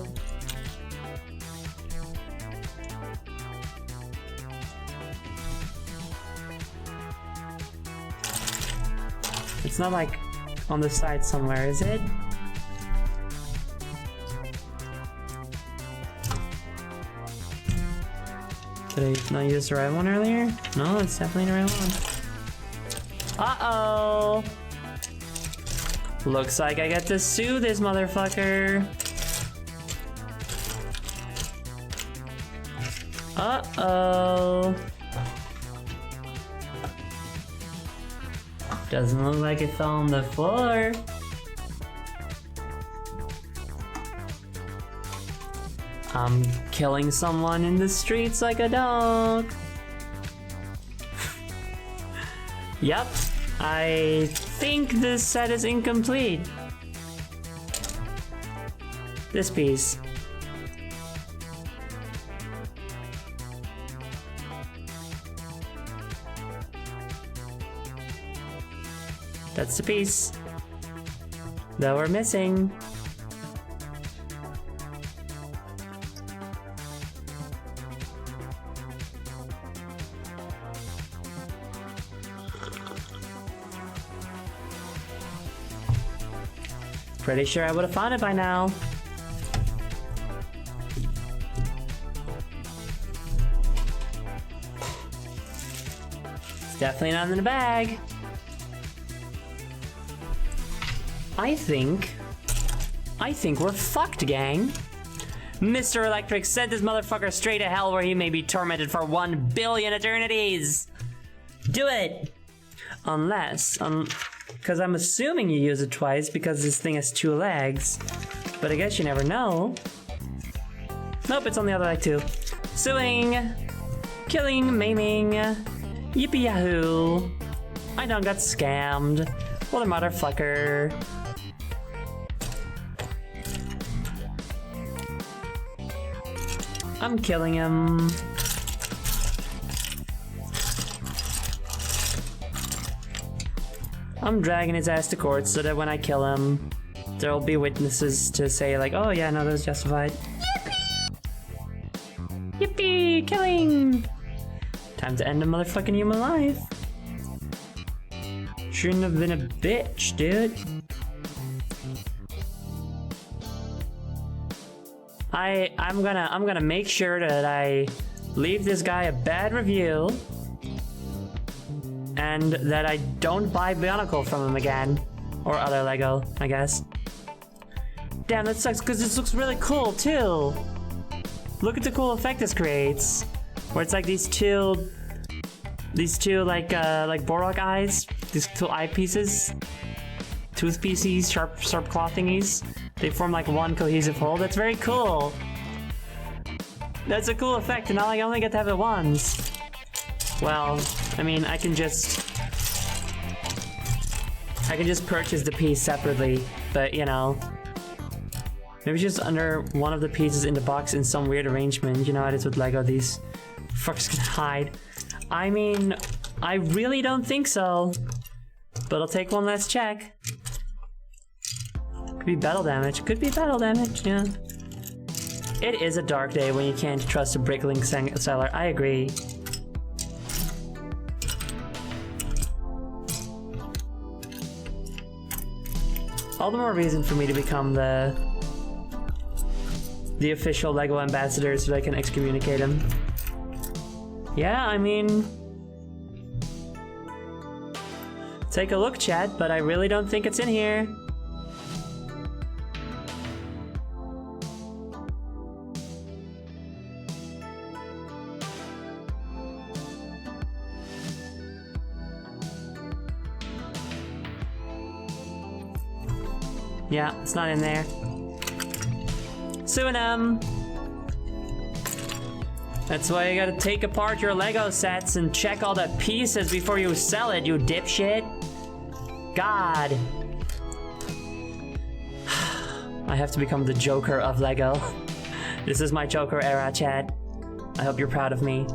It's not like on the side somewhere, is it? Did I not use the right one earlier? No, it's definitely the right one. Uh-oh! Looks like I get to sue this motherfucker. Uh-oh. Doesn't look like it fell on the floor. I'm killing someone in the streets like a dog. Yep, I think this set is incomplete. This piece. That's the piece that we're missing. Pretty sure I would have found it by now. It's definitely not in the bag. I think we're fucked, gang. Mr. Electric sent this motherfucker straight to hell where he may be tormented for 1 billion eternities. Do it! Unless, because I'm assuming you use it twice because this thing has 2 legs. But I guess you never know. Nope, it's on the other leg too. Suing, killing, maiming, yippee yahoo. I done got scammed. What a motherfucker. I'm killing him. I'm dragging his ass to court so that when I kill him, there'll be witnesses to say like, oh yeah, no, that was justified. Yippee! Yippee! Killing! Time to end a motherfucking human life. Shouldn't have been a bitch, dude. I'm gonna make sure that I leave this guy a bad review and that I don't buy Bionicle from him again. Or other Lego, I guess. Damn, that sucks because this looks really cool too. Look at the cool effect this creates. Where it's like these two like Borok eyes. These 2 eyepieces. Tooth pieces, sharp claw thingies. They form like one cohesive whole. That's very cool. That's a cool effect, and now I only get to have it once. Well, I mean, I can just I can just purchase the piece separately, but you know. Maybe just under one of the pieces in the box in some weird arrangement. You know how it is with Lego, these fuckers can hide. I mean, I really don't think so. But I'll take one last check. Could be battle damage. Could be battle damage, yeah. It is a dark day when you can't trust a brickling seller. I agree. All the more reason for me to become the official Lego ambassador so that I can excommunicate him. Yeah, I mean... Take a look, chat, but I really don't think it's in here. Yeah, it's not in there. Suing him. That's why you gotta take apart your Lego sets and check all the pieces before you sell it, you dipshit. God. I have to become the Joker of Lego. This is my Joker era, chat. I hope you're proud of me.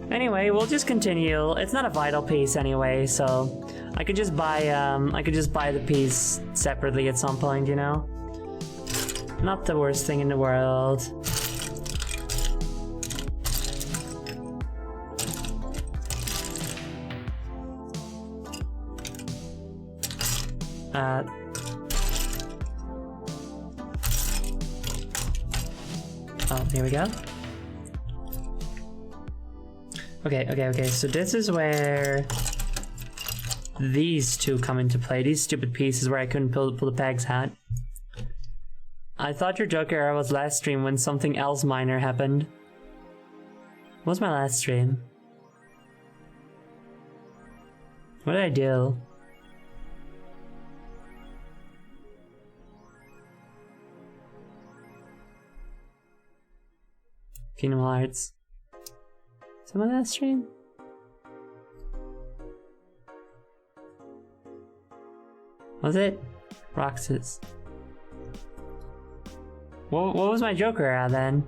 Anyway, we'll just continue. It's not a vital piece anyway, so I could just buy the piece separately at some point, you know? Not the worst thing in the world. Oh, here we go. Okay, so this is where these two come into play. These stupid pieces where I couldn't pull the pegs out. I thought your Joker era was last stream when something else minor happened. What was my last stream? What did I do? Kingdom Hearts. Is that my last stream? Was it? Roxas. What was my Joker era then?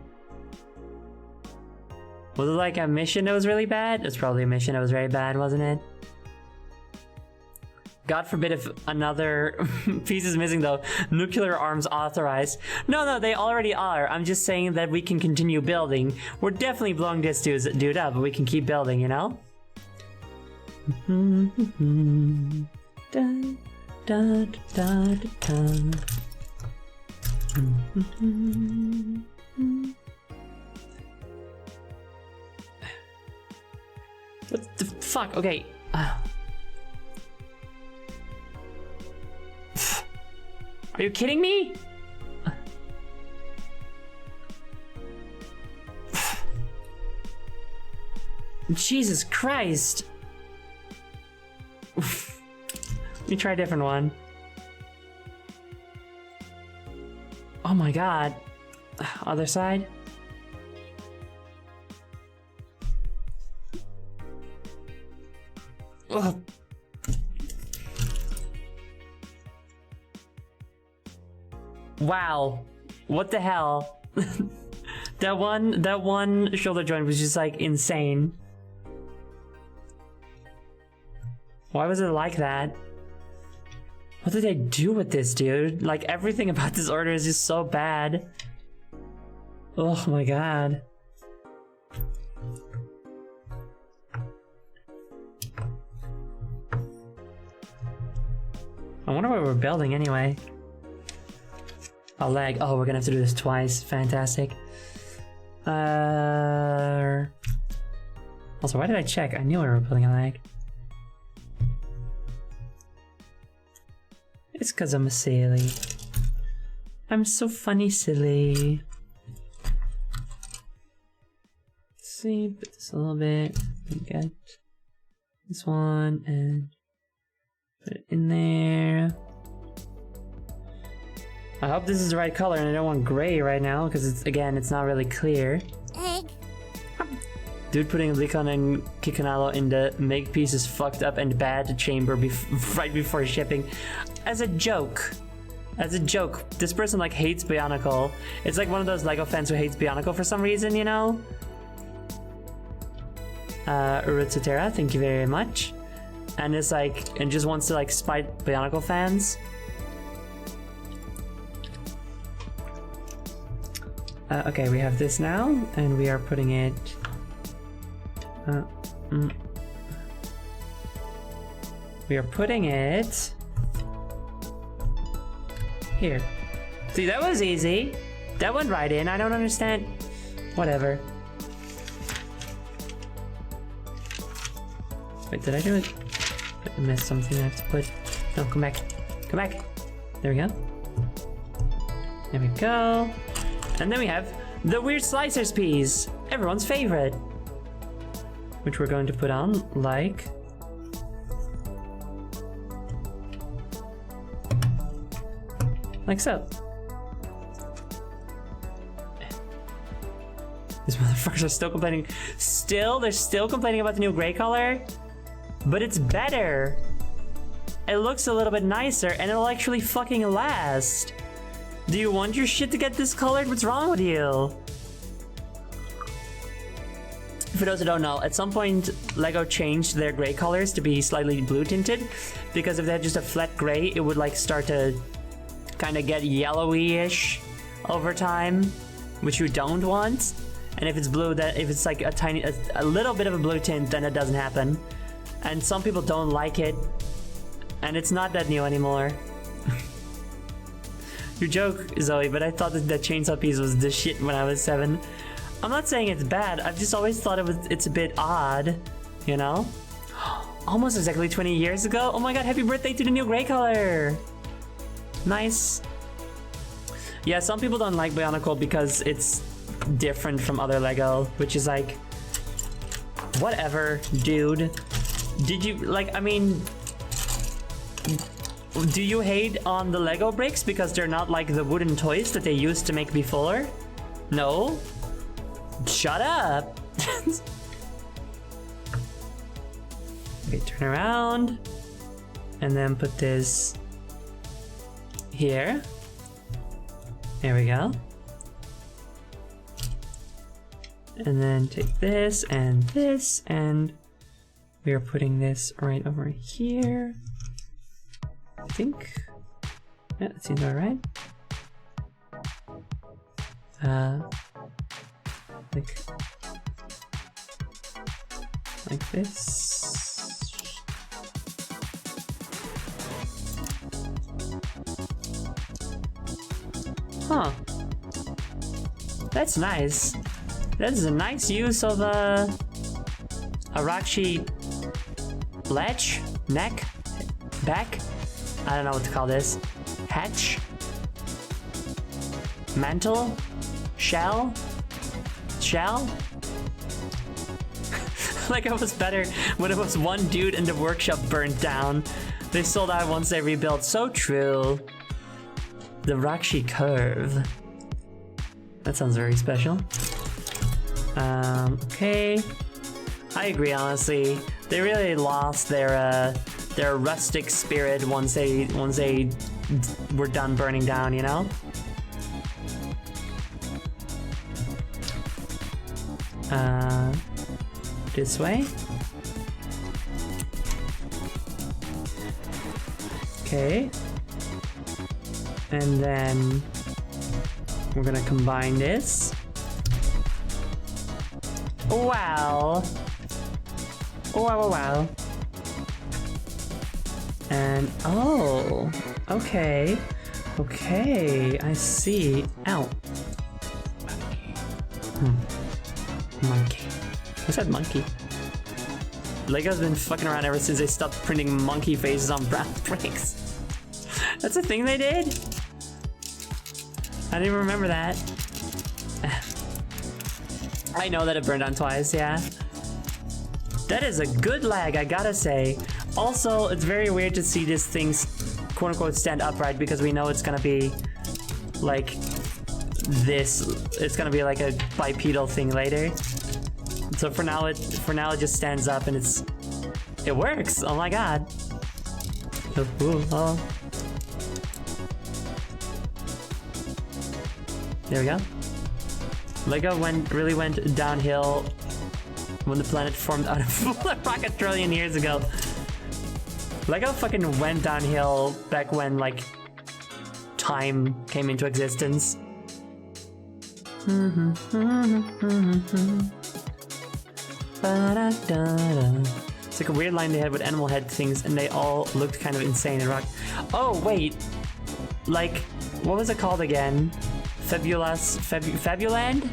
Was it like a mission that was really bad? It's probably a mission that was very bad, wasn't it? God forbid if another piece is missing though. Nuclear arms authorized. No, they already are. I'm just saying that we can continue building. We're definitely blowing this dude up, but we can keep building, you know? What the fuck? Okay. Are you kidding me? Jesus Christ. Let me try a different one. Oh my god. Other side. Ugh. Wow. What the hell? that one shoulder joint was just like insane. Why was it like that? What did they do with this, dude? Like everything about this order is just so bad. Oh my god. I wonder what we're building anyway. A leg. Oh, we're gonna have to do this twice. Fantastic. Also, why did I check? I knew we were building a leg. It's because I'm a silly. I'm so funny, silly. Let's see, put this a little bit. Get this one and put it in there. I hope this is the right color, and I don't want gray right now because it's not really clear. Egg. Dude putting Lhihkan and Kikanalo in the make pieces fucked up and bad chamber right before shipping. As a joke. As a joke. This person like hates Bionicle. It's like one of those Lego fans who hates Bionicle for some reason, you know? Urutsutera, thank you very much. And it's like, and just wants to like spite Bionicle fans. Okay, we have this now, and we are putting it... We are putting it... here. See, that was easy. That went right in, I don't understand. Whatever. Wait, did I do it? I missed something I have to put... No, come back. Come back. There we go. There we go. And then we have the weird slicers piece, everyone's favorite, which we're going to put on like so. These motherfuckers are still complaining. They're still complaining about the new gray color, but it's better. It looks a little bit nicer, and it'll actually fucking last. Do you want your shit to get discolored? What's wrong with you? For those who don't know, at some point LEGO changed their gray colors to be slightly blue tinted, because if they had just a flat gray, it would like start to kind of get yellowy-ish over time, which you don't want. And if it's blue, that if it's like a little bit of a blue tint, then it doesn't happen. And some people don't like it, and it's not that new anymore. Your joke, Zoe, but I thought that the chainsaw piece was the shit when I was 7. I'm not saying it's bad, I've just always thought it's a bit odd, you know? Almost exactly 20 years ago? Oh my god, happy birthday to the new gray color! Nice. Yeah, some people don't like Bionicle because it's different from other LEGO, which is like... whatever, dude. Did you, like, I mean... do you hate on the Lego bricks because they're not like the wooden toys that they used to make before? No? Shut up! Okay, turn around. And then put this here. There we go. And then take this, and we are putting this right over here. I think. Yeah, that seems alright. Like this. Huh. That's nice. That is a nice use of Arachi ledge, neck, back. I don't know what to call this. Hatch? Mantle? Shell? Shell? Like it was better when it was one dude and the workshop burned down. They sold out once they rebuilt. So true. The Rakshi curve. That sounds very special. Okay. I agree, honestly. They really lost their rustic spirit once they were done burning down, you know? This way. Okay. And then we're gonna combine this. Wow. Wow, wow. And, oh, okay. Okay, I see. Ow. Monkey. What's that monkey? LEGO's been fucking around ever since they stopped printing monkey faces on brown bricks. That's a thing they did? I didn't even remember that. I know that it burned on twice, yeah. That is a good lag, I gotta say. Also, it's very weird to see this thing quote-unquote stand upright because we know it's gonna be like this. It's gonna be like a bipedal thing later. So for now it just stands up and it works. Oh my god. Oh. There we go. Lego really went downhill when the planet formed out of a rocket trillion years ago. Lego fucking went downhill back when, like, time came into existence. It's like a weird line they had with animal head things, and they all looked kind of insane in rock. Oh, wait. Like, what was it called again? Fabuland?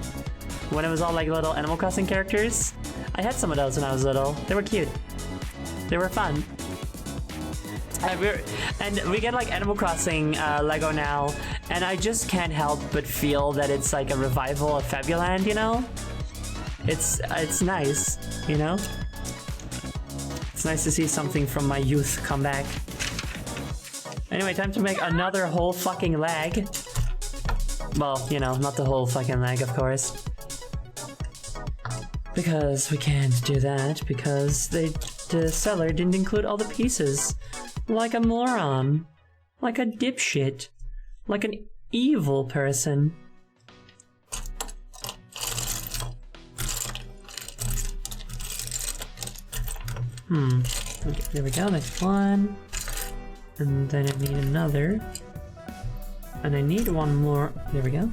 When it was all like little Animal Crossing characters? I had some of those when I was little. They were cute. They were fun. And we get like Animal Crossing Lego now, and I just can't help but feel that it's like a revival of Fabuland, you know? It's nice, you know? It's nice to see something from my youth come back. Anyway, time to make another whole fucking leg. Well, you know, not the whole fucking leg, of course. Because we can't do that, because the seller didn't include all the pieces. Like a moron. Like a dipshit. Like an evil person. Okay, there we go, that's one. And then I need another. And I need one more. There we go.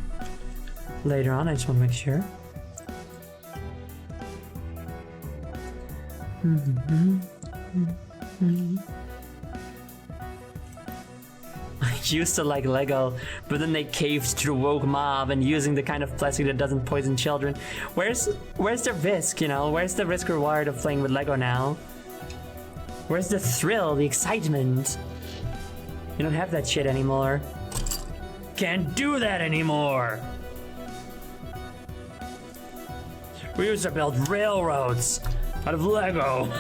Later on, I just want to make sure. I used to like Lego, but then they caved to the woke mob and using the kind of plastic that doesn't poison children. Where's the risk, you know? Where's the risk reward of playing with Lego now? Where's the thrill, the excitement? You don't have that shit anymore. Can't do that anymore. We used to build railroads out of Lego.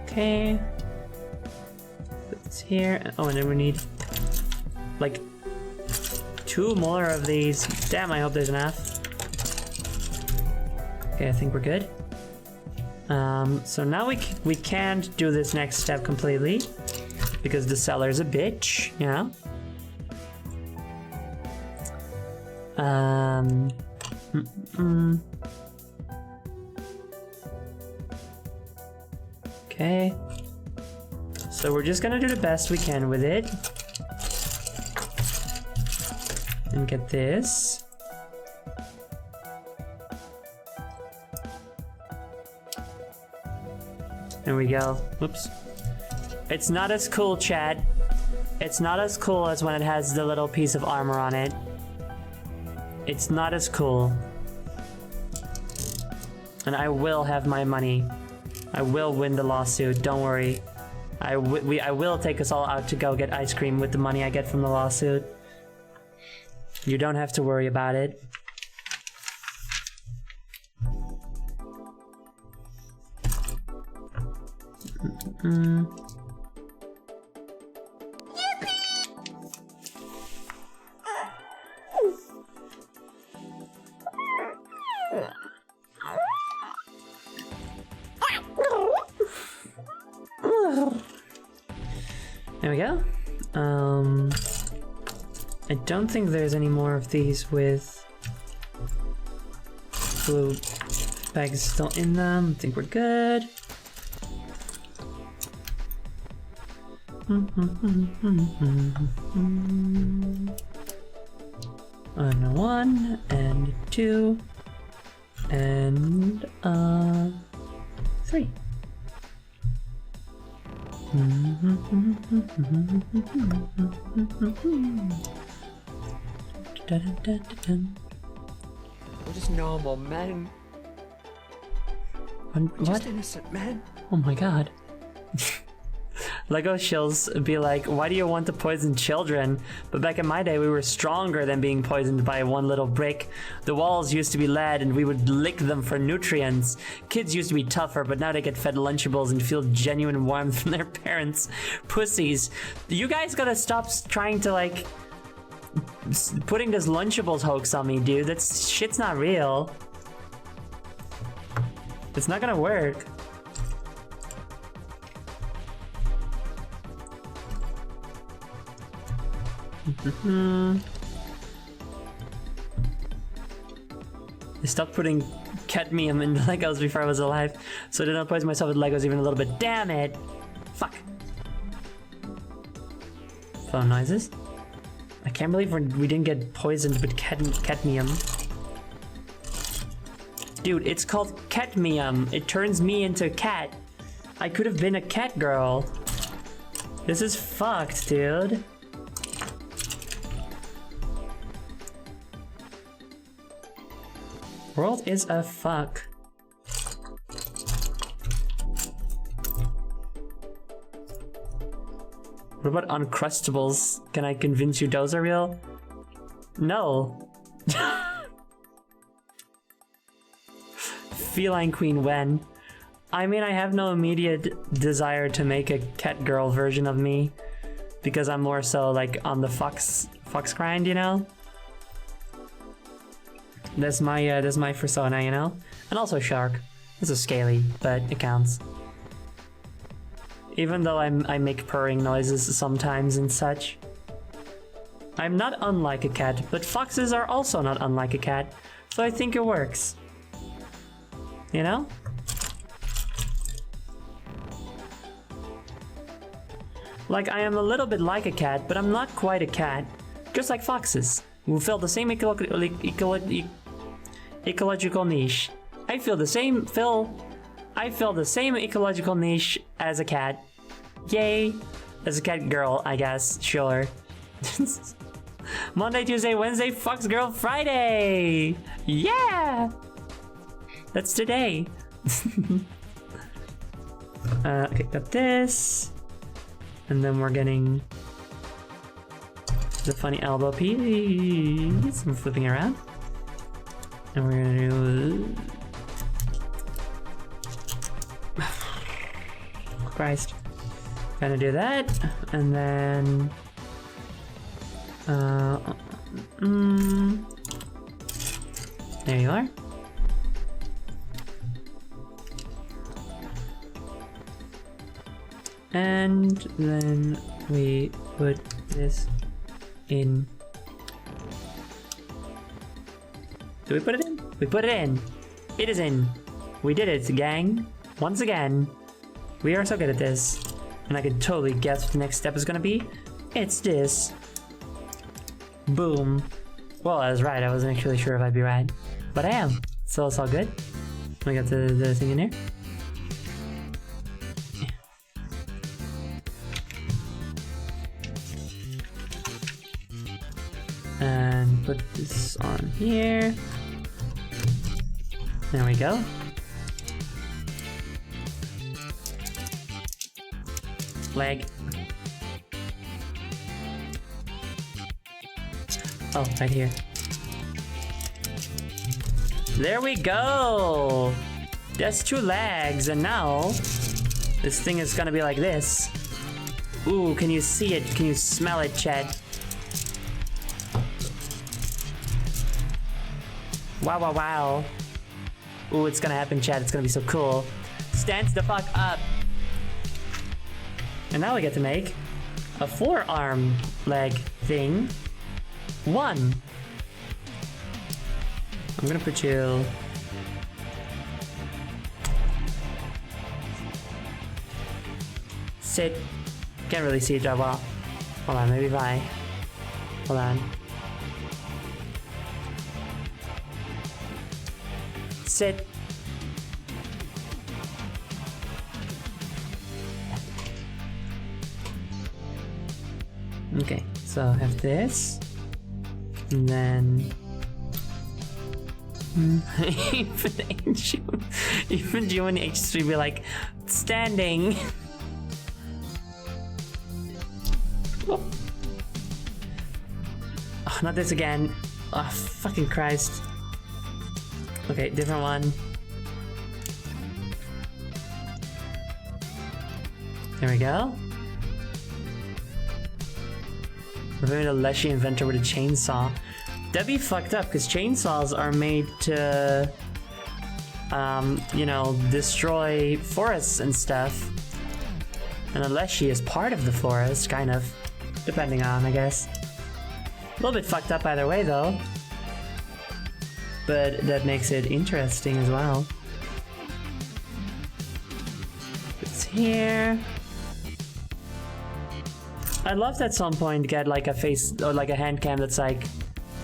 Okay. Put this here. Oh, and then we need like 2 more of these. Damn, I hope there's enough. Okay, I think we're good. So now we can't do this next step completely because the seller's a bitch, you know? Okay. So we're just gonna do the best we can with it. And get this. There we go. Whoops. It's not as cool, chat. It's not as cool as when it has the little piece of armor on it. It's not as cool. And I will have my money. I will win the lawsuit, don't worry. I will take us all out to go get ice cream with the money I get from the lawsuit. You don't have to worry about it. There we go. I don't think there's any more of these with blue bags still in them. I think we're good. And 1 and 2 and 3. We're just normal men. What? Just innocent men. Oh my god. Lego shills be like, why do you want to poison children? But back in my day, we were stronger than being poisoned by one little brick. The walls used to be lead and we would lick them for nutrients. Kids used to be tougher, but now they get fed Lunchables and feel genuine warmth from their parents. Pussies. You guys gotta stop trying to like putting this Lunchables hoax on me, dude. That shit's not real. It's not gonna work. I stopped putting cadmium in Legos before I was alive, so I did not poison myself with Legos even a little bit. Damn it! Fuck. Phone noises. I can't believe we didn't get poisoned with cadmium. Dude, it's called cadmium. It turns me into a cat. I could have been a cat girl. This is fucked, dude. World is a fuck. What about Uncrustables? Can I convince you those are real? No. Feline Queen when? I mean, I have no immediate desire to make a cat girl version of me because I'm more so like on the fox grind, you know? That's my persona, you know? And also shark. It's a scaly, but it counts. Even though I make purring noises sometimes and such. I'm not unlike a cat, but foxes are also not unlike a cat, so I think it works. You know? Like, I am a little bit like a cat, but I'm not quite a cat. Just like foxes, who fill the same ecological niche. I fill the same ecological niche as a cat. Yay! As a cat girl, I guess. Sure. Monday, Tuesday, Wednesday, Fox Girl Friday! Yeah! That's today. Okay, got this. And then we're getting the funny elbow piece. I'm flipping around. And we're gonna do... Christ. Gonna do that. And then... There you are. And then we put this in. Do we put it in? We put it in. It is in. We did it, gang. Once again. We are so good at this. And I can totally guess what the next step is gonna be. It's this. Boom. Well, I was right. I wasn't actually sure if I'd be right. But I am. So it's all good. We got the thing in here. And put this on here. There we go. Leg. Oh, right here. There we go! That's 2 legs, and now this thing is gonna be like this. Ooh, can you see it? Can you smell it, Chad? Wow, wow, wow. Ooh, it's gonna happen, Chad. It's gonna be so cool. Stands the fuck up. And now we get to make a 4-arm leg thing. 1. I'm gonna put you... Sit. Can't really see it that well. Hold on, maybe if I... Hold on. Sit. Okay, so I have this. And then... even G1 H3 be like, standing. Oh, not this again. Oh, fucking Christ. Okay, different one. There we go. Reviewing a Leshy inventor with a chainsaw. That'd be fucked up, because chainsaws are made to, you know, destroy forests and stuff. And a Leshy is part of the forest, kind of. Depending on, I guess. A little bit fucked up either way, though. But that makes it interesting as well. It's here. I'd love to at some point get like a face or like a hand cam that's like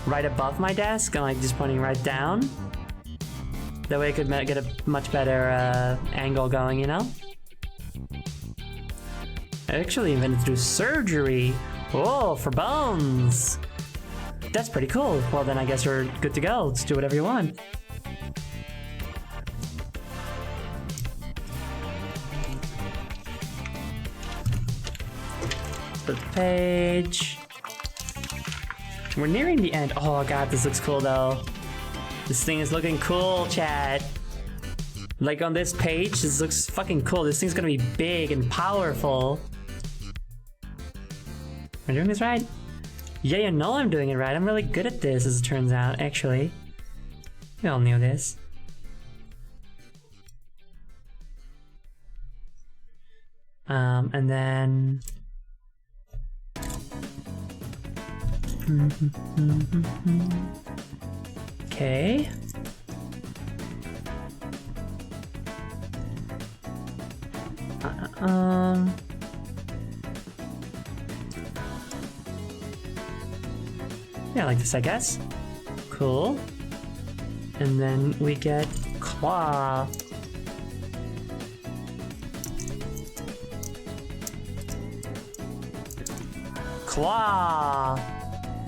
right above my desk and like just pointing right down. That way I could get a much better angle going, you know? I actually invented to do surgery. Oh, for bones. That's pretty cool. Well, then I guess we're good to go. Let's do whatever you want. The page. We're nearing the end. Oh god, this looks cool though. This thing is looking cool, chat. Like on this page, this looks fucking cool. This thing's gonna be big and powerful. Am I doing this right? Yeah, you know I'm doing it right. I'm really good at this, as it turns out, actually. You all knew this. And then... Okay. Yeah, like this, I guess. Cool. And then we get claw. Claw!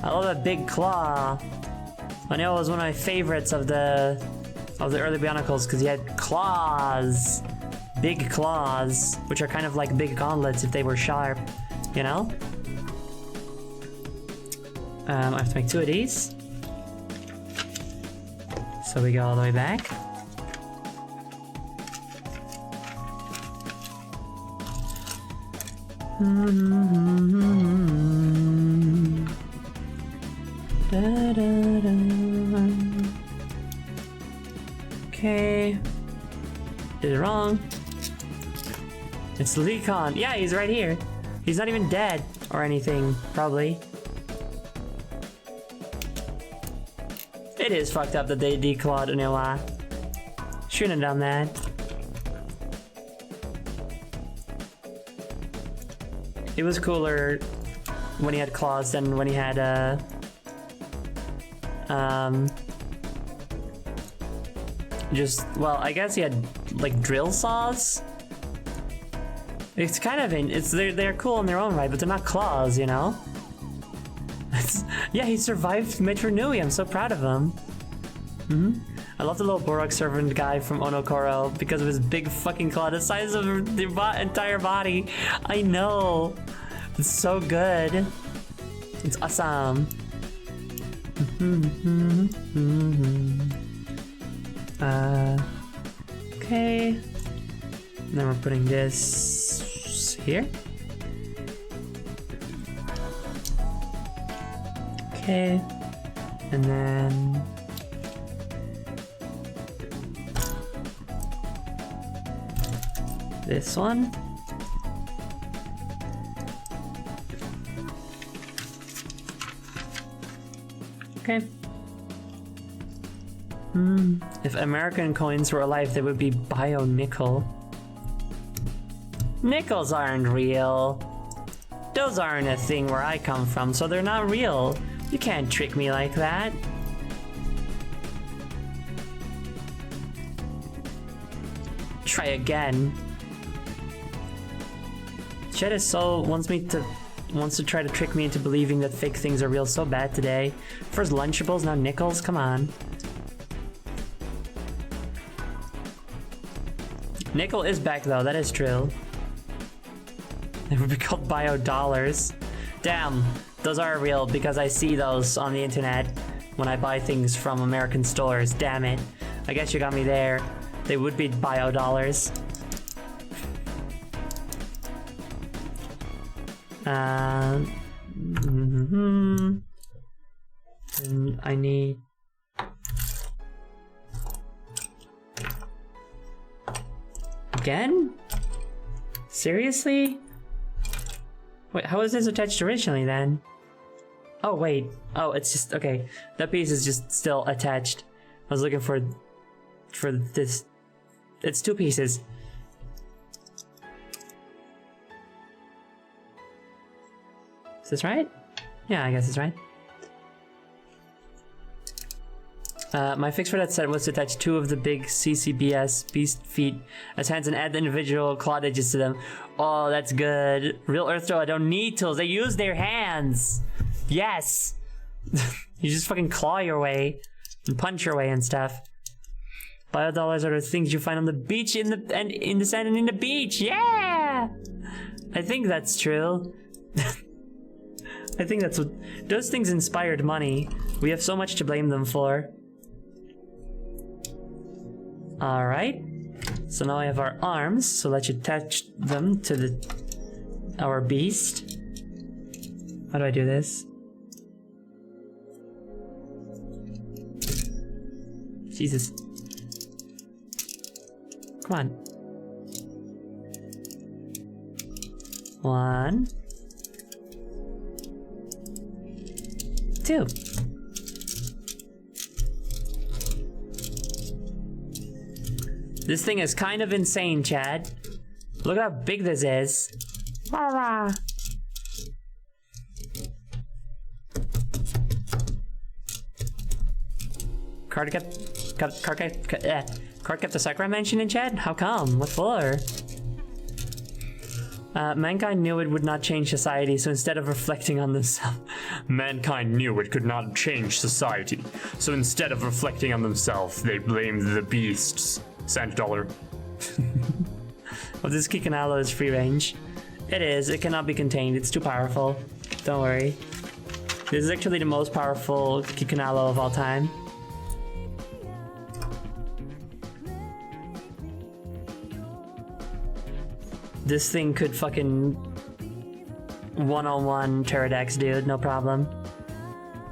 I love that big claw. I know it was one of my favorites of the early Bionicles because he had claws. Big claws, which are kind of like big gauntlets if they were sharp, you know? I have to make 2 of these. So we go all the way back. Okay. Did it wrong. It's Lhihkan. Yeah, he's right here. He's not even dead or anything, probably. It is fucked up that they declawed Unila. Shouldn't have done that. It was cooler when he had claws than when he had just, well, I guess he had like drill saws. It's kind of they're cool in their own right, but they're not claws, you know? Yeah, he survived Metronui. I'm so proud of him. I love the little Borok servant guy from Onokoro because of his big fucking claw, the size of the entire body. I know. It's so good. It's awesome. Okay. And then we're putting this here. Okay. And then this one. Okay. If American coins were alive, they would be Bionicle. Nickels aren't real. Those aren't a thing where I come from, so they're not real. You can't trick me like that. Try again. Chet is so wants to try to trick me into believing that fake things are real so bad today. First Lunchables, now nickels, come on. Nickel is back though, that is true. They would be called bio dollars. Damn, those are real because I see those on the internet when I buy things from American stores. Damn it. I guess you got me there. They would be bio dollars. And I need... Again? Seriously? Wait, how was this attached originally then? Oh wait, oh it's just, okay. That piece is just still attached. I was looking for this. It's two pieces. Is this right? Yeah, I guess it's right. My fix for that set was to attach two of the big CCBS beast feet as hands and add the individual claw edges to them. Oh, that's good. Real Earth Throw, I don't need tools. They use their hands. Yes. You just fucking claw your way and punch your way and stuff. Bio dollars are the things you find on the beach in the sand and in the beach. Yeah. I think that's true. I think that's what those things inspired money. We have so much to blame them for. Alright, so now I have our arms, so let's attach them to our beast. How do I do this? Jesus. Come on. 1, 2. This thing is kind of insane, Chad. Look how big this is. Card kept a Sakura mention in chat? How come? What for? Mankind knew it would not change society, so instead of reflecting on themselves... Mankind knew it could not change society, so instead of reflecting on themselves, they blamed the beasts. $100. Well, this Kikanalo is free range. It is. It cannot be contained. It's too powerful. Don't worry. This is actually the most powerful Kikanalo of all time. This thing could fucking 101 Pterodax, dude. No problem.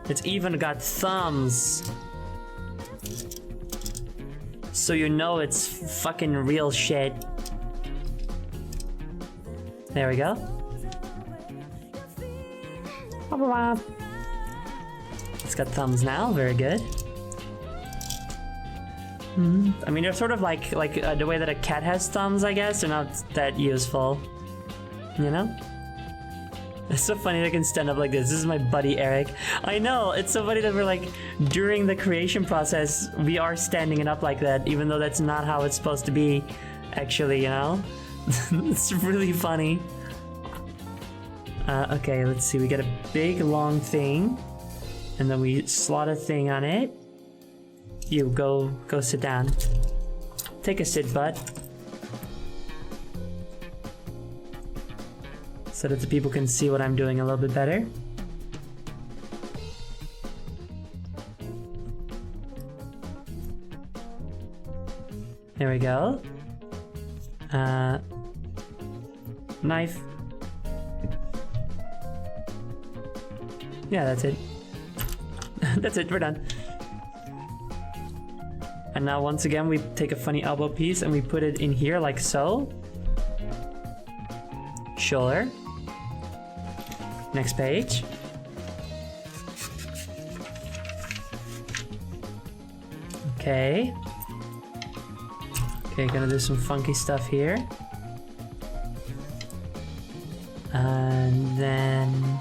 It's even got thumbs. So you know it's fucking real shit. There we go. It's got thumbs now, very good. I mean, they're sort of like the way that a cat has thumbs, I guess. They're not that useful, you know? It's so funny they can stand up like this. This is my buddy Eric. I know, it's so funny that we're like, during the creation process, we are standing it up like that, even though that's not how it's supposed to be, actually, you know? It's really funny. Okay, let's see. We get a big, long thing, and then we slot a thing on it. You, go sit down. Take a sit, bud. So that the people can see what I'm doing a little bit better. There we go. Knife. Yeah, that's it. That's it, we're done. And now once again we take a funny elbow piece and we put it in here like so. Shoulder. Next page. Okay. Okay, gonna do some funky stuff here. And then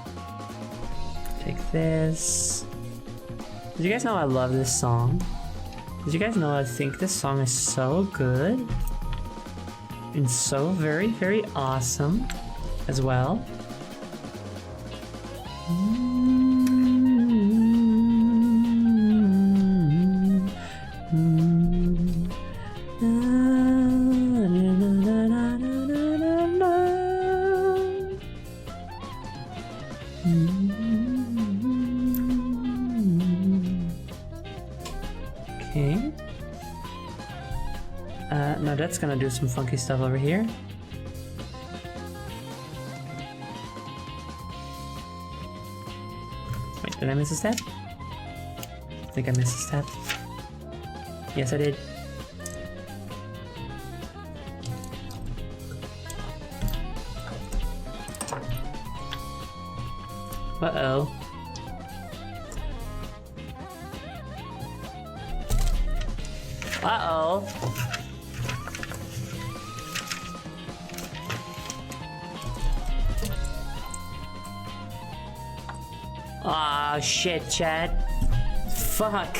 take this. Did you guys know I love this song? Did you guys know I think this song is so good? And so very, very awesome as well. that's gonna do some funky stuff over here. Wait, did I miss a step? I think I missed a step. Yes, I did. Uh-oh. Uh-oh. Aw, shit, chat. Fuck.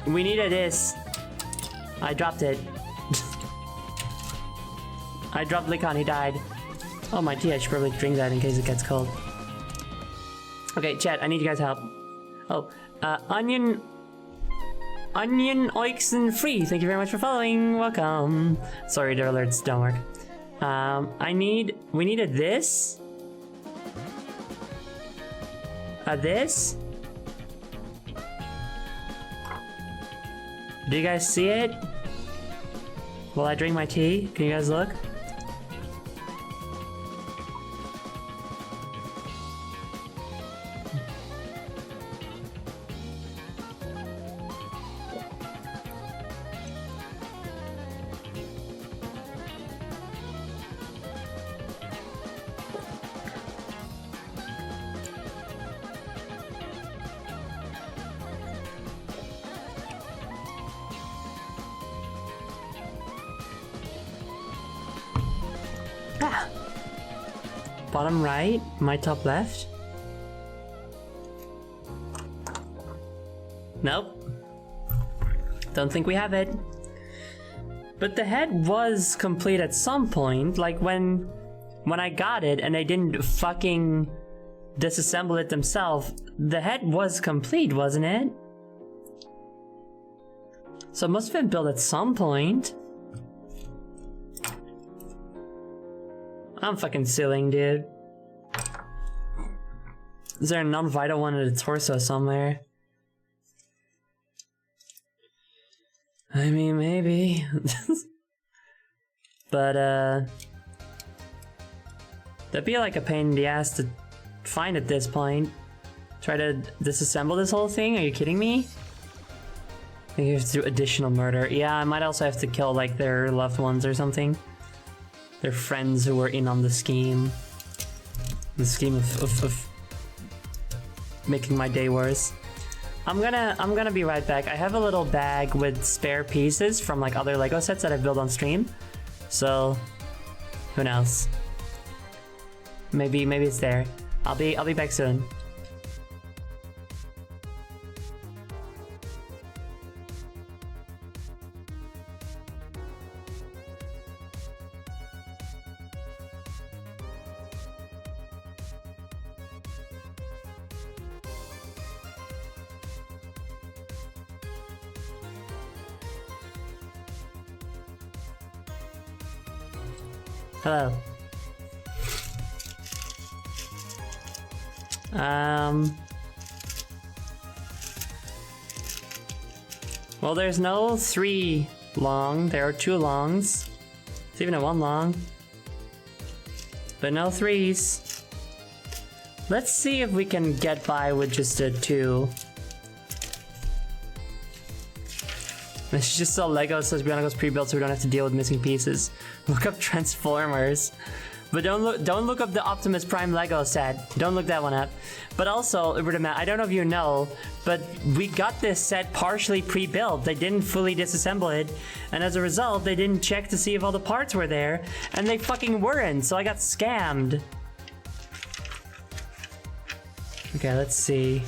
We needed this. I dropped it. I dropped Lhihkan, he died. Oh my tea, I should probably drink that in case it gets cold. Okay, chat, I need you guys' help. Oh, Onion Oixen Free, thank you very much for following. Welcome. Sorry, their alerts don't work. We needed this. This. Do you guys see it? While I drink my tea, can you guys look? Bottom right, my top left. Nope. Don't think we have it. But the head was complete at some point, like when I got it and they didn't fucking disassemble it themselves, the head was complete, wasn't it? So it must have been built at some point. I'm fucking suing, dude. Is there a non-vital one in the torso somewhere? I mean, maybe. But, that'd be like a pain in the ass to find at this point. Try to disassemble this whole thing? Are you kidding me? I think you have to do additional murder. Yeah, I might also have to kill, like, their loved ones or something. Their friends who were in on the scheme. The scheme of making my day worse. I'm gonna be right back. I have a little bag with spare pieces from like other Lego sets that I've built on stream. So who knows? Maybe it's there. I'll be back soon. Hello. Well, there's no 3 long. There are 2 longs. It's even a 1 long. But no 3s. Let's see if we can get by with just a 2. It's just so Lego says Bionicle's pre-built so we don't have to deal with missing pieces. Look up Transformers. But don't look up the Optimus Prime Lego set. Don't look that one up. But also, I don't know if you know, but we got this set partially pre-built. They didn't fully disassemble it, and as a result, they didn't check to see if all the parts were there, and they fucking weren't, so I got scammed. Okay, let's see.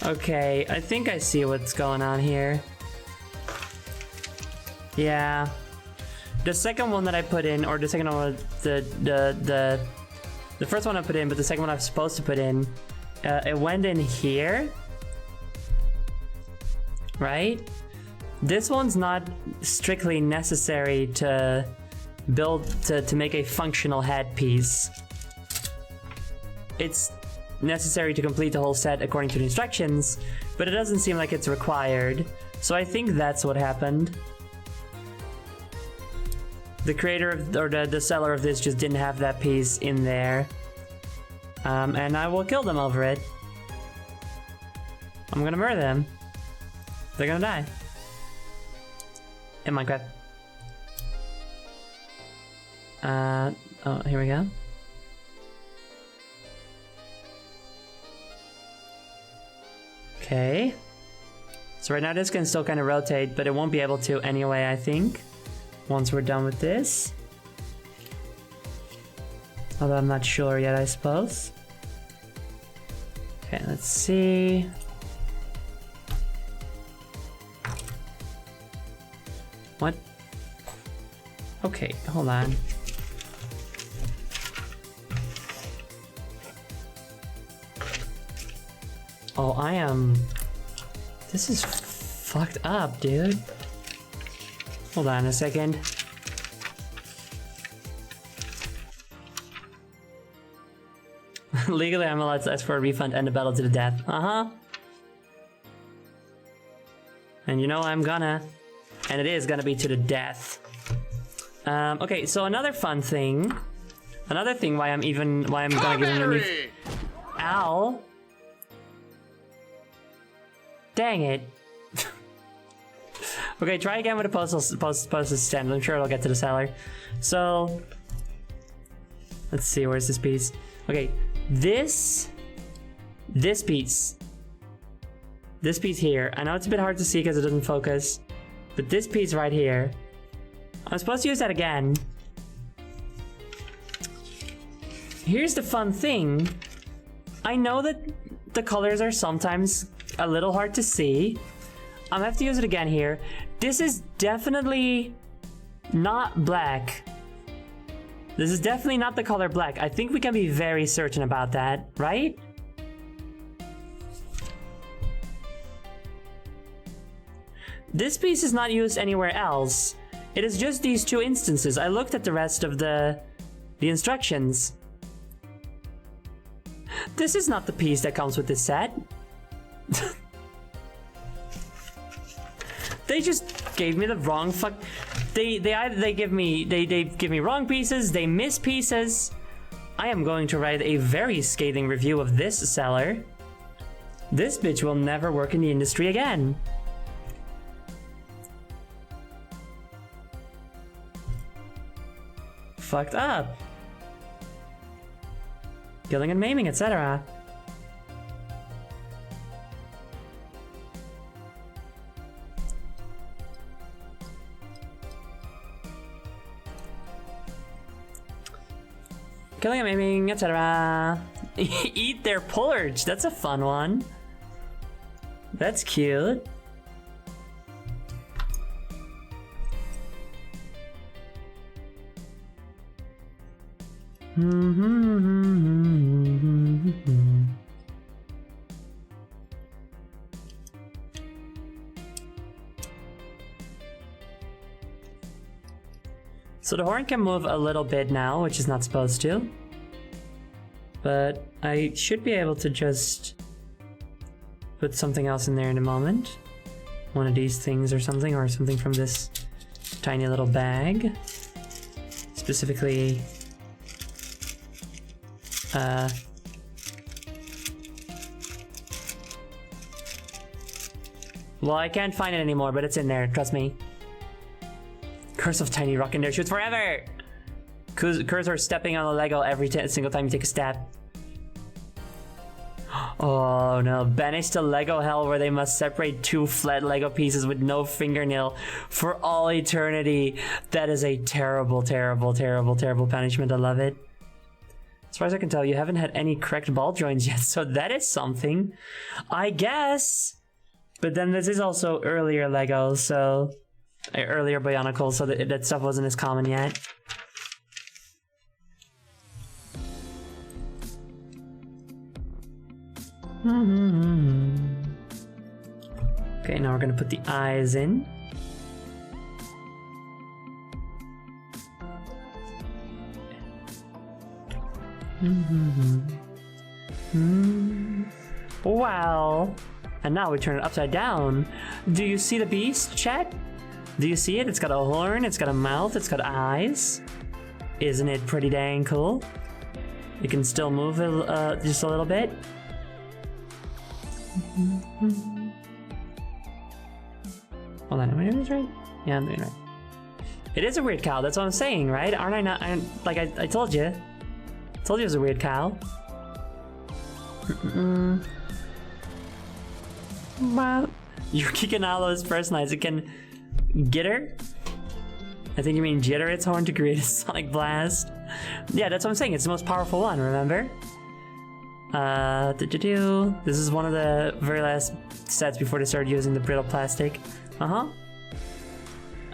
Okay, I think I see what's going on here. Yeah. The second one that I put in, or the second one, the first one I put in, but the second one I was supposed to put in, it went in here, right? This one's not strictly necessary to build to make a functional headpiece. It's necessary to complete the whole set according to the instructions, but it doesn't seem like it's required. So I think that's what happened. The creator of, or the seller of this just didn't have that piece in there. And I will kill them over it. I'm gonna murder them. They're gonna die. In Minecraft. Oh, here we go. Okay. So right now this can still kind of rotate, but it won't be able to anyway, I think. Once we're done with this. Although I'm not sure yet, I suppose. Okay, let's see. What? Okay, hold on. Oh, I am... This is fucked up, dude. Hold on a second. Legally, I'm allowed to ask for a refund and a battle to the death. Uh-huh. And you know I'm gonna. And it is gonna be to the death. Okay, so another fun thing. Another thing why I'm gonna give him a ref- Ow. Dang it. Okay, try again with a postal stand. I'm sure it'll get to the seller. So, let's see, where's this piece? Okay, this piece here. I know it's a bit hard to see because it doesn't focus, but this piece right here, I'm supposed to use that again. Here's the fun thing. I know that the colors are sometimes a little hard to see. I'm gonna have to use it again here. This is definitely not black. This is definitely not the color black. I think we can be very certain about that, right? This piece is not used anywhere else. It is just these two instances. I looked at the rest of the instructions. This is not the piece that comes with this set. They just gave me the wrong fuck. They give me wrong pieces. They miss pieces. I am going to write a very scathing review of this seller. This bitch will never work in the industry again. Fucked up. Killing and maiming, etc. Killing and maiming, etc. Eat their porridge. That's a fun one. That's cute. So the horn can move a little bit now, which is not supposed to. But I should be able to just put something else in there in a moment. One of these things or something from this tiny little bag. Specifically, well, I can't find it anymore, but it's in there, trust me. Curse of Tiny Rock in there shoots forever! Cursor stepping on a Lego every single time you take a step. Oh no, banish the Lego hell where they must separate two flat Lego pieces with no fingernail for all eternity. That is a terrible, terrible, terrible, terrible punishment. I love it. As far as I can tell, you haven't had any cracked ball joints yet, so that is something, I guess. But then this is also earlier Lego, so earlier Bionicle, so that stuff wasn't as common yet. Okay, now we're gonna put the eyes in. Wow. And now we turn it upside down. Do you see the beast, chat? Do you see it? It's got a horn, it's got a mouth, it's got eyes. Isn't it pretty dang cool? You can still move it just a little bit. Hold on, am I doing this right? Yeah, I'm doing it right. It is a weird cow, that's what I'm saying, right? Aren't I not? I told you. I told you it was a weird cow. Well, you're kicking all those personalized. It can get her. I think you mean jitter its horn to create a sonic blast. Yeah, that's what I'm saying. It's the most powerful one, remember? This is one of the very last sets before they started using the brittle plastic. But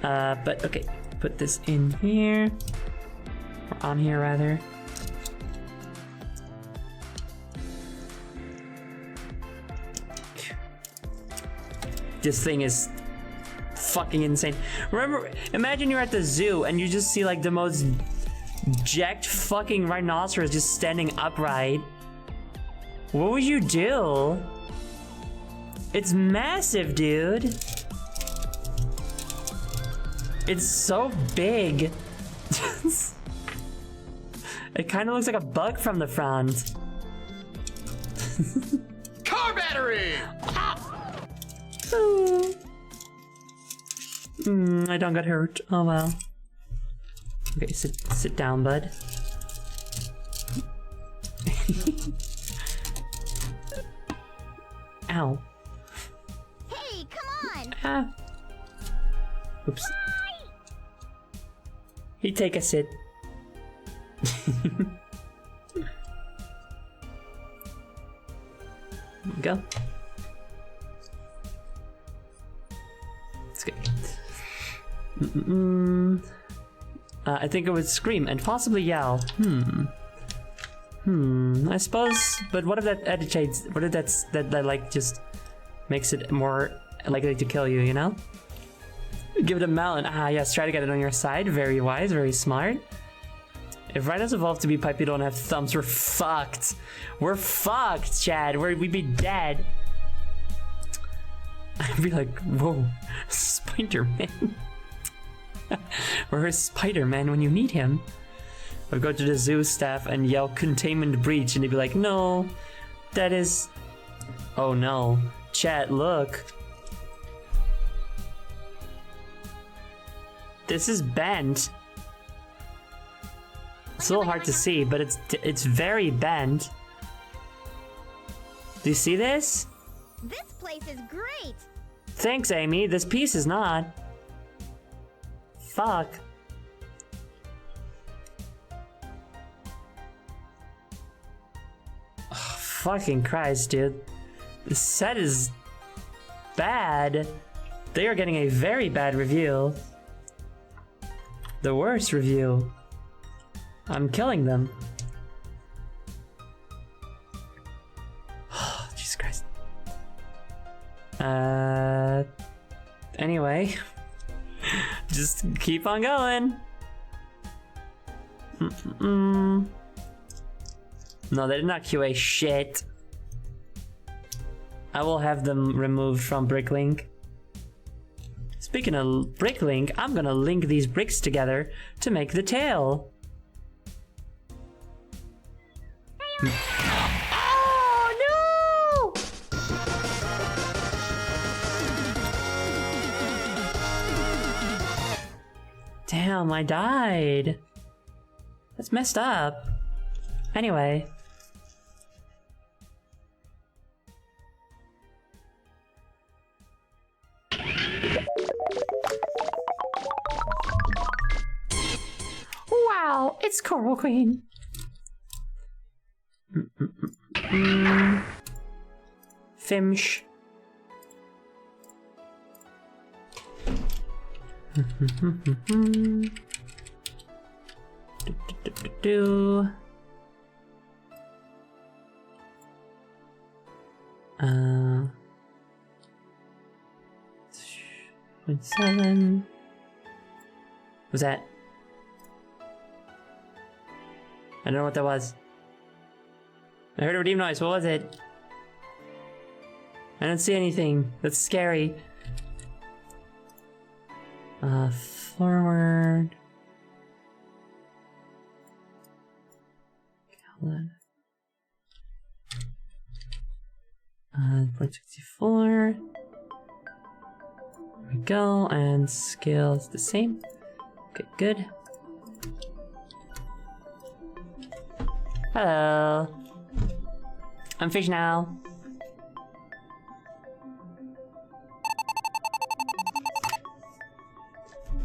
okay, put this in here. Or on here, rather. This thing is fucking insane. Remember, imagine you're at the zoo and you just see like the most jacked fucking rhinoceros just standing upright. What would you do? It's massive, dude. It's so big. It kind of looks like a bug from the front. Car battery! I don't get hurt. Oh well. Okay, sit down, bud. Ow. Hey, come on! Ah. Oops. He take a sit. Go. Let's go. I think it would scream and possibly yell. I suppose. But what if that agitates? What if that like just makes it more likely to kill you? You know? Give it a melon. Ah, yes. Try to get it on your side. Very wise. Very smart. If rhinos evolve to be pipe, you don't have thumbs. We're fucked. We're fucked, Chad. We'd be dead. I'd be like, whoa, Spider-Man. Where is Spider-Man when you need him? I'd go to the zoo staff and yell containment breach, and they'd be like, no, that is... Oh no. Chat, look. This is bent. It's a little hard to see, but it's very bent. Do you see this? This place is great! Thanks, Amy. This piece is not. Fuck. Oh, fucking Christ, dude. This set is bad. They are getting a very bad review. The worst review. I'm killing them. Oh, Jesus Christ. Anyway. Just keep on going. No, they did not QA shit. I will have them removed from Bricklink. Speaking of Bricklink, I'm gonna link these bricks together to make the tail. Oh no! Damn, I died. That's messed up. Anyway. Wow, it's Coral Queen. Fimsh. .7. What was that? I don't know what that was. I heard a redeem noise. What was it? I don't see anything. That's scary. Forward. Port 64. There we go, and scale is the same. Okay, good. Hello. I'm fish now.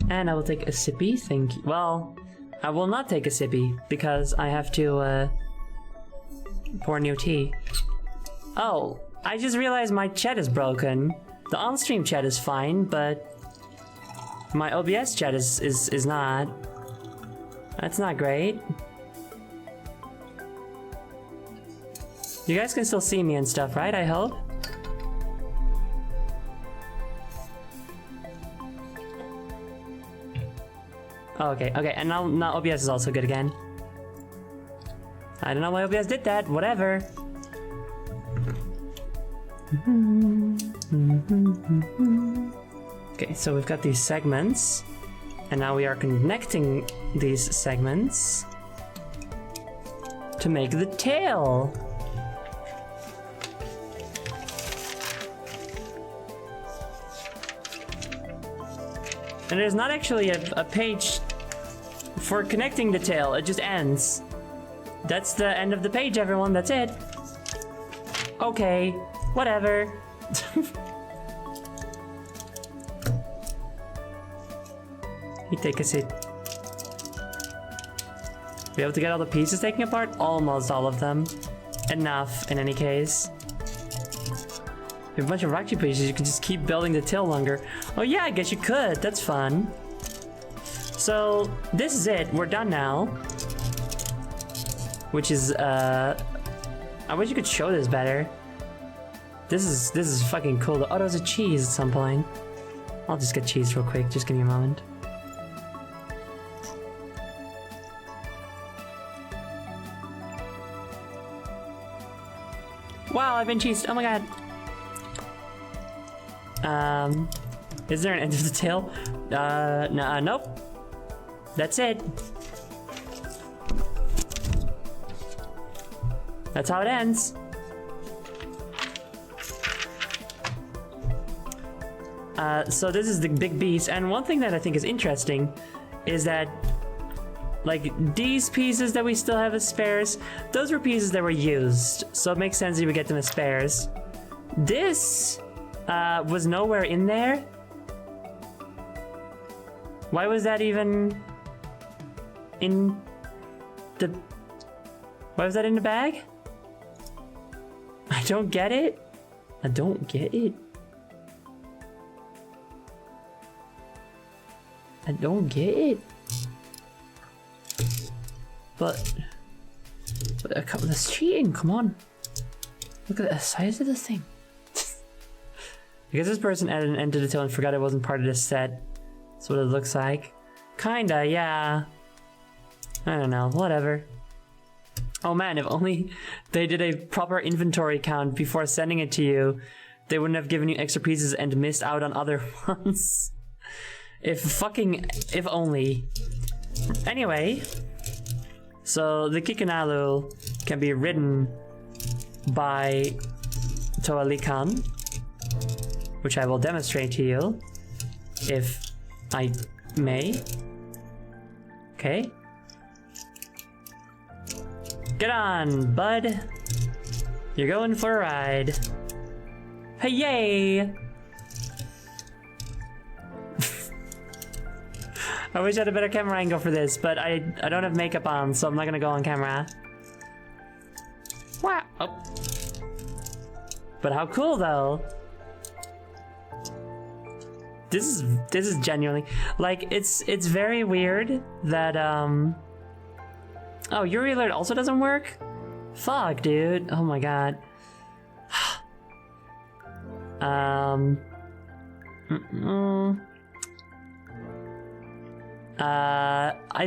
And I will take a sippy, thank you. Well, I will not take a sippy because I have to pour new tea. Oh, I just realized my chat is broken. The on-stream chat is fine, but my OBS chat is not. That's not great. You guys can still see me and stuff, right? I hope. Oh, okay, and now OBS is also good again. I don't know why OBS did that, whatever. Okay, so we've got these segments, and now we are connecting these segments to make the tail. And there's not actually a page for connecting the tail, it just ends. That's the end of the page, everyone, that's it. Okay, whatever. You take a seat. Be able to get all the pieces taken apart? Almost all of them. Enough, in any case. You have a bunch of rocky pieces, you can just keep building the tail longer. Oh yeah, I guess you could, that's fun. So, this is it, we're done now. Which is, I wish you could show this better. This is fucking cool. Oh, there's a cheese at some point. I'll just get cheese real quick, just give me a moment. Wow, I've been cheesed, oh my god. Is there an end of the tail? Nope. That's it. That's how it ends. So this is the big beast, and one thing that I think is interesting is that, like, these pieces that we still have as spares, those were pieces that were used, so it makes sense that we get them as spares. This was nowhere in there. Why was that even in the... Why was that in the bag? I don't get it. I don't get it. I don't get it. But that's cheating, come on. Look at the size of this thing. I guess this person added an end to the tail and forgot it wasn't part of this set. That's what it looks like. Kinda, yeah. I don't know, whatever. Oh man, if only they did a proper inventory count before sending it to you, they wouldn't have given you extra pieces and missed out on other ones. If only. Anyway, so the Kikanalu can be ridden by Lhihkan, which I will demonstrate to you, if I may. Okay. Get on, bud. You're going for a ride. Hey, yay! I wish I had a better camera angle for this, but I don't have makeup on, so I'm not gonna go on camera. Wow! Oh. But how cool, though. This is genuinely, like, it's very weird that oh, Yuri Alert also doesn't work? Fuck, dude. Oh my god. I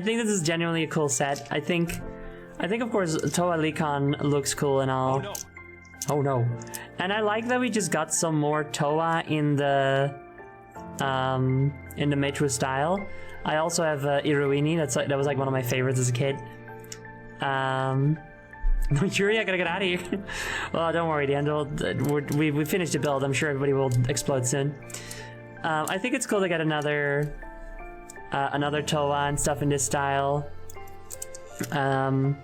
think this is genuinely a cool set. I think of course Toa Lhihkan looks cool and all. Oh no. And I like that we just got some more Toa in the Metro style. I also have Iruini. That was like one of my favorites as a kid. Yuri, I gotta get out of here. Well, don't worry, Dan. We finished the build. I'm sure everybody will explode soon. I think it's cool to get another Toa and stuff in this style. And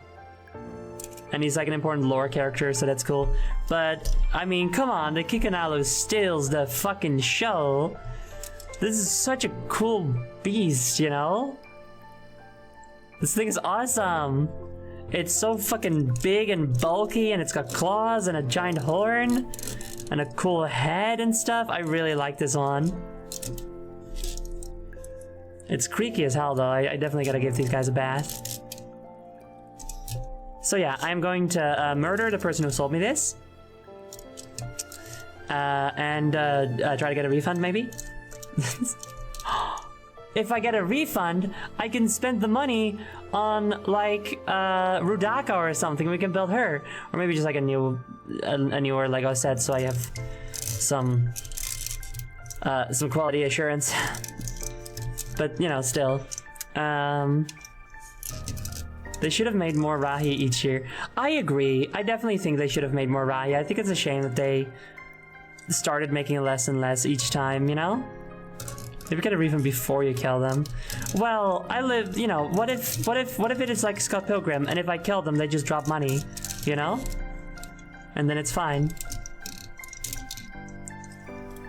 he's like an important lore character, so that's cool. But I mean, come on, the Kikanalu steals the fucking show. This is such a cool beast, you know? This thing is awesome. It's so fucking big and bulky, and it's got claws and a giant horn and a cool head and stuff. I really like this one. It's creaky as hell, though. I definitely gotta give these guys a bath. So yeah, I'm going to murder the person who sold me this. And try to get a refund, maybe? If I get a refund, I can spend the money on, like, Rudaka or something. We can build her. Or maybe just, like, a newer Lego set, so I have some quality assurance. But, you know, still. They should have made more Rahi each year. I agree. I definitely think they should have made more Rahi. I think it's a shame that they started making less and less each time, you know? Maybe get a refund before you kill them. Well, I live, you know, what if it is like Scott Pilgrim, and if I kill them, they just drop money, you know? And then it's fine.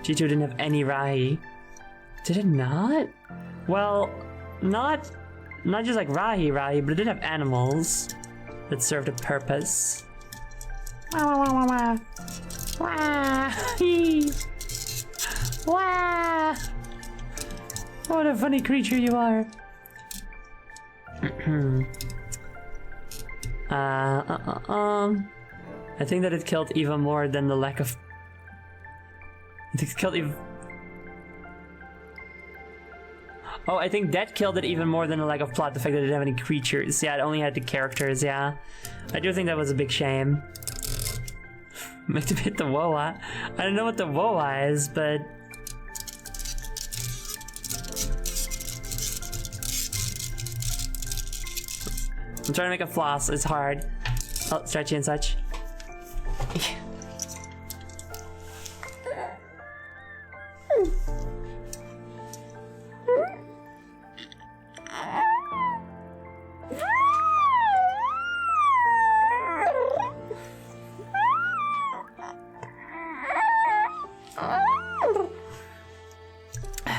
G2 didn't have any Rahi. Did it not? Well, not just like Rahi, but it did have animals that served a purpose. Wah, wah, wah, wah, wah. Wah. What a funny creature you are. I think that it killed even more than the lack of... I think it killed even... Oh, I think that killed it even more than the lack of plot, the fact that it didn't have any creatures. Yeah, it only had the characters, yeah. I do think that was a big shame. Make them hit the Woa. I don't know what the Woa is, but... I'm trying to make a floss, it's hard. Oh, stretchy and such.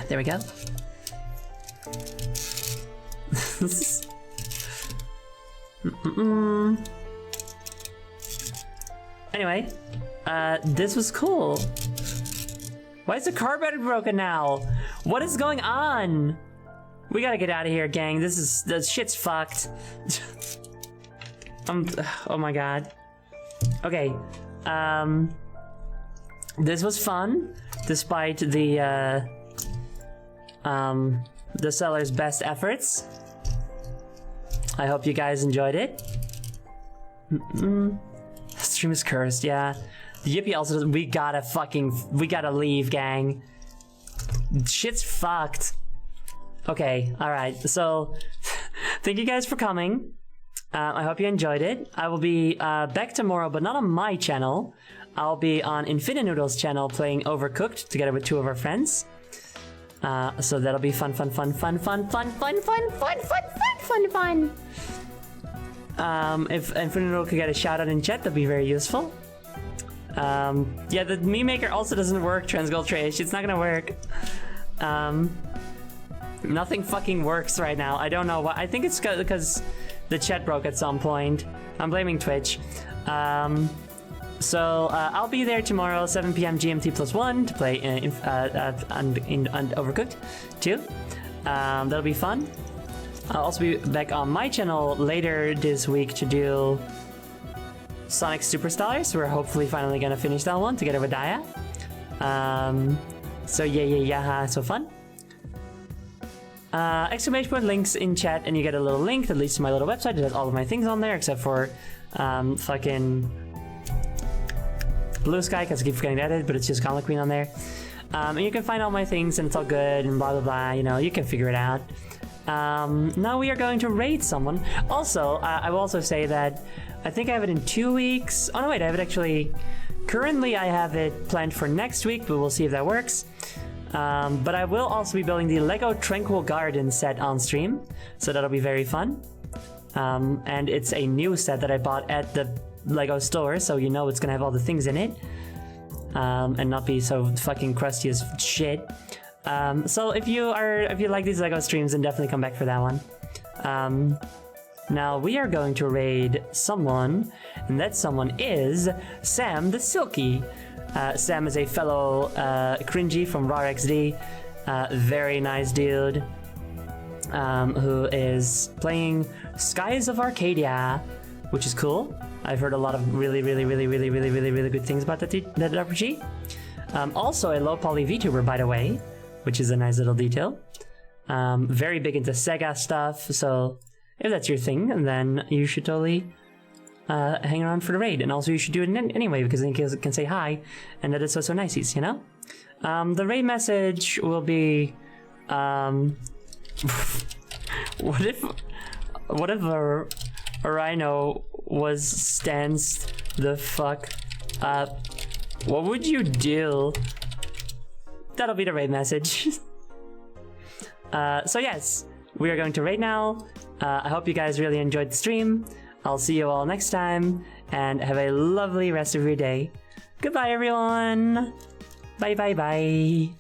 There we go. Anyway, this was cool. Why is the carburetor broken now? What is going on? We gotta get out of here, gang. This shit's fucked. Oh my god. Okay. This was fun, despite the seller's best efforts. I hope you guys enjoyed it. Stream is cursed, yeah. The Yippee also doesn't. We gotta leave, gang. Shit's fucked. Okay, alright. So, thank you guys for coming. I hope you enjoyed it. I will be back tomorrow, but not on my channel. I'll be on Infininoodle's channel playing Overcooked together with two of our friends. So that'll be fun. If Infininoodle could get a shout out in chat, that'd be very useful. Yeah, the meme maker also doesn't work, Transgold Trash. It's not gonna work. Nothing fucking works right now. I don't know why. I think it's because the chat broke at some point. I'm blaming Twitch. So I'll be there tomorrow, 7 p.m. GMT +1 to play in Overcooked 2. That'll be fun. I'll also be back on my channel later this week to do Sonic Superstars. We're hopefully finally gonna finish that one together with Daya. So yeah, so fun. Exclamation point links in chat, and you get a little link that leads to my little website. It has all of my things on there except for fucking Blue Sky, because I keep forgetting to edit, but it's just Gauntlet Queen on there. And you can find all my things, and it's all good, and blah blah blah. You know, you can figure it out. Now we are going to raid someone. Also, I will also say that I think I have it in 2 weeks. Oh no, wait, I have it actually. Currently, I have it planned for next week, but we'll see if that works. But I will also be building the Lego Tranquil Garden set on stream, so that'll be very fun. And it's a new set that I bought at the Lego store, so you know it's gonna have all the things in it, and not be so fucking crusty as shit. So if you like these Lego streams, then definitely come back for that one. Now we are going to raid someone, and that someone is Sam the Silky. Sam is a fellow cringy from RARXD, very nice dude, who is playing Skies of Arcadia, which is cool. I've heard a lot of really good things about that RPG. Also a low poly VTuber, by the way, which is a nice little detail. Very big into Sega stuff, so if that's your thing, then you should totally hang around for the raid. And also you should do it anyway, because then you can say hi, and that is so niceys, you know? The raid message will be, what if a rhino stands the fuck up? What would you do? That'll be the raid message. So yes, we are going to raid now. I hope you guys really enjoyed the stream. I'll see you all next time, and have a lovely rest of your day. Goodbye, everyone. Bye.